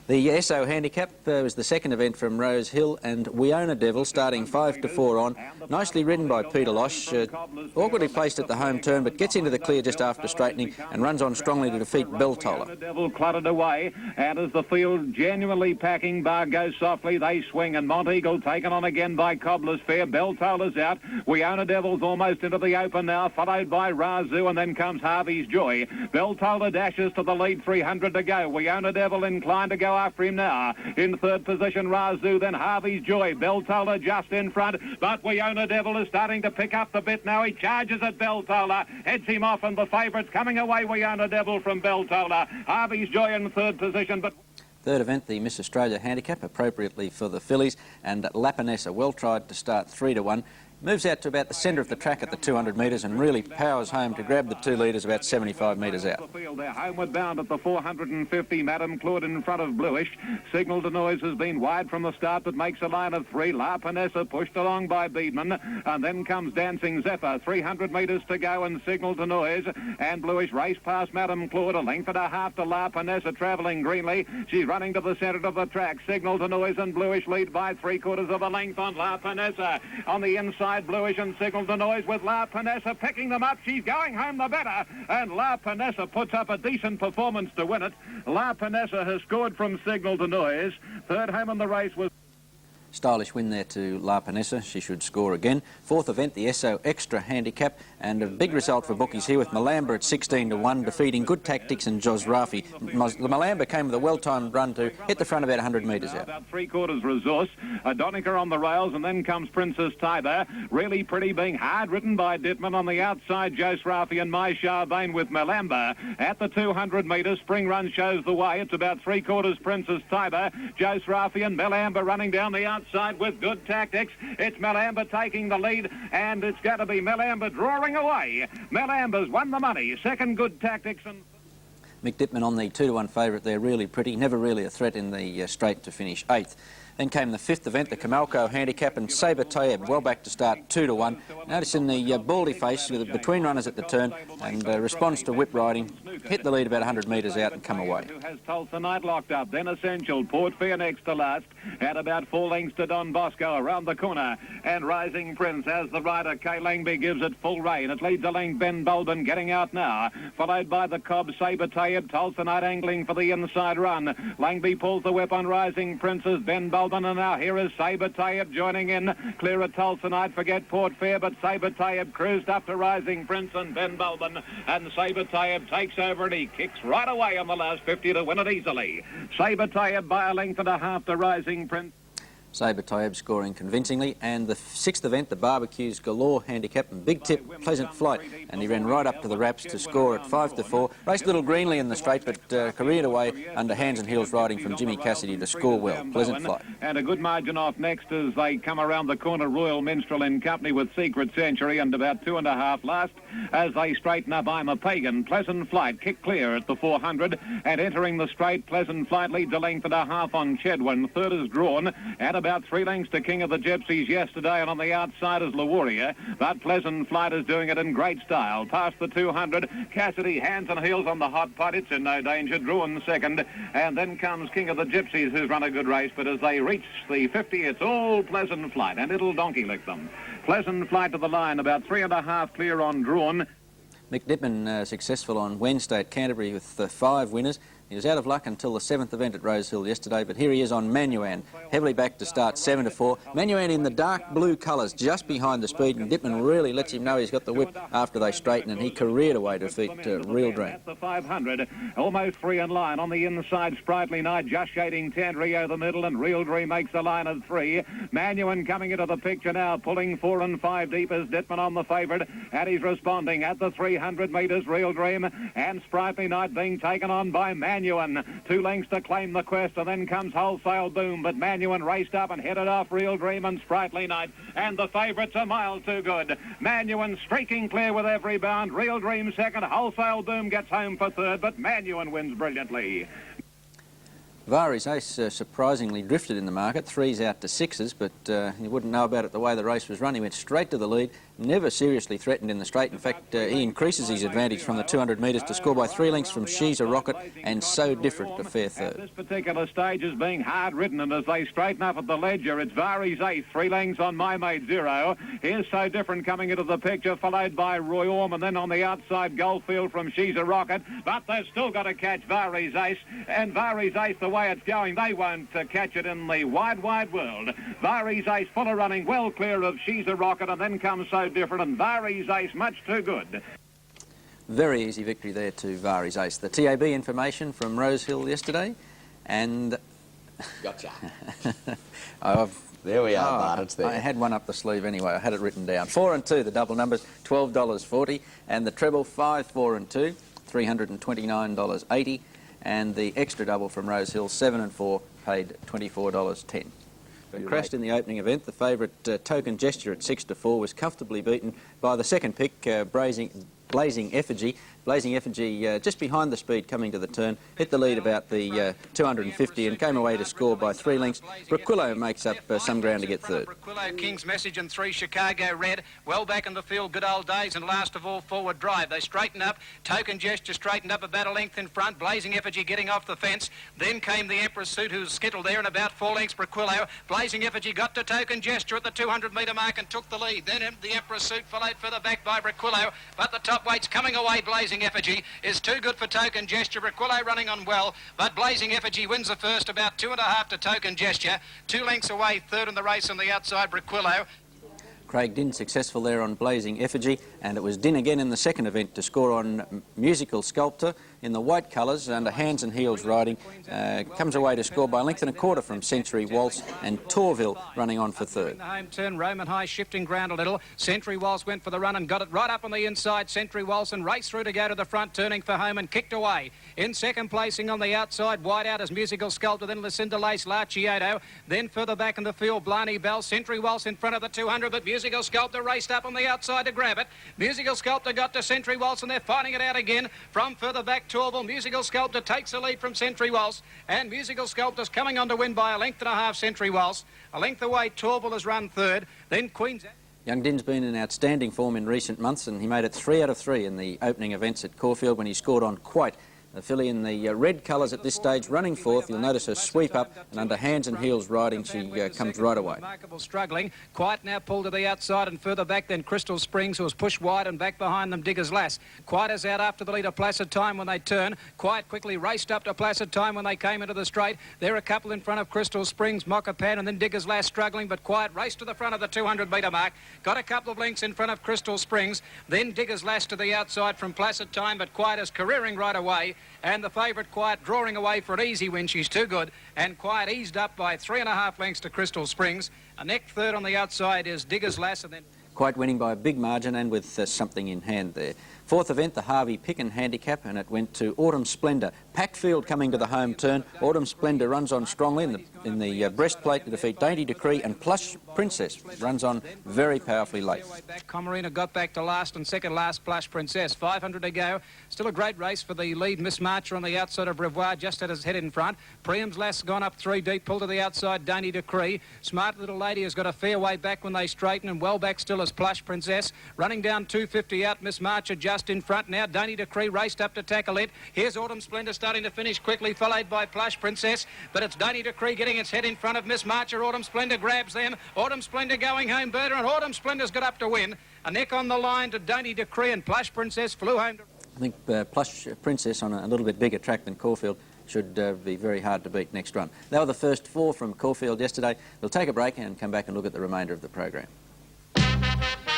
The SO Handicap was the second event from Rose Hill, and Weona Devil starting 5 to 4 on. Nicely ridden by Peter Losh, awkwardly placed at the home turn, but gets into the clear just after straightening and runs on strongly to defeat Beltola. Devil cluttered away, and as the field genuinely packing, Bar goes softly, they swing, and Monteagle taken on again by Cobbler's Fair. Beltola's out. Weona Devil's almost into the open now, followed by Razoo, and then comes Harvey's Joy. Beltola dashes to the lead, 300 to go. Weona Devil inclined to go after him now. In third position, Razoo, then Harvey's Joy. Beltola just in front, but Wiona Devil is starting to pick up the bit now. He charges at Beltola, heads him off, and the favourites coming away, Wiona Devil from Beltola. Harvey's Joy in third position, but... Third event, the Miss Australia Handicap, appropriately for the fillies, and Lapinessa, well tried to start 3-1. Moves out to about the centre of the track at the 200 metres and really powers home to grab the 2 leaders about 75 metres out. They're homeward bound at the 450. Madame Claude in front of Bluish. Signal to Noise has been wide from the start, but makes a line of 3. La Panessa pushed along by Beedman, and then comes Dancing Zephyr. 300 metres to go, and Signal to Noise and Bluish race past Madame Claude. A length and a half to La Panessa, travelling greenly. She's running to the centre of the track. Signal to Noise and Bluish lead by 3/4 of a length on La Panessa. On the inside, Bluish and Signal to Noise with La Panessa picking them up. She's going home the better, and La Panessa puts up a decent performance to win it. La Panessa has scored from Signal to Noise. Third home in the race was... Stylish win there to La Panessa. She should score again. Fourth event, the Esso Extra Handicap, and a big result for bookies here with Malamba at 16-1, defeating Good Tactics and Jos Rafi. Malamba came with a well-timed run to hit the front about 100 metres out. About 3/4 resource. Donica on the rails, and then comes Princess Tiber. Really pretty, being hard ridden by Dittman. On the outside, Jos Rafi and My Charbane with Malamba. At the 200 metres, Spring Run shows the way. It's about 3/4 Princess Tiber. Jos Rafi and Malamba running down the outside with Good Tactics. It's Malamba taking the lead, and it's got to be Malamba drawing away. Malamba's won the money. Second, Good Tactics. And Mick Dittman on the 2-1 favourite there, really pretty. Never really a threat in the straight to finish 8th. Then came the 5th event, the Camalco Handicap, and Sabre Tayeb well back to start 2-1. Notice in the baldy face with the between runners at the turn, and responds to whip riding, hit the lead about 100 metres out and come away. Who has Tulsa Night locked up, then Essential, Port Fair next to last, at about 4 lengths to Don Bosco around the corner, and Rising Prince as the rider Kay Langby gives it full rein. It leads the length, Benbulben getting out now, followed by the Cobb, Sabre Tayeb, Tulsa Night angling for the inside run. Langby pulls the whip on Rising Prince's Benbulben, and now here is Sabre Tayeb joining in. Clear of Tulsa Night, forget Port Fair, but Sabre Tayeb cruised up to Rising Prince and Benbulben, and Sabre Tayeb takes over and he kicks right away on the last 50 to win it easily. Sabre Tayeb by a length and a half to Rising Prince. Sabre Tayeb scoring convincingly, and the 6th event, the Barbecues Galore Handicap, and big tip, Pleasant Flight, and he ran right up to the wraps to score at 5-4. Raced a little greenly in the straight, but careered away under hands and heels riding from Jimmy Cassidy to score well. Pleasant Flight. And a good margin off next as they come around the corner, Royal Minstrel in company with Secret Century, and about 2.5 last as they straighten up I'm a Pagan. Pleasant Flight kick clear at the 400, and entering the straight, Pleasant Flight leads a length and a half on Chedwin. Third is drawn at about 3 lengths to King of the Gypsies yesterday, and on the outside is La Warrior, but Pleasant Flight is doing it in great style. Past the 200, Cassidy hands and heels on the hot pot. It's in no danger, drawn second, and then comes King of the Gypsies, who's run a good race, but as they reach the 50, it's all Pleasant Flight, and it'll donkey lick them. Pleasant Flight to the line, about 3.5 clear on drawn. Mick Dittman successful on Wednesday at Canterbury with 5 winners. He was out of luck until the 7th event at Rosehill yesterday, but here he is on Manuan, heavily back to start 7-4. Manuan in the dark blue colours, just behind the speed, and Dittman really lets him know he's got the whip after they straighten, and he careered away to defeat Real Dream. At the 500, almost 3 in line. On the inside, Sprightly Night just shading Tandrio the middle, and Real Dream makes a line of 3. Manuan coming into the picture now, pulling 4 and 5 deep as Dittman on the favourite, and he's responding at the 300 metres. Real Dream and Sprightly Night being taken on by Manuan. 2 lengths to claim the quest, and then comes Wholesale Boom, but Manuan raced up and headed off Real Dream and Sprightly Night, and the favourite's a mile too good. Manuan streaking clear with every bound. Real Dream second, Wholesale Boom gets home for third, but Manuan wins brilliantly. Vari's Ace surprisingly drifted in the market, 3s out to 6s, but you wouldn't know about it the way the race was run. He went straight to the lead, never seriously threatened in the straight. In fact, he increases his advantage from the 200 metres to score by 3 lengths from She's a Rocket, and So Different to fair third. This particular stage is being hard ridden, and as they straighten up at the ledger, it's Vari's Ace, 3 lengths on My Mate Zero. Here's So Different coming into the picture, followed by Roy Orm, and then on the outside, Goldfield from She's a Rocket, but they've still got to catch Vari's Ace, and Vari's Ace, the way it's going, they won't catch it in the wide, wide world. Vari's Ace full of running, well clear of She's a Rocket, and then comes So Different, and Vari's Ace much too good. Very easy victory there to Vari's Ace. The TAB information from Rosehill yesterday, and Gotcha. There we are, Bart, it's there. I had one up the sleeve anyway. I had it written down. 4 and 2, the double numbers, $12.40, and the treble 5, 4 and 2, $329.80, and the extra double from Rose Hill 7 and 4, paid $24.10. But crashed in the opening event. The favourite Token Gesture at 6 to 4 was comfortably beaten by the second pick, Blazing Effigy. Blazing Effigy just behind the speed coming to the turn, hit the lead about the 250 and came away to score by 3 lengths. Brookwillow makes up some ground to get third. Brookwillow, King's Message and 3 Chicago Red, well back in the field, Good Old Days, and last of all Forward Drive. They straightened up, Token Gesture straightened up about a length in front, Blazing Effigy getting off the fence, then came the Empress Suit who was skittled there, and about 4 lengths Brookwillow. Blazing Effigy got to Token Gesture at the 200 metre mark and took the lead. Then the Empress Suit followed further back by Brookwillow, but the top weight's coming away. Blazing Effigy is too good for Token Gesture. Brookwillow running on well, but Blazing Effigy wins the first, about 2.5 to Token Gesture. 2 lengths away, third in the race on the outside, Brookwillow. Craig Dinn successful there on Blazing Effigy, and it was Dinn again in the second event to score on Musical Sculptor in the white colours under Hands and Heels riding. Comes away to score by a length and a quarter from Century Waltz, and Torville running on for third. The home turn, Roman High shifting ground a little. Century Waltz went for the run and got it right up on the inside. Century Waltz and raced through to go to the front, turning for home and kicked away. In second placing on the outside, wide out as Musical Sculptor, then Lucinda Lace, Larchiato, then further back in the field, Blarney Bell. Century Waltz in front of the 200, but Musical Sculptor raced up on the outside to grab it. Musical Sculptor got to Century Waltz and they're fighting it out again from further back. Torville, Musical Sculptor takes the lead from Century Waltz, and Musical Sculptor's coming on to win by a length and a half. Century Waltz, a length away, Torville has run third, then Queensland. Young Dinn's been in outstanding form in recent months, and he made it 3 out of 3 in the opening events at Caulfield when he scored on Quite. The filly in the red colours at this stage running forth. You'll notice her sweep up, and under Hands and Heels riding she comes right away. Remarkable struggling. Quite now pulled to the outside and further back then Crystal Springs, who was pushed wide, and back behind them Digger's Lass. Quite is out after the leader Placid Time when they turn. Quite quickly raced up to Placid Time when they came into the straight. They're a couple in front of Crystal Springs, Mockapan, and then Digger's Lass struggling, but Quite raced to the front of the 200 metre mark. Got a couple of lengths in front of Crystal Springs. Then Digger's Lass to the outside from Placid Time, but Quite is careering right away. And the favourite Quiet drawing away for an easy win. She's too good. And Quiet eased up by 3.5 lengths to Crystal Springs. A neck third on the outside is Digger's Lass, and then Quite winning by a big margin and with something in hand there. Fourth event, the Harvey Picken Handicap, and it went to Autumn Splendour. Packed field coming to the home turn. Autumn Splendour runs on strongly in the breastplate to defeat Dainty Decree, and Plush Princess runs on very powerfully late. Comarina got back to last and second last, Plush Princess. 500 to go. Still a great race for the lead. Miss Marcher on the outside of Revoir, just had his head in front. Priam's Lass gone up 3 deep, pulled to the outside, Dainty Decree. Smart Little Lady has got a fair way back when they straighten, and well back still as Plush Princess. Running down 250 out, Miss Marcher just in front now. Dainty Decree raced up to tackle it. Here's Autumn Splendour starting to finish quickly, followed by Plush Princess, but it's Dainty Decree getting its head in front of Miss Marcher. Autumn Splendour grabs them. Autumn Splendour going home, Berta, and Autumn Splendor's got up to win. A neck on the line to Dainty Decree, and Plush Princess flew home. I think Plush Princess on a little bit bigger track than Caulfield should be very hard to beat next run. They were the first 4 from Caulfield yesterday. We'll take a break and come back and look at the remainder of the program.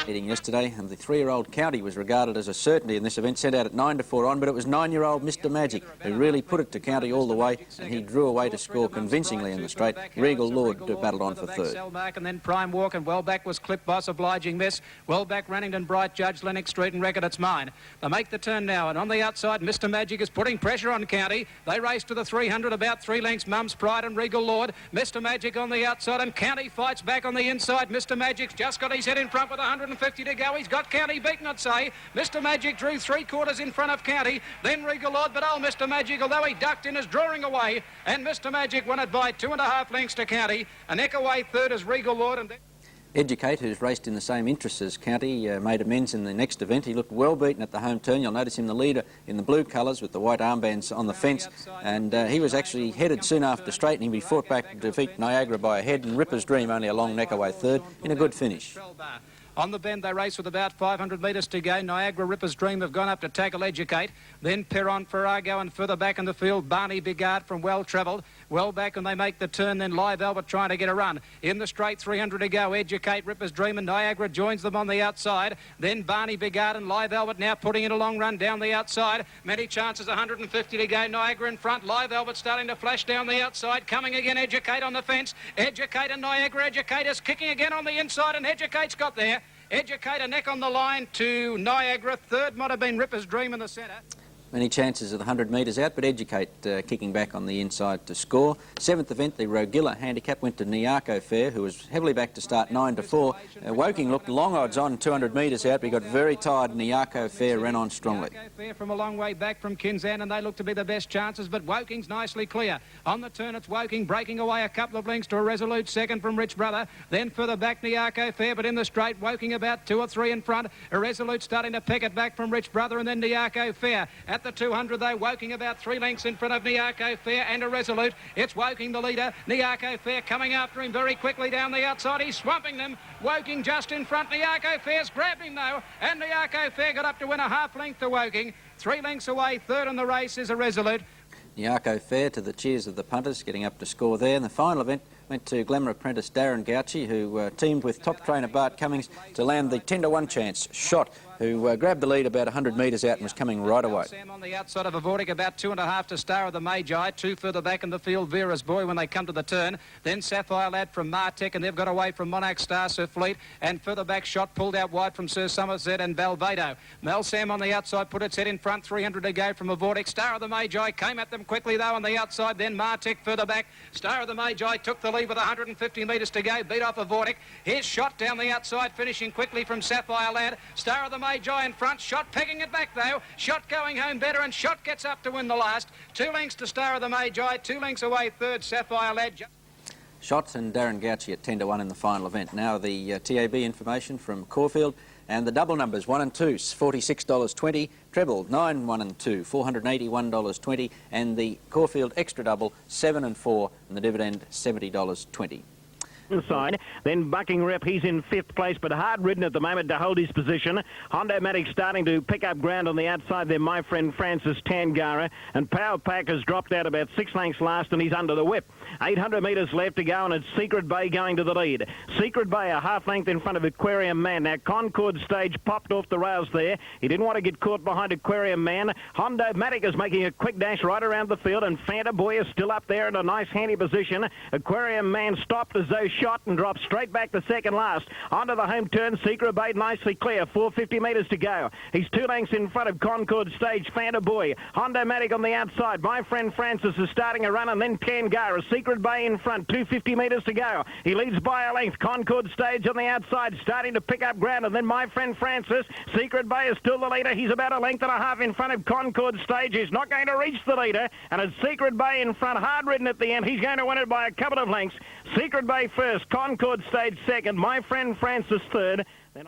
Meeting yesterday, and the 3-year-old County was regarded as a certainty in this event, sent out at 9 to 4 on, but it was 9-year-old Mr Magic who really put it to County all the way, and he drew away to score convincingly in the straight. Regal Lord battled on for third. And then Prime Walk, and Wellback was Clip Boss, Obliging Miss. Wellback, Rannington, Bright Judge, Lennox Street and Record, it's mine. They make the turn now, and on the outside Mr Magic is putting pressure on County. They race to the 300, about 3 lengths, Mum's Pride and Regal Lord. Mr Magic on the outside, and County fights back on the inside. Mr Magic's just got his head in front with 150 to go. He's got County beaten, I'd say. Mr Magic drew 3/4 in front of County, then Regal Lord, but old Mr Magic, although he ducked in, is drawing away, and Mr Magic won it by 2.5 lengths to County. A neck away third is Regal Lord, and then Educate, who's raced in the same interests as County, made amends in the next event. He looked well beaten at the home turn. You'll notice him the leader in the blue colours with the white armbands on the fence, and he was actually headed soon after straightening. He fought back to defeat Niagara by a head, and Ripper's Dream only a long neck away third in a good finish. On the bend, they race with about 500 metres to go. Niagara, Ripper's Dream have gone up to tackle Educate. Then Perron, Farrago, and further back in the field, Barney Bigard from Well Travelled. Well back and they make the turn, then Live Albert trying to get a run. In the straight, 300 to go. Educate, Ripper's Dream and Niagara joins them on the outside. Then Barney Bigard and Live Albert now putting in a long run down the outside. Many chances, 150 to go. Niagara in front. Live Albert starting to flash down the outside. Coming again, Educate on the fence. Educate and Niagara. Educate is kicking again on the inside and Educate's got there. Educate a neck on the line to Niagara. Third might have been Ripper's Dream in the centre. Many chances at the 100 metres out, but Educate kicking back on the inside to score. Seventh event, the Rogilla Handicap went to Niako Fair, who was heavily back to start 9-4. Woking looked long odds on 200 metres out, but he got very tired. Niako Fair ran on strongly. Niako Fair from a long way back from Kinzan, and they look to be the best chances, but Woking's nicely clear. On the turn, it's Woking breaking away a couple of lengths to a resolute second from Rich Brother. Then further back, Niako Fair, but in the straight, Woking about 2 or 3 in front. Irresolute starting to peck it back from Rich Brother, and then Niako Fair. At the 200, though, Woking about 3 lengths in front of Niako Fair and Irresolute. It's Woking the leader. Niako Fair coming after him very quickly down the outside. He's swamping them. Woking just in front. Niako Fair's grabbed him, though, and Niako Fair got up to win a half length to Woking. 3 lengths away. Third in the race is Irresolute. Niako Fair to the cheers of the punters, getting up to score there. And the final event went to Glamour apprentice Darren Gauchi, who teamed with top trainer Bart Cummings to land the 10-1 chance Shot, who grabbed the lead about 100 metres out and was coming right away. Sam on the outside of Avortic, about 2.5 to Star of the Magi. 2 further back in the field, Vera's Boy when they come to the turn. Then Sapphire Lad from Martech, and they've got away from Monarch Star, Sir Fleet. And further back, Shot pulled out wide from Sir Somerset and Balvado. Mel Sam on the outside put its head in front, 300 to go from Avortic. Star of the Magi came at them quickly, though, on the outside. Then Martech further back. Star of the Magi took the lead with 150 metres to go, beat off Avortic. Here's Shot down the outside, finishing quickly from Sapphire Lad. Star of the Magi in front. Shot pegging it back, though. Shot going home better, and Shot gets up to win the last. 2 lengths to Star of the Magi, 2 lengths away third, Sapphire Lad. Shots and Darren Gauchi at 10-1 in the final event. Now the TAB information from Caulfield, and the double numbers 1 and 2, $46.20, treble 9, 1 and 2, $481.20, and the Caulfield extra double 7 and 4, and the dividend $70.20. Inside, then Bucking Rep, he's in 5th place, but hard ridden at the moment to hold his position. Hondomatic starting to pick up ground on the outside there, My Friend Francis Tangara, and Power Pack has dropped out about 6 lengths last, and he's under the whip. 800 metres left to go, and it's Secret Bay going to the lead. Secret Bay a half length in front of Aquarium Man. Now Concord Stage popped off the rails there. He didn't want to get caught behind Aquarium Man. Hondomatic is making a quick dash right around the field, and Fanta Boy is still up there in a nice handy position. Aquarium Man stopped as though Shot and dropped straight back to second last. Onto the home turn, Secret Bay nicely clear, 450 metres to go. He's 2 lengths in front of Concord Stage, Fanta Boy. Hondomatic on the outside. My Friend Francis is starting a run, and then Tangara. Secret Bay in front, 250 metres to go. He leads by a length. Concord Stage on the outside, starting to pick up ground, and then My Friend Francis. Secret Bay is still the leader. He's about 1.5 lengths in front of Concord Stage. He's not going to reach the leader, and it's Secret Bay in front, hard ridden at the end. He's going to win it by a couple of lengths. Secret Bay first, Concord Stage second, My Friend Francis third. Then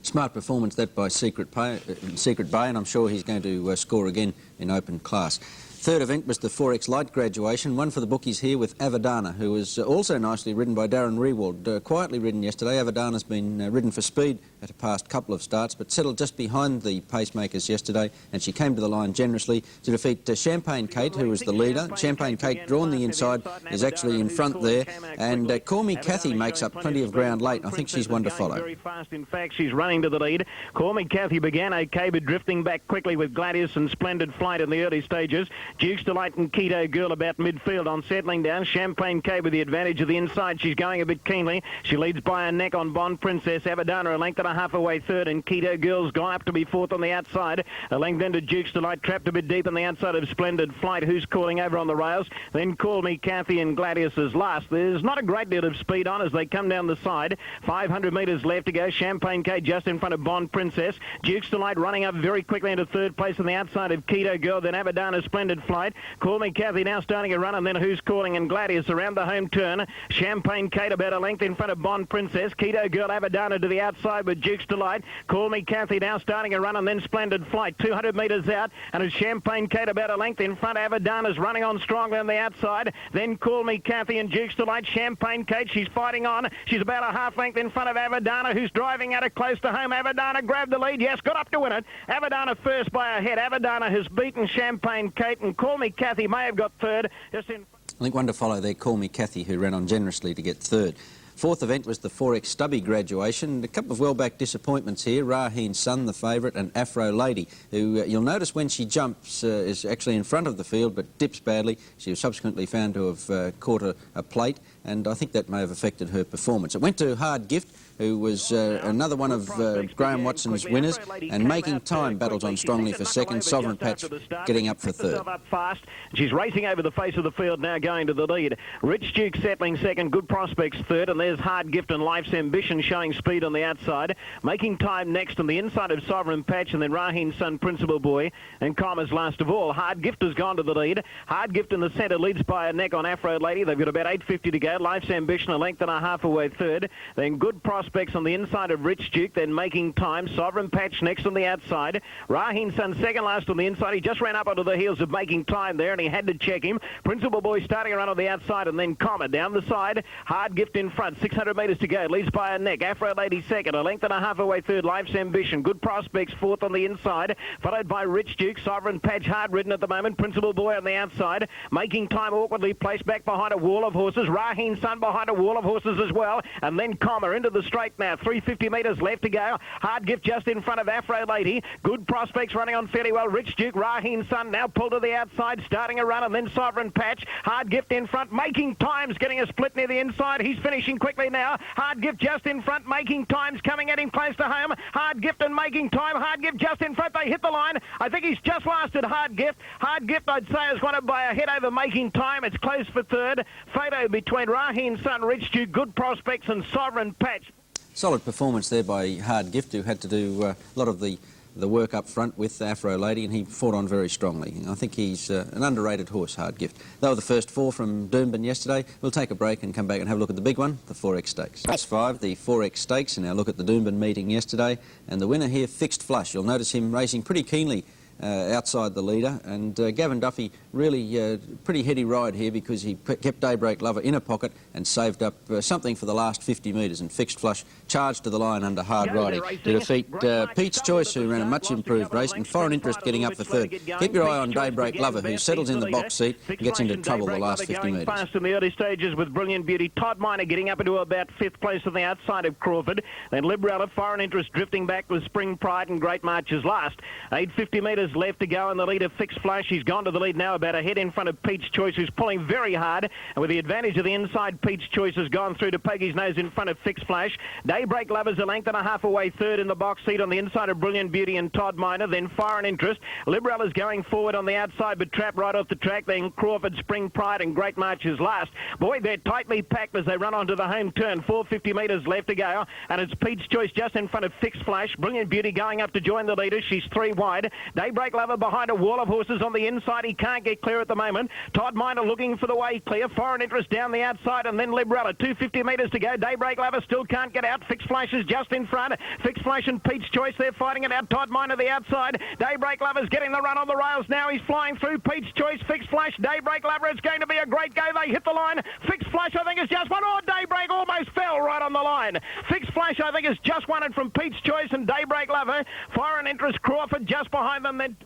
Smart performance that by Secret Bay, and I'm sure he's going to score again in open class. Third event was the 4X Light graduation, one for the bookies here with Avadana, who was also nicely ridden by Darren Rewald. Quietly ridden yesterday. Avadana's been ridden for speed at a past couple of starts, but settled just behind the pacemakers yesterday, and she came to the line generously to defeat Champagne Kate, who was the leader. Champagne Kate, drawn the inside, is actually in front there, and Call Me Cathy makes up plenty of ground late. I think she's one to follow. Very fast, in fact, she's running to the lead. Call Me Cathy began okay, but drifting back quickly with Gaudeamus and Splendid Flight in the early stages. Duke's Delight and Keto Girl about midfield on settling down. Champagne Kate with the advantage of the inside. She's going a bit keenly. She leads by a neck on Bond Princess. Avadana a length and a half away third, and Keto Girl's gone up to be fourth on the outside. A length into Duke's Delight, trapped a bit deep on the outside of Splendid Flight, who's calling over on the rails. Then Call Me Cathy and Gaudeamus is last. There's not a great deal of speed on as they come down the side. 500 metres left to go. Champagne Kate just in front of Bond Princess. Duke's Delight running up very quickly into third place on the outside of Keto Girl. Then Avadana Splendid Flight. Call Me Cathy now starting a run, and then Who's Calling and Gaudeamus around the home turn. Champagne Kate about a length in front of Bond Princess. Keto Girl Avadana to the outside with Duke's Delight. Call Me Cathy now starting a run, and then Splendid Flight 200 metres out, and it's Champagne Kate about a length in front. Avadana's running on strongly on the outside. Then Call Me Cathy and Duke's Delight. Champagne Kate, she's fighting on. She's about a half length in front of Avadana, who's driving at it close to home. Avadana grabbed the lead. Yes, got up to win it. Avadana first by a head. Avadana has beaten Champagne Kate, and Call Me Cathy may have got third. Just in I think one to follow there, Call Me Cathy, who ran on generously to get third. Fourth event was the 4X Stubby graduation. A couple of well-backed disappointments here. Raheen's Son, the favourite, and Afro Lady, who you'll notice when she jumps is actually in front of the field but dips badly. She was subsequently found to have caught a plate, and I think that may have affected her performance. It went to Hard Gift, who was another one of Graham Watson's winners, and Making Time battles on strongly for second. Sovereign Patch getting up for third. Fast. She's racing over the face of the field now, going to the lead. Rich Duke settling second, Good Prospects third, and there's Hard Gift and Life's Ambition showing speed on the outside. Making Time next on the inside of Sovereign Patch, and then Raheen's Son, Principal Boy, and Commerce last of all. Hard Gift has gone to the lead. Hard Gift in the centre leads by a neck on Afro Lady. They've got about 8.50 to go. Life's Ambition a length and a half away third. Then Good Prospects on the inside of Rich Duke, then Making Time. Sovereign Patch next on the outside. Raheen's Son second last on the inside. He just ran up onto the heels of Making Time there, and he had to check him. Principal Boy starting around on the outside, and then Comma down the side. Hard Gift in front, 600 metres to go. Leads by a neck. Afro Lady second, a length and a half away third. Life's Ambition. Good Prospects fourth on the inside, followed by Rich Duke. Sovereign Patch hard ridden at the moment. Principal Boy on the outside. Making Time awkwardly placed back behind a wall of horses. Raheen's Son behind a wall of horses as well, and then Comma into the straight now. 350 metres left to go. Hard Gift just in front of Afro Lady. Good Prospects running on fairly well. Rich Duke, Raheen's Son now pulled to the outside, starting a run, and then Sovereign Patch. Hard Gift in front. Making Time's getting a split near the inside. He's finishing quickly now. Hard Gift just in front. Making Time's coming at him close to home. Hard Gift and Making Time. Hard Gift just in front. They hit the line. I think he's just lasted Hard Gift. Hard Gift, I'd say, is wanted by a head over Making Time. It's close for third. Photo between Raheen's Son, Rich Duke, Good Prospects, and Sovereign Patch. Solid performance there by Hard Gift, who had to do a lot of the work up front with Afro Lady, and he fought on very strongly. I think he's an underrated horse, Hard Gift. They were the first four from Doomben yesterday. We'll take a break and come back and have a look at the big one, the 4X Stakes. Race 5, the 4X Stakes, and now look at the Doomben meeting yesterday. And the winner here, Fixed Flush. You'll notice him racing pretty keenly outside the leader, and Gavin Duffy really pretty heady ride here because he kept Daybreak Lover in a pocket and saved up something for the last 50 metres, and Fixed Flush charged to the line under hard riding to defeat Pete's Choice, who ran a much improved race, and Foreign Interest getting up for third. Keep your eye on Daybreak Lover, who settles in the box seat and gets into trouble the last 50 metres. Fast in the early stages with Brilliant Beauty. Tod Minor getting up into about 5th place on the outside of Crawford. Then Librallah, Foreign Interest drifting back with Spring Pride and Great Marches last. 850 metres left to go, and the leader Fixed Flush. He's gone to the lead now about a head in front of Pete's Choice, who's pulling very hard, and with the advantage of the inside, Pete's Choice has gone through to Peggy's nose in front of Fixed Flash. Daybreak Lover's a length and a half away third in the box seat on the inside of Brilliant Beauty and Tod Minor. Then Foreign Interest. Librella's going forward on the outside, but trapped right off the track. Then Crawford, Spring Pride and Great Marches last. Boy, they're tightly packed as they run onto the home turn. 450 metres left to go, and it's Pete's Choice just in front of Fixed Flash. Brilliant Beauty going up to join the leader. She's 3 wide. Daybreak Lover behind a wall of horses on the inside. He can't get clear at the moment. Tod Minor looking for the way clear. Foreign Interest down the outside, and then Librallah. 250 metres to go. Daybreak Lover still can't get out. Fixed Flash is just in front. Fixed Flash and Pete's Choice, they're fighting it out. Tod Minor the outside. Daybreak Lover's getting the run on the rails now. He's flying through Pete's Choice. Fixed Flash, Daybreak Lover. It's going to be a great go. They hit the line. Fixed Flash, I think, is just one. Oh, Daybreak almost fell right on the line. Fixed Flash, I think, is just won it from Pete's Choice and Daybreak Lover. Foreign Interest, Crawford just behind them. Then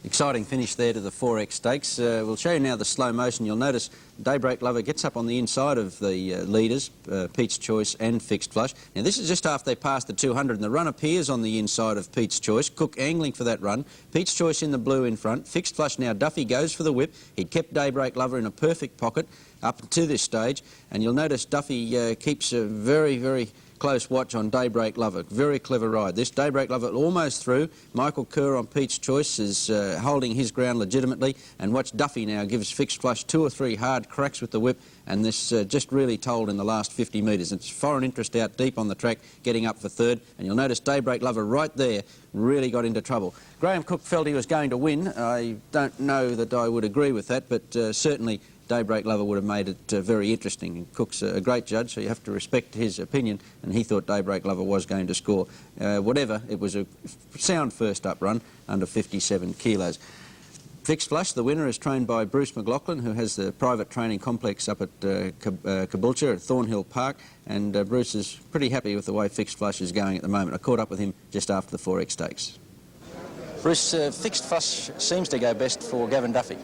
exciting finish there to the 4X Stakes. We'll show you now the slow motion. You'll notice Daybreak Lover gets up on the inside of the leaders, Pete's Choice and Fixed Flush. Now, this is just after they passed the 200, and the run appears on the inside of Pete's Choice. Cook angling for that run. Pete's Choice in the blue in front. Fixed Flush now. Duffy goes for the whip. He'd kept Daybreak Lover in a perfect pocket up to this stage, and you'll notice Duffy keeps a very, very close watch on Daybreak Lover. Very clever ride. This Daybreak Lover almost through. Michael Kerr on Pete's Choice is holding his ground legitimately, and watch Duffy now gives Fixed Flush 2 or 3 hard cracks with the whip, and this just really told in the last 50 metres. It's Foreign Interest out deep on the track, getting up for third, and you'll notice Daybreak Lover right there really got into trouble. Graham Cook felt he was going to win. I don't know that I would agree with that, but certainly Daybreak Lover would have made it very interesting. Cook's a great judge, so you have to respect his opinion, and he thought Daybreak Lover was going to score. Whatever, it was a sound first up run under 57 kilos. Fixed Flush, the winner, is trained by Bruce McLaughlin, who has the private training complex up at Caboolture at Thornhill Park, and Bruce is pretty happy with the way Fixed Flush is going at the moment. I caught up with him just after the 4X Stakes. Bruce, Fixed Flush seems to go best for Gavin Duffy.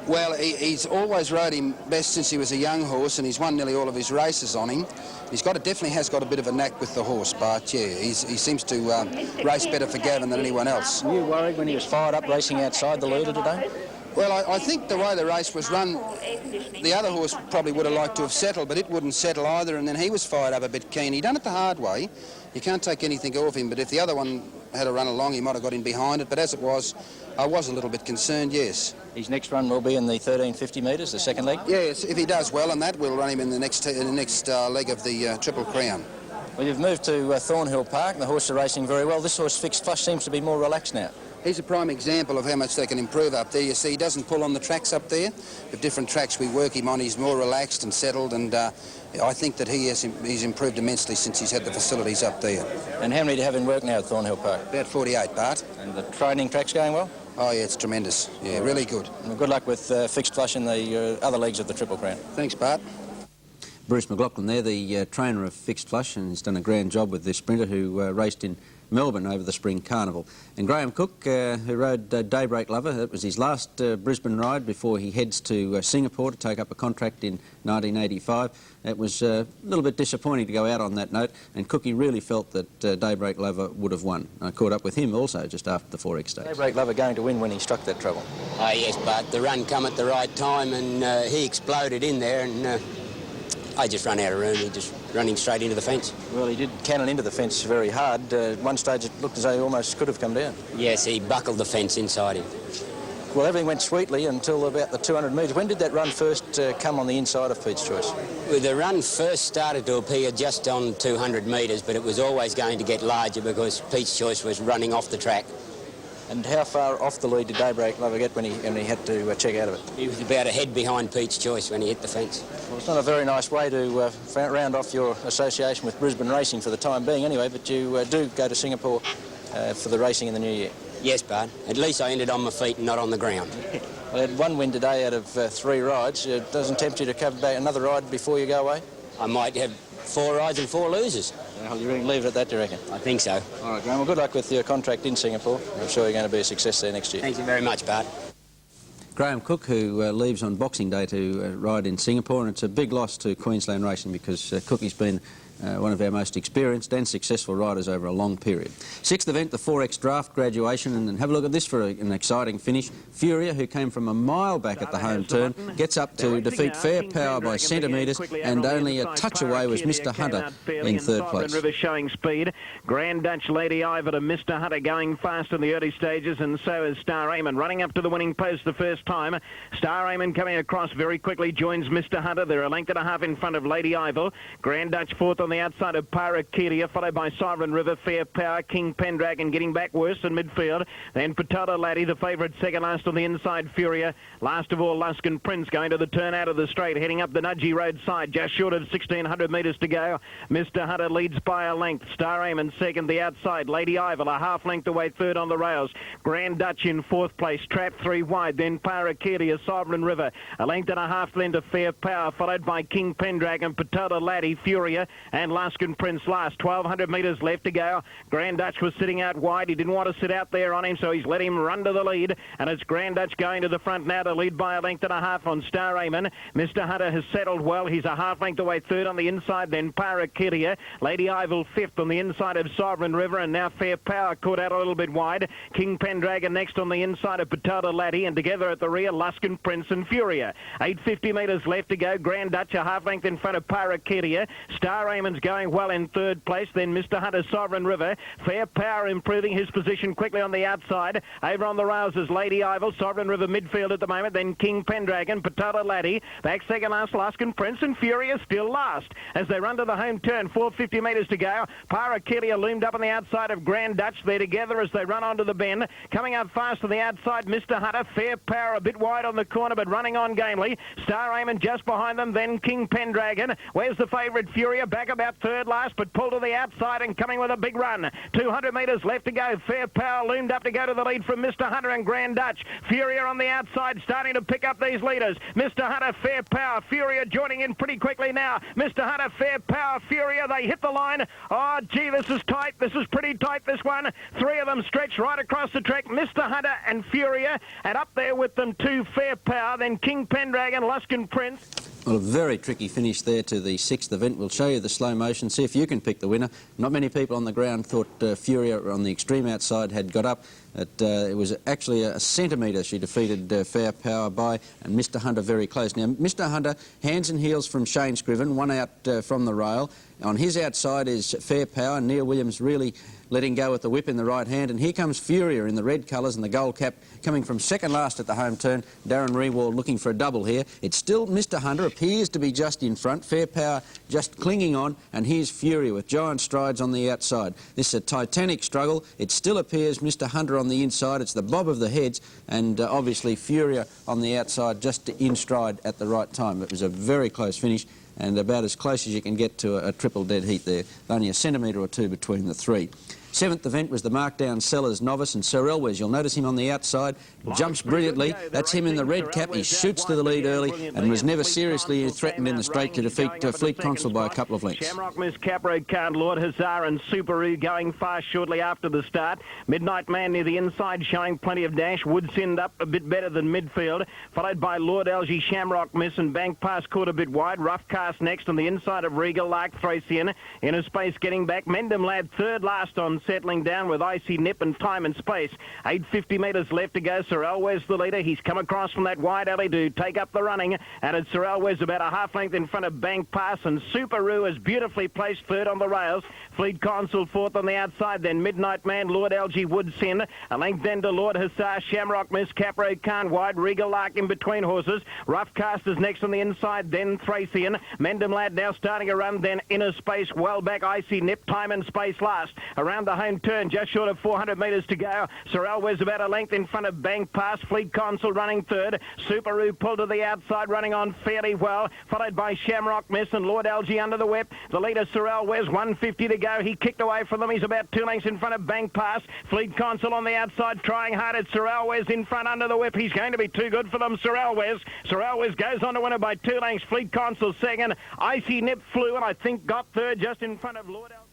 Well, he's always rode him best since he was a young horse, and he's won nearly all of his races on him. Definitely has got a bit of a knack with the horse, but yeah, he seems to race better for Gavin than anyone else. Were you worried when he was fired up racing outside the leader today? Well, I think the way the race was run, the other horse probably would have liked to have settled, but it wouldn't settle either, and then he was fired up a bit keen. He done it the hard way. You can't take anything off him, but if the other one had a run along, he might have got in behind it, but as it was, I was a little bit concerned, yes. His next run will be in the 1350 metres, the second leg? Yes, if he does well on that, we'll run him in the next leg of the Triple Crown. Well, you've moved to Thornhill Park, and the horses are racing very well. This horse, Fixed Flush, seems to be more relaxed now. He's a prime example of how much they can improve up there. You see, he doesn't pull on the tracks up there. With different tracks we work him on, he's more relaxed and settled, and I think that he's improved immensely since he's had the facilities up there. And how many do you have in work now at Thornhill Park? About 48, Bart. And the training track's going well? Oh, yeah, it's tremendous. Yeah, really good. Well, good luck with Fixed Flush in the other legs of the Triple Crown. Thanks, Bart. Bruce McLaughlin there, the trainer of Fixed Flush, and he's done a grand job with this sprinter who raced in Melbourne over the Spring Carnival. And Graham Cook, who rode Daybreak Lover, that was his last Brisbane ride before he heads to Singapore to take up a contract in 1985. It was a little bit disappointing to go out on that note, and Cookie really felt that Daybreak Lover would have won. I caught up with him also just after the 4X stakes. Daybreak Lover going to win when he struck that trouble. Oh, yes, but the run come at the right time, and he exploded in there, and I just ran out of room. He just running straight into the fence. Well, he did cannon into the fence very hard. At one stage it looked as though he almost could have come down. Yes, he buckled the fence inside him. Well, everything went sweetly until about the 200 metres. When did that run first come on the inside of Pete's Choice? Well, the run first started to appear just on 200 metres, but it was always going to get larger because Pete's Choice was running off the track. And how far off the lead did Daybreak Lover get when he had to check out of it? He was about a head behind Pete's Choice when he hit the fence. Well, it's not a very nice way to round off your association with Brisbane racing for the time being anyway, but you do go to Singapore for the racing in the new year. Yes, Bart. At least I ended on my feet and not on the ground. Well, I had one win today out of 3 rides. It doesn't tempt you to cover back another ride before you go away? I might have 4 rides and 4 losers. Well, you reckon leave it at that, do you reckon? I think so. All right, Graham. Well, good luck with your contract in Singapore. I'm sure you're going to be a success there next year. Thank you very much, Bart. Graham Cook, who leaves on Boxing Day to ride in Singapore, and it's a big loss to Queensland racing because Cookie's been one of our most experienced and successful riders over a long period. 6th event, the 4X draft graduation, and have a look at this for an exciting finish. Furia, who came from a mile back at the home turn, gets up to defeat Fair Power by centimetres, and only a touch away was Mr Hunter in 3rd place. River showing speed. Grand Dutch Lady Ivor to Mr Hunter going fast in the early stages, and so is Star Amon running up to the winning post the first time. Star Amon coming across very quickly joins Mr Hunter. They're a length and a half in front of Lady Ivor. Grand Dutch 4th on the outside of Parakeetia, followed by Sovereign River, Fair Power, King Pendragon getting back worse in midfield. Then Potato Laddie, the favourite, second last on the inside, Furia. Last of all, Luskin Prince going to the turn out of the straight, heading up the Nudgee Road side, just short of 1,600 metres to go. Mr Hunter leads by a length. Star Amon second, the outside. Lady Ivor a half length away, third on the rails. Grand Dutch in 4th place, Trap 3 wide. Then Parakeetia, Sovereign River, a length and a half then to Fair Power, followed by King Pendragon, Potato Laddie, Furia, and Luskin Prince last. 1,200 metres left to go. Grand Dutch was sitting out wide. He didn't want to sit out there on him, so he's let him run to the lead. And it's Grand Dutch going to the front now to lead by a length and a half on Star Amon. Mr Hunter has settled well. He's a half length away, third on the inside, then Parakeetia. Lady Ivor 5th on the inside of Sovereign River, and now Fair Power caught out a little bit wide. King Pendragon next on the inside of Potato Laddie, and together at the rear, Luskin Prince and Furia. 850 metres left to go. Grand Dutch a half length in front of Parakeetia. Star Amon's going well in 3rd place, then Mr Hunter, Sovereign River. Fair Power improving his position quickly on the outside. Over on the rails is Lady Ivor, Sovereign River midfield at the moment, then King Pendragon, Potato Laddie. Back second last, Luskin Prince, and Furia still last as they run to the home turn. 450 metres to go. Parakeetia loomed up on the outside of Grand Dutch. They're together as they run onto the bend. Coming up fast on the outside, Mr Hunter. Fair Power a bit wide on the corner, but running on gamely. Star Amon just behind them, then King Pendragon. Where's the favourite, Furia? Back about third last, but pulled to the outside and coming with a big run. 200 metres left to go. Fair Power loomed up to go to the lead from Mr. Hunter and Grand Dutch. Furia on the outside starting to pick up these leaders. Mr. Hunter, Fair Power, Furia joining in pretty quickly now. Mr. Hunter, Fair Power, Furia, they hit the line. Oh, gee, this is tight. This is pretty tight, this one. Three of them stretched right across the track. Mr. Hunter and Furia, and up there with them two, Fair Power, then King Pendragon, Luskin Prince. Well, a very tricky finish there to the sixth event. We'll show you the slow motion, see if you can pick the winner. Not many people on the ground thought Furia on the extreme outside had got up. It was actually a centimetre she defeated Fair Power by, and Mr. Hunter very close. Now, Mr. Hunter, hands and heels from Shane Scriven, one out from the rail. On his outside is Fair Power. Neil Williams really letting go with the whip in the right hand, and here comes Furia in the red colours and the gold cap coming from second last at the home turn. Darren Rewald looking for a double here. It's still Mr. Hunter, appears to be just in front. Fair Power just clinging on, and here's Furia with giant strides on the outside. This is a titanic struggle. It still appears Mr. Hunter on the inside. It's the bob of the heads, and obviously Furia on the outside just in stride at the right time. It was a very close finish, and about as close as you can get to a triple dead heat there. Only a centimetre or two between the three. Seventh event was the Markdown Sellers Novice, and Sir Elwes, you'll notice him on the outside, jumps brilliantly. That's him in the red cap. He shoots to the lead early and was never seriously threatened in the straight to defeat Fleet Consul by a couple of lengths. Shamrock Miss, Capro Card, Lord Hussar and Subaru going fast shortly after the start. Midnight Man near the inside showing plenty of dash. Woodsind up a bit better than midfield, followed by Lord Algie, Shamrock Miss, and Bank Pass caught a bit wide. Rough Cast next on the inside of Regal, Lark Thracian in a space getting back. Mendham Lad third last on, settling down with Icy Nip and Time and Space. 850 metres left to go. Sir Elwes the leader. He's come across from that wide alley to take up the running, and it's Sir Elwes about a half length in front of Bank Pass, and Subaru is beautifully placed third on the rails. Fleet Consul fourth on the outside, then Midnight Man, Lord Algie, Woodsin, a length then to Lord Hussar, Shamrock Miss, Capro Khan wide, Regal Lark in between horses. Rough Casters next on the inside, then Thracian. Mendham Lad now starting a run, then Inner Space, well back, Icy Nip, Time and Space last. Around the home turn, just short of 400 metres to go. Sir Elwes about a length in front of Bank Pass. Fleet Consul running third. Subaru pulled to the outside, running on fairly well, followed by Shamrock Miss and Lord Algie under the whip. The leader, Sir Elwes, 150 to go. He kicked away from them. He's about 2 lengths in front of Bank Pass. Fleet Consul on the outside, trying hard at Sir Elwes in front under the whip. He's going to be too good for them, Sir Elwes. Sir Elwes goes on to win it by 2 lengths. Fleet Consul second. Icy Nip flew, and I think got third just in front of Lord Algie.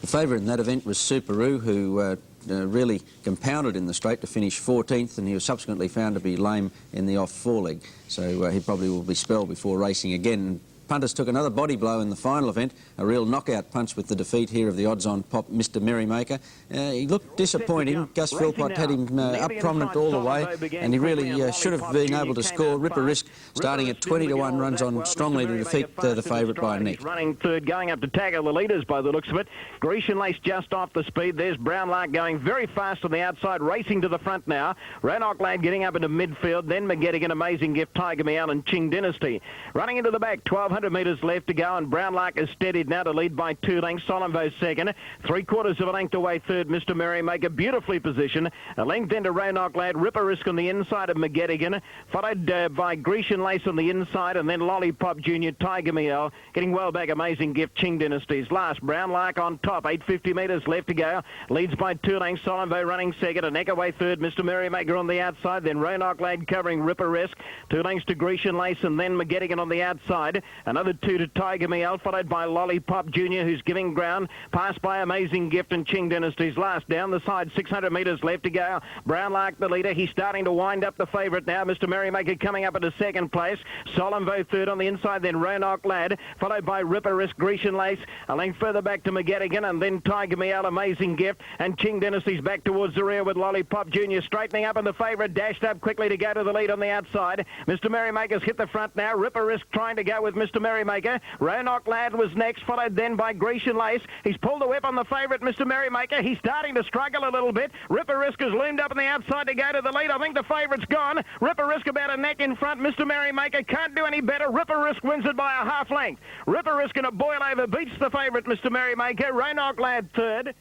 The favourite in that event was Subaru, who really compounded in the straight to finish 14th, and he was subsequently found to be lame in the off foreleg. So he probably will be spelled before racing again. Punters took another body blow in the final event, a real knockout punch with the defeat here of the odds-on pop Mr. Merrymaker. He looked disappointing. Gus Philpott had him up prominent all the way, and he really should have been able to score. Ripper Risk starting at 20 to 1 runs on strongly to defeat the favourite by a neck. Running third, going up to tackle the leaders by the looks of it. Grecian Lace just off the speed. There's Brown Lark going very fast on the outside, racing to the front now. Roanoke Lad getting up into midfield, then McGettigan, Amazing Gift, Tiger Meow and Ching Dynasty. Running into the back, 1,200 metres left to go, and Brown Lark is steadied now to lead by 2 lengths. Solemvo second. 3/4 of a length away third, Mr. Merrymaker, beautifully positioned. A length into Roanoke Lad, Ripper Risk on the inside of McGettigan, followed by Grecian Lace on the inside, and then Lollipop Junior, Tiger Meow, getting well back, Amazing Gift, Ching Dynasties. Last, Brown Lark on top, 850 metres left to go, leads by 2 lengths. Solemvo running second, a neck away third, Mr. Merrymaker on the outside, then Roanoke Lad covering Ripper Risk, 2 lengths to Grecian Lace, and then McGettigan on the outside. Another 2 to Tiger Meow, followed by Lollipop Junior, who's giving ground, passed by Amazing Gift and Ching Dynasties. Last, down the side, 600 metres left to go. Brown Lark the leader. He's starting to wind up the favourite now. Mr. Merrymaker coming up into second place. Solemvo third on the inside, then Roanoke Lad, followed by Ripper Risk, Grecian Lace, a length further back to McGettigan, and then Tiger Meow, Amazing Gift, and Ching Dynasties back towards the rear with Lollipop Junior straightening up, and the favourite dashed up quickly to go to the lead on the outside. Mr. Merrymaker's hit the front now. Ripper Risk trying to go with Mr. Merrymaker. Roanoke Lad was next, followed then by Grecian Lace. He's pulled the whip on the favourite, Mr. Merrymaker. He's starting to struggle a little bit. Ripper Risk has loomed up on the outside to go to the lead. I think the favourite's gone. Ripper Risk about a neck in front. Mr. Merrymaker can't do any better. Ripper Risk wins it by a half length. Ripper Risk in a boil over beats the favourite, Mr. Merrymaker. Roanoke Lad third.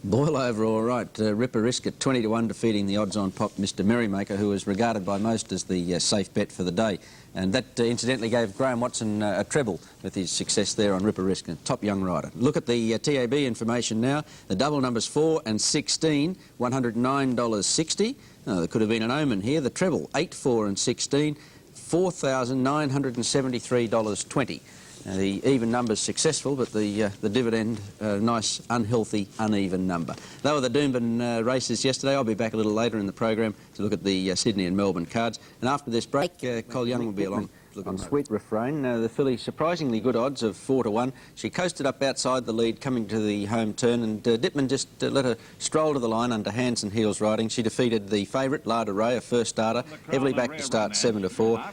Boil over all right. Ripper Risk at 20 to 1 defeating the odds-on pop Mr. Merrymaker, who was regarded by most as the safe bet for the day. And that incidentally gave Graham Watson a treble with his success there on Ripper Risk, a top young rider. Look at the TAB information now. The double numbers 4 and 16, $109.60. Oh, there could have been an omen here. The treble 8, 4 and 16, $4,973.20. The even number's successful, but the dividend, nice, unhealthy, uneven number. They were the Doomben races yesterday. I'll be back a little later in the program to look at the Sydney and Melbourne cards. And after this break, Cole Young will be along. On Sweet Refrain, the filly surprisingly good odds of 4 to 1. She coasted up outside the lead coming to the home turn, and Dittman just let her stroll to the line under hands and heels riding. She defeated the favourite, Larder Ray, a first starter, heavily backed to start 7 to 4.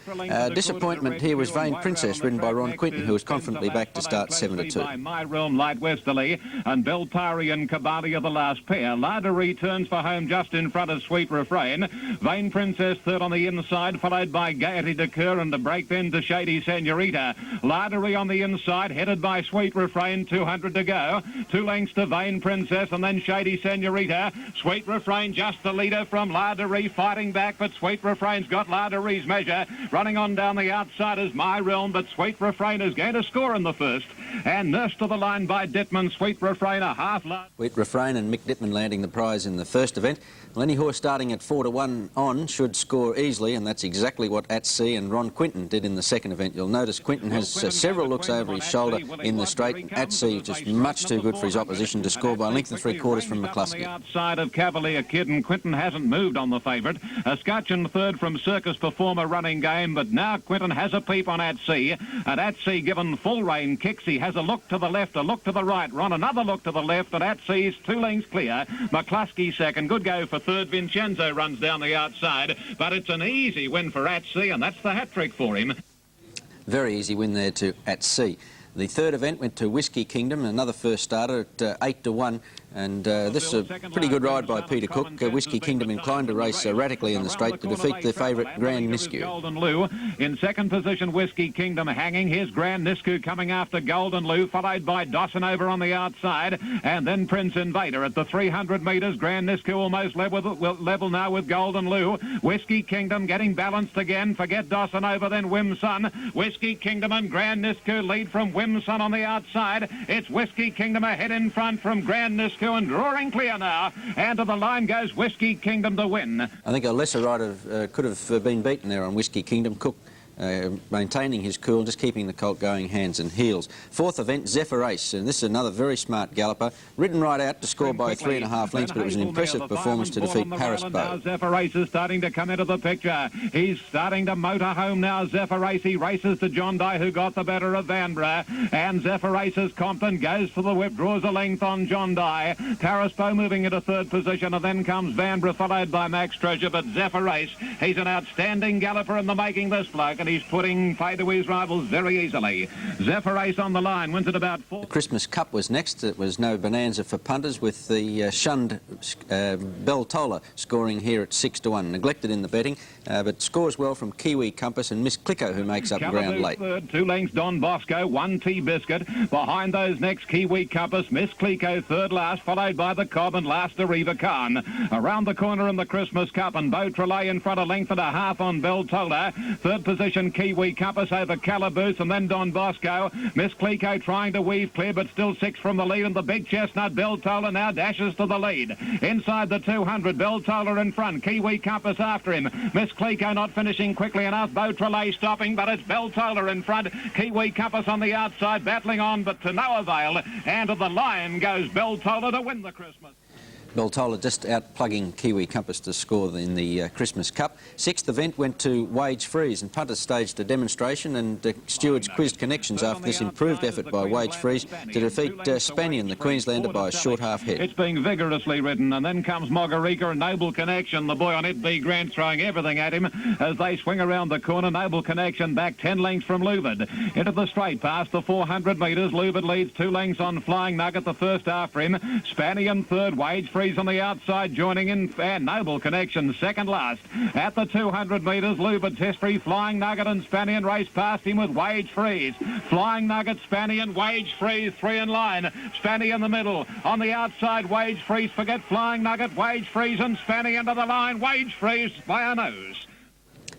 Disappointment here was Vain Princess, ridden by Ron Quinton, who was confidently backed to start 7 to 2. My Realm Light Westerly and Beltari and Kabali are the last pair. Larder returns for home just in front of Sweet Refrain. Vain Princess third on the inside, followed by Gaiety de Coeur and the break then to Shady Senorita. Lardery on the inside, headed by Sweet Refrain, 200 to go. 2 lengths to Vain Princess and then Shady Senorita. Sweet Refrain just the leader from Lardery, fighting back, but Sweet Refrain's got Lardery's measure. Running on down the outside is My Realm, but Sweet Refrain is going to score in the first. And nursed to the line by Dittman. Sweet Refrain a half last. Sweet Refrain and Mick Dittman landing the prize in the first event. Well, any horse starting at 4 to 1 on should score easily, and that's exactly what At Sea and Ron Quinton did in the second event. You'll notice Quinton has several looks over his shoulder in the straight. At Sea just much too good for his opposition to score by a length of 3/4 from McCluskey. Outside of Cavalier Kid, and Quinton hasn't moved on the favourite. A scutcheon third from Circus Performer running game, but now Quinton has a peep on At Sea, and At Sea given full rein kicks. He has a look to the left, a look to the right, Ron another look to the left, and At Sea's 2 lengths clear. McCluskey second, good go for third. Vincenzo runs down the outside, but it's an easy win for At Sea, and that's the hat-trick for him. Very easy win there to At Sea. The third event went to Whiskey Kingdom, another first starter at 8 to 1. And this is a pretty good ride by Peter Cook. Whiskey Kingdom inclined to race erratically in the straight to defeat their favourite, Grand Nisku. Golden Lou in second position, Whiskey Kingdom hanging. Here's Grand Nisku coming after Golden Lou, followed by Dawson over on the outside, and then Prince Invader at the 300 metres. Grand Nisku almost level now with Golden Lou. Whiskey Kingdom getting balanced again. Forget Dawson over, then Wimsun. Whiskey Kingdom and Grand Nisku lead from Wimsun on the outside. It's Whiskey Kingdom ahead in front from Grand Nisku, and drawing clear now, and to the line goes Whiskey Kingdom to win. I think a lesser rider could have been beaten there on Whiskey Kingdom. Cook maintaining his cool, just keeping the colt going hands and heels. Fourth event, Zephyr Ace, and this is another very smart galloper, ridden right out to score by 3.5 lengths, but it was an impressive performance to defeat Paris Beau. Zephyr Ace is starting to come into the picture. He's starting to motor home now. Zephyr Ace, he races to John Dye, who got the better of Vanbrugh, and Zephyr Ace's Compton goes for the whip, draws a length on John Dye. Paris Beau moving into third position, and then comes Vanbrugh, followed by Max Treasure, but Zephyr Ace, he's an outstanding galloper in the making, this bloke, and he's putting play to his rivals very easily. Zephyr Ace on the line, wins at about 4. The Christmas Cup was next. It was no bonanza for punters, with the shunned Beltola scoring here at 6 to 1. Neglected in the betting, but scores well from Kiwi Compass and Miss Clicko, who makes up ground late. Third, 2 lengths Don Bosco, 1 Tea Biscuit. Behind those next, Kiwi Compass, Miss Clicko third last, followed by the Cobb and last Arriva Khan. Around the corner in the Christmas Cup, and Beau Trelay in front, a length and a half on Beltola. Third position, Kiwi Compass over Calaboose, and then Don Bosco. Miss Clicko trying to weave clear, but still 6 from the lead, and the big chestnut Beltola now dashes to the lead. Inside the 200, Beltola in front, Kiwi Compass after him. Miss Clicko not finishing quickly enough, Beau Trelay stopping, but it's Beltola in front. Kiwi Compass on the outside, battling on, but to no avail, and to the line goes Beltola to win the Christmas. Beltola just out-plugging Kiwi Compass to score in the Christmas Cup. Sixth event went to Wage Freeze, and punters staged a demonstration, and stewards quizzed connections after this improved effort by Wage Freeze to defeat Spanion, the Queenslander, by a short half head. It's being vigorously ridden, and then comes Mogarica, Noble Connection, the boy on it, B. Grant, throwing everything at him as they swing around the corner. Noble Connection back 10 lengths from Lubid. Into the straight past the 400 metres. Lubid leads 2 lengths on Flying Nugget, the first after him. Spanion third, Wage Freeze Freeze on the outside, joining in, and Noble Connection second last. At the 200 metres, Luba Testry, Flying Nugget and Spanny race past him with Wage Freeze. Flying Nugget, Spanny and Wage Freeze, 3 in line. Spanny in the middle. On the outside, Wage Freeze, forget Flying Nugget, Wage Freeze and Spanny into the line. Wage Freeze by a nose.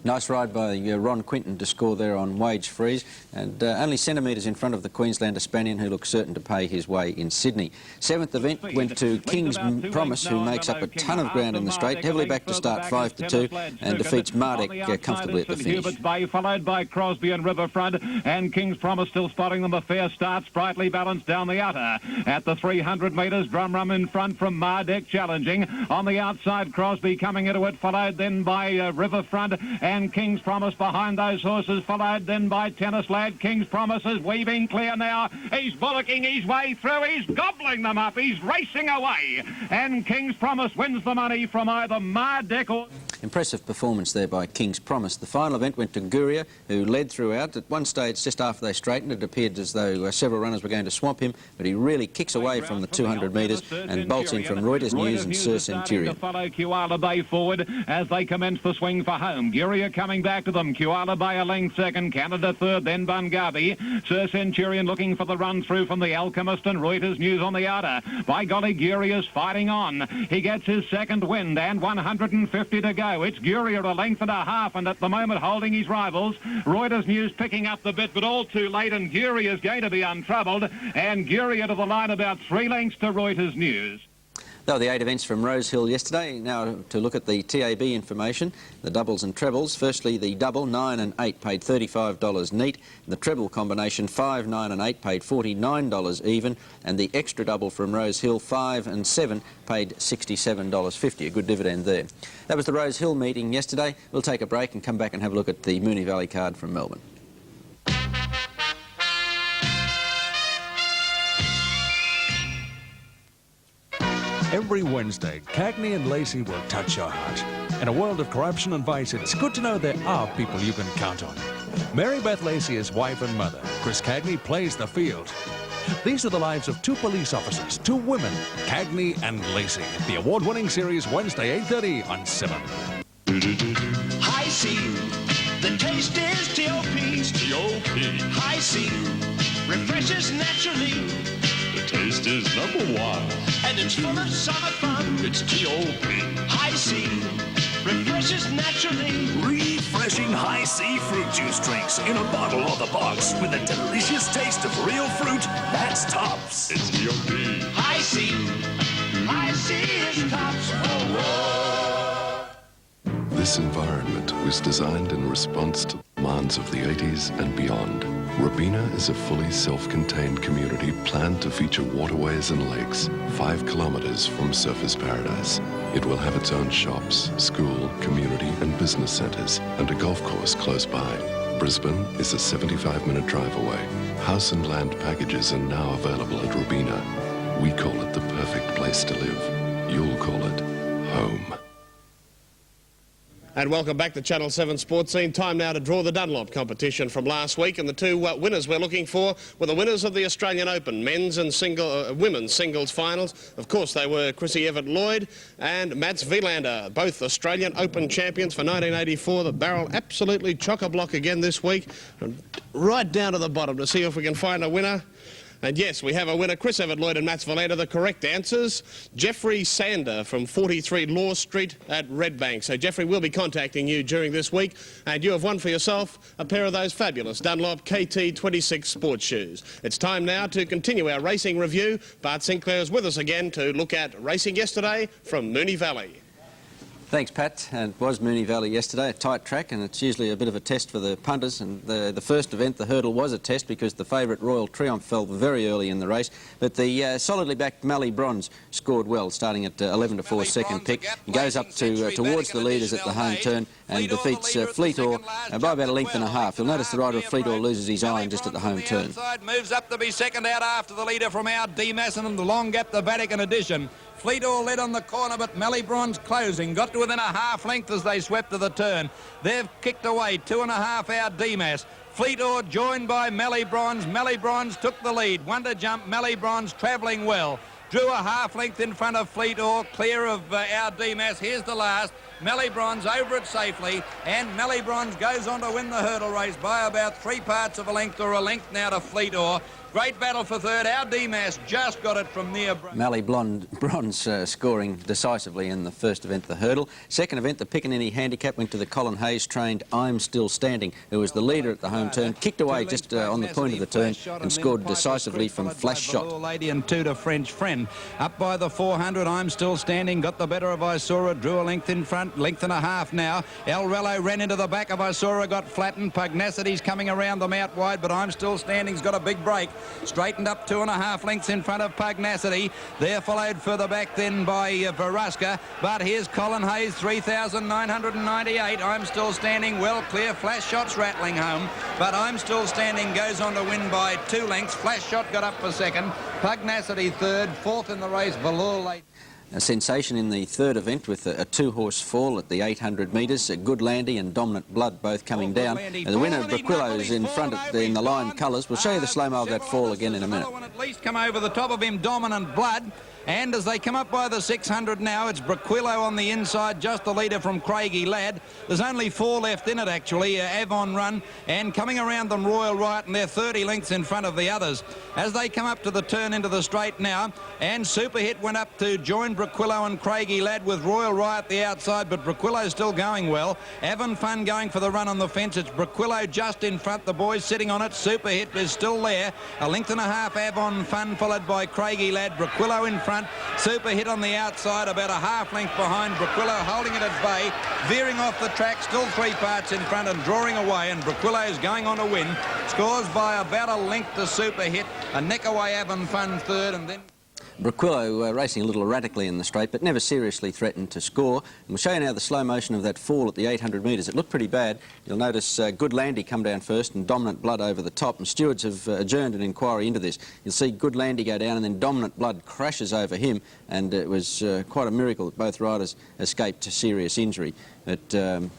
Nice ride by Ron Quinton to score there on Wage Freeze, and only centimetres in front of the Queenslander Spanion, who looks certain to pay his way in Sydney. 7th event went to King's Promise, who makes up a ton of ground in the straight, heavily back to start 5-2, and defeats Mardek comfortably at the finish. Bay, followed by Crosby and Riverfront, and King's Promise still spotting them. A fair start, sprightly balanced down the outer. At the 300 metres, Drum Rum in front from Mardek challenging. On the outside, Crosby coming into it, followed then by Riverfront, and King's Promise behind those horses, followed then by Tennis Lad. King's Promise is weaving clear now. He's bullocking his way through. He's gobbling them up. He's racing away. And King's Promise wins the money from either Mardek or... Impressive performance there by King's Promise. The final event went to Guineas, who led throughout. At one stage, just after they straightened, it appeared as though several runners were going to swamp him, but he really kicks away from the 200 metres and bolts in from Reuters News and Sir Centurion. Follow Kuala Bay forward as they commence the swing for home. Guineas coming back to them. Kuala Bay a length second, Canada third, then Bungabi. Sir Centurion looking for the run through from the Alchemist and Reuters News on the outer. By golly, Guineas fighting on. He gets his second wind and 150 to go. It's Guineas a length and a half, and at the moment holding his rivals. Reuters News picking up the bit, but all too late, and Guineas going to be untroubled, and Guineas to the line about 3 lengths to Reuters News. They were the 8 events from Rose Hill yesterday. Now to look at the TAB information, the doubles and trebles. Firstly, the double, 9 and 8, paid $35 neat. The treble combination, 5, 9 and 8, paid $49 even. And the extra double from Rose Hill, 5 and 7, paid $67.50. A good dividend there. That was the Rose Hill meeting yesterday. We'll take a break and come back and have a look at the Moonee Valley card from Melbourne. Every Wednesday, Cagney and Lacey will touch your heart. In a world of corruption and vice, it's good to know there are people you can count on. Mary Beth Lacey is wife and mother. Chris Cagney plays the field. These are the lives of 2 police officers, 2 women, Cagney and Lacey. The award-winning series, Wednesday, 8:30 on 7. High C, the taste is T.O.P. T.O.P. High C, refreshes naturally. The taste is #1. And it's full of summer fun. It's T.O.P. High C, refreshes naturally. Refreshing High C fruit juice drinks in a bottle or the box with a delicious taste of real fruit. That's tops. It's T.O.P. High C. High C is tops. Oh, This environment was designed in response to the demands of the 80s and beyond. Robina is a fully self-contained community planned to feature waterways and lakes 5 kilometers from Surfers Paradise. It will have its own shops, school, community and business centers, and a golf course close by. Brisbane is a 75-minute drive away. House and land packages are now available at Robina. We call it the perfect place to live. You'll call it home. And welcome back to Channel 7 Sports Scene. Time now to draw the Dunlop competition from last week, and the 2 winners we're looking for were the winners of the Australian Open men's and women's singles finals. Of course, they were Chrissy Everett-Lloyd and Mats Wilander, both Australian Open champions for 1984. The barrel absolutely chock-a-block again this week, right down to the bottom to see if we can find a winner. And yes, we have a winner, Chris Everett-Lloyd and Mats Wilander. The correct answers, Jeffrey Sander from 43 Law Street at Redbank. So Jeffrey will be contacting you during this week, and you have won for yourself a pair of those fabulous Dunlop KT26 sports shoes. It's time now to continue our racing review. Bart Sinclair is with us again to look at racing yesterday from Moonee Valley. Thanks, Pat. And it was Moonee Valley yesterday, a tight track, and it's usually a bit of a test for the punters. And the first event, the hurdle, was a test because the favourite Royal Triumph fell very early in the race. But the solidly backed Mallee Bronze scored well, starting at 11 to 4 second pick. He goes up towards the leaders at the home turn and defeats Fleetore by about a length and a half. You'll notice the rider of Fleetore loses his iron just at the home turn. Moves up to be second out after the leader from our D-Mass, and the long gap, the Vatican Edition. Fleetore led on the corner, but Mallee Bronze closing. Got to within a half length as they swept to the turn. They've kicked away 2.5 out D-Mass. Fleetore joined by Mallee Bronze. Mallee Bronze took the lead. Wonder Jump, Mallee Bronze travelling well. drew a half length in front of Fleetor, clear of our DMAS. Here's the last. Mellybronze over it safely, and Mellybronze goes on to win the hurdle race by about 3 parts of a length or a length now to Fleetor. Great battle for third. Our DMAS just got it from near... Bronze scoring decisively in the first event, the hurdle. Second event, the Piccaninny Handicap, went to the Colin Hayes trained I'm Still Standing, who was the leader at the home turn, kicked away just on the point of the turn and scored decisively from Flash Shot. Lady and 2 to French Friend. Up by the 400, I'm Still Standing, got the better of Isora, drew a length in front, length and a half now. El Rello ran into the back of Isora, got flattened. Pugnacity's coming around them out wide, but I'm Still Standing's got a big break. Straightened up 2.5 lengths in front of Pugnacity. They're followed further back then by Varuska. But here's Colin Hayes, 3,998. I'm Still Standing, well clear. Flash Shot's rattling home. But I'm Still Standing goes on to win by 2 lengths. Flash Shot got up for second. Pugnacity third. Fourth in the race, Velour late. A sensation in the third event with a 2-horse fall at the 800 metres. Good Landy and Dominant Blood both coming down. And the winner, Braquillo's in front in the lime colours. We'll show you the slow-mo of that fall again in a minute. At least come over the top of him, Dominant Blood. And as they come up by the 600 now, it's Braquillo on the inside, just the leader from Craigie Ladd. There's only 4 left in it, actually. Avon Run, and coming around them, Royal Riot, and they're 30 lengths in front of the others. As they come up to the turn into the straight now, and Super Hit went up to join Braquillo and Craigie Ladd with Royal Riot the outside, but Braquillo's still going well. Avon Fun going for the run on the fence. It's Braquillo just in front. The boys sitting on it. Super Hit is still there. A length and a half Avon Fun, followed by Craigie Ladd. Braquillo in front. Super Hit on the outside, about a half length behind. Braquillo holding it at bay, veering off the track, still 3 parts in front and drawing away, and Braquillo is going on to win. Scores by about a length to Super Hit. A neck away Avon Fun third, and then... Braquillo racing a little erratically in the straight, but never seriously threatened to score. And we'll show you now the slow motion of that fall at the 800 metres. It looked pretty bad. You'll notice Good Landy come down first and Dominant Blood over the top, and stewards have adjourned an inquiry into this. You'll see Good Landy go down and then Dominant Blood crashes over him, and it was quite a miracle that both riders escaped serious injury. But it's going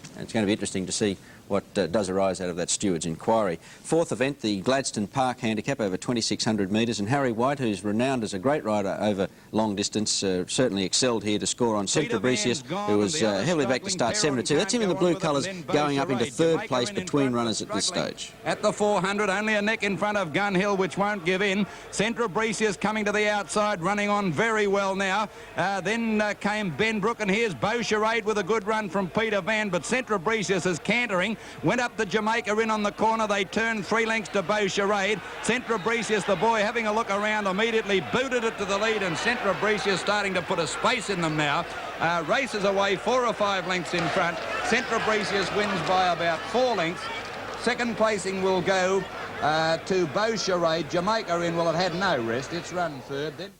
to be interesting to see what does arise out of that steward's inquiry. Fourth event, the Gladstone Park Handicap over 2,600 metres, and Harry White, who's renowned as a great rider over long distance, certainly excelled here to score on Centra Bricius, who was heavily backed to start 7-2. That's him in the blue colours going up into third place between runners at this stage. At the 400, only a neck in front of Gun Hill, which won't give in. Centra Bricius coming to the outside, running on very well now. Then came Ben Brook, and here's Beau Charade with a good run from Peter Van, but Centra Bricius is cantering. Went up to Jamaica in on the corner. They turned 3 lengths to Beau Charade. Centra Bricius, the boy, having a look around, immediately booted it to the lead, and Centra Bricius starting to put a space in them now. Races away 4 or 5 lengths in front. Centra Bricius wins by about 4 lengths. Second placing will go to Beau Charade. Jamaica in, well, it had no rest. It's run third then.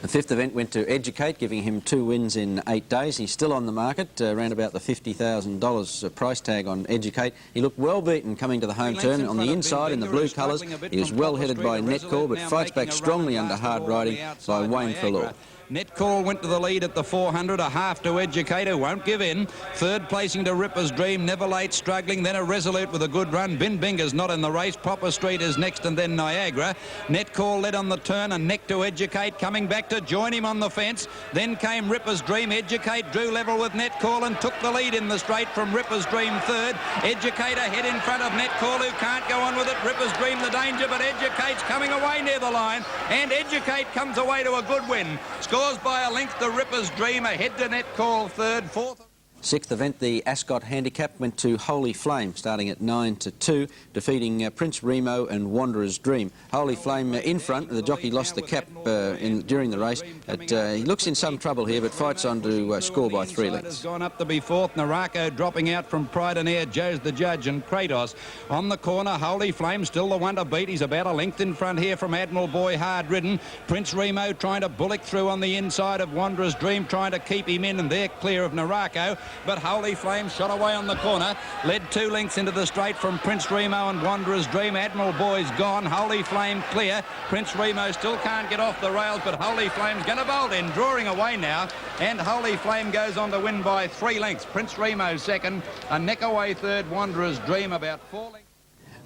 The fifth event went to Educate, giving him 2 wins in 8 days. He's still on the market, around about the $50,000 price tag on Educate. He looked well beaten coming to the home turn. On the inside in the blue colours, he was well headed by Netcall, but fights back strongly under hard riding by Wayne Fuller. Netcall went to the lead at the 400, a half to Educate, who won't give in. Third placing to Ripper's Dream, Never Late struggling, then a Resolute with a good run. Bin Binger's not in the race. Popper Street is next, and then Niagara. Netcall led on the turn, a neck to Educate, coming back to join him on the fence. Then came Ripper's Dream. Educate drew level with Netcall and took the lead in the straight from Ripper's Dream third. Educate ahead in front of Netcall, who can't go on with it. Ripper's Dream the danger, but Educate's coming away near the line, and Educate comes away to a good win. Scores by a length to Ripper's Dream, ahead to Netcall third, fourth. Sixth event, the Ascot Handicap, went to Holy Flame, starting at 9-2, defeating Prince Remo and Wanderer's Dream. Holy Flame in front. The jockey lost the cap during the race. He looks in some trouble here, but fights on to score by 3 lengths. Gone up to be fourth. Narako dropping out from Pride and Air. Joe's the judge, and Kratos on the corner. Holy Flame still the one to beat. He's about a length in front here from Admiral Boy, hard ridden. Prince Remo trying to bullock through on the inside of Wanderer's Dream, trying to keep him in, and they're clear of Narako. But Holy Flame shot away on the corner, led 2 lengths into the straight from Prince Remo and Wanderer's Dream. Admiral Boy's gone. Holy Flame clear. Prince Remo still can't get off the rails, but Holy Flame's going to bolt in, drawing away now, and Holy Flame goes on to win by 3 lengths. Prince Remo second, a neck away third, Wanderer's Dream about 4 lengths.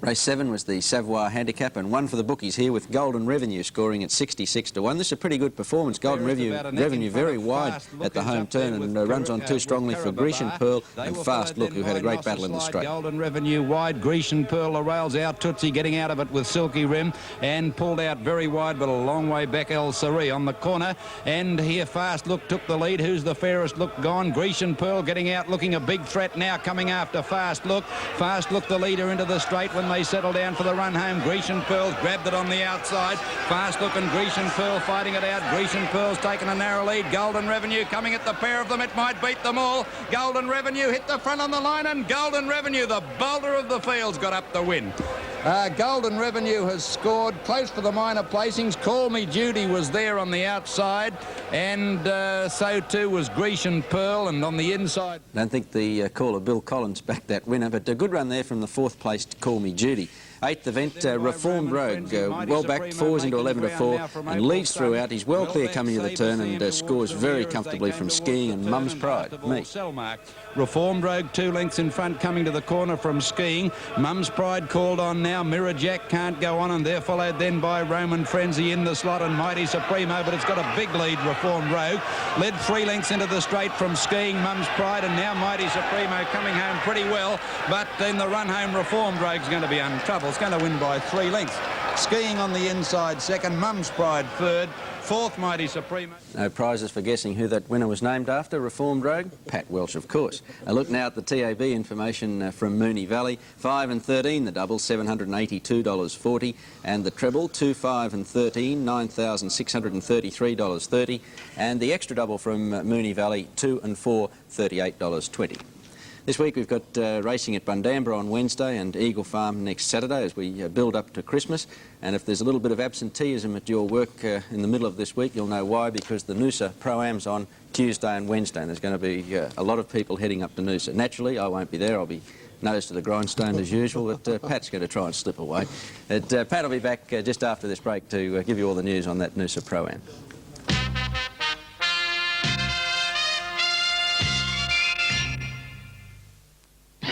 Race 7 was the Savoy Handicap, and one for the bookies here with Golden Revenue scoring at 66 to 1. This is a pretty good performance. Golden Revenue very wide at the home turn and runs on too strongly for Grecian Pearl and Fast Look, who had a great battle in the straight. Golden Revenue wide, Grecian Pearl, the rails out, Tootsie getting out of it with Silky Rim and pulled out very wide but a long way back El Sari on the corner, and here Fast Look took the lead. Who's the fairest look gone? Grecian Pearl getting out, looking a big threat now, coming after Fast Look. Fast Look the leader into the straight when they settle down for the run home. Grecian Pearl's grabbed it on the outside. Fast Look and Grecian Pearl fighting it out. Grecian Pearl's taken a narrow lead. Golden Revenue coming at the pair of them. It might beat them all. Golden Revenue hit the front on the line, and Golden Revenue, the bolder of the fields, got up the win. Golden Revenue has scored close for the minor placings. Call Me Judy was there on the outside, and so too was Grecian Pearl, and on the inside. I don't think the caller Bill Collins backed that winner, but a good run there from the 4th placed Call Me Judy. 8th event, Reformed Rogue, well backed, forwards into 11 to 4 and leads throughout. He's well clear coming to the turn and scores very comfortably from Skiing and Mum's Pride. Reformed Rogue 2 lengths in front coming to the corner from Skiing. Mum's Pride called on now. Mirror Jack can't go on, and they're followed then by Roman Frenzy in the slot and Mighty Supremo, but it's got a big lead, Reformed Rogue. Led 3 lengths into the straight from Skiing, Mum's Pride, and now Mighty Supremo coming home pretty well, but in the run home Reformed Rogue's going to be in trouble. It's going to win by 3 lengths. Skiing on the inside second, Mum's Pride third, 4th Mighty Supremo. No prizes for guessing who that winner was named after, Reformed Rogue? Pat Welsh, of course. A look now at the TAB information from Moonee Valley. 5 and 13, the double, $782.40, and the treble, 2, 5 and 13, $9,633.30, and the extra double from Moonee Valley, 2 and 4, $38.20. This week we've got racing at Bundamba on Wednesday and Eagle Farm next Saturday as we build up to Christmas. And if there's a little bit of absenteeism at your work in the middle of this week, you'll know why, because the Noosa Pro-Am's on Tuesday and Wednesday, and there's going to be a lot of people heading up to Noosa. Naturally, I won't be there. I'll be nose to the grindstone as usual, but Pat's going to try and slip away. Pat will be back just after this break to give you all the news on that Noosa Pro-Am.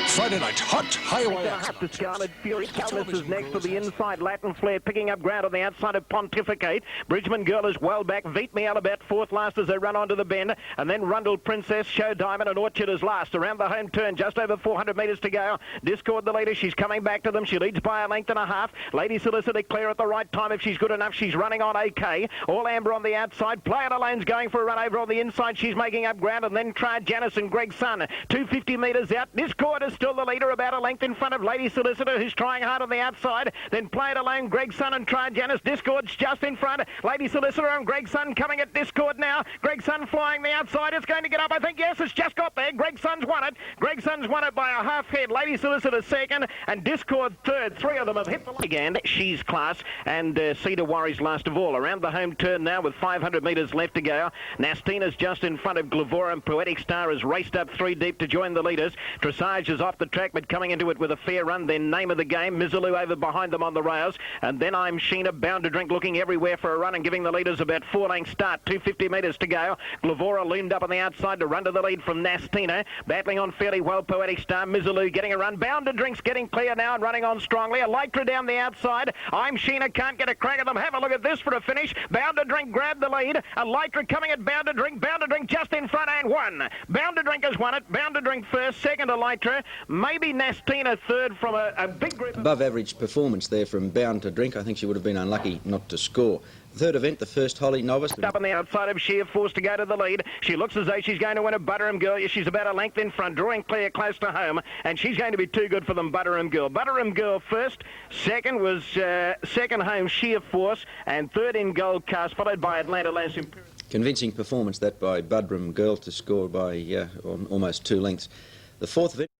Friday night, hot highway action. The Scarlet Fury. Calmus is next to the inside. Latin Flare picking up ground on the outside of Pontificate. Bridgman Girl is well back. Veet Me Alabat fourth last as they run onto the bend. And then Rundle Princess, Show Diamond and Orchard is last. Around the home turn, just over 400 metres to go. Discord the leader. She's coming back to them. She leads by a length and a half. Lady Solicitor clear at the right time if she's good enough. She's running on OK. All Amber on the outside. Play It Alone's going for a run over on the inside. She's making up ground. And then try Janice and Greg Sun. 250 metres out. Discord is still the leader, about a length in front of Lady Solicitor, who's trying hard on the outside. Then Play It Alone, Greg Sun and Try Janice. Discord's just in front. Lady Solicitor and Greg Sun coming at Discord now. Greg Sun flying the outside. It's going to get up, I think. Yes, it's just got there. Greg Sun's won it. Greg Sun's won it by a half head. Lady Solicitor second and Discord third. 3 of them have hit the leg. And she's class. And Cedar Worries last of all. Around the home turn now with 500 metres left to go. Nastina's just in front of Glavora, and Poetic Star has raced up 3 deep to join the leaders. Dressage is off the track, but coming into it with a fair run. Then Name of the Game, Mizzaloo over behind them on the rails, and then I'm Sheena, Bound to Drink, looking everywhere for a run and giving the leaders about 4 lengths start. 250 metres to go. Glavora loomed up on the outside to run to the lead from Nastina, battling on fairly well. Poetic Star, Mizzaloo getting a run. Bound to Drink's getting clear now and running on strongly. Elytra down the outside. I'm Sheena can't get a crack at them. Have a look at this for a finish. Bound to Drink grabbed the lead. Elytra coming at Bound to Drink. Bound to Drink just in front and won. Bound to Drink has won it. Bound to Drink first, second Elytra, maybe Nastina third from a big group. Above average performance there from Bound to Drink. I think she would have been unlucky not to score. Third event, the first Holly Novice. Up on the outside of Sheer, forced to go to the lead. She looks as though she's going to win a Butterham Girl. She's about a length in front, drawing clear close to home, and she's going to be too good for them, Butterham Girl. Butterham Girl first, second was second home Sheer Force, and third in Gold Cast, followed by Atlanta Lance Imperial. Convincing performance that by Butterham Girl to score by almost 2 lengths. The fourth event.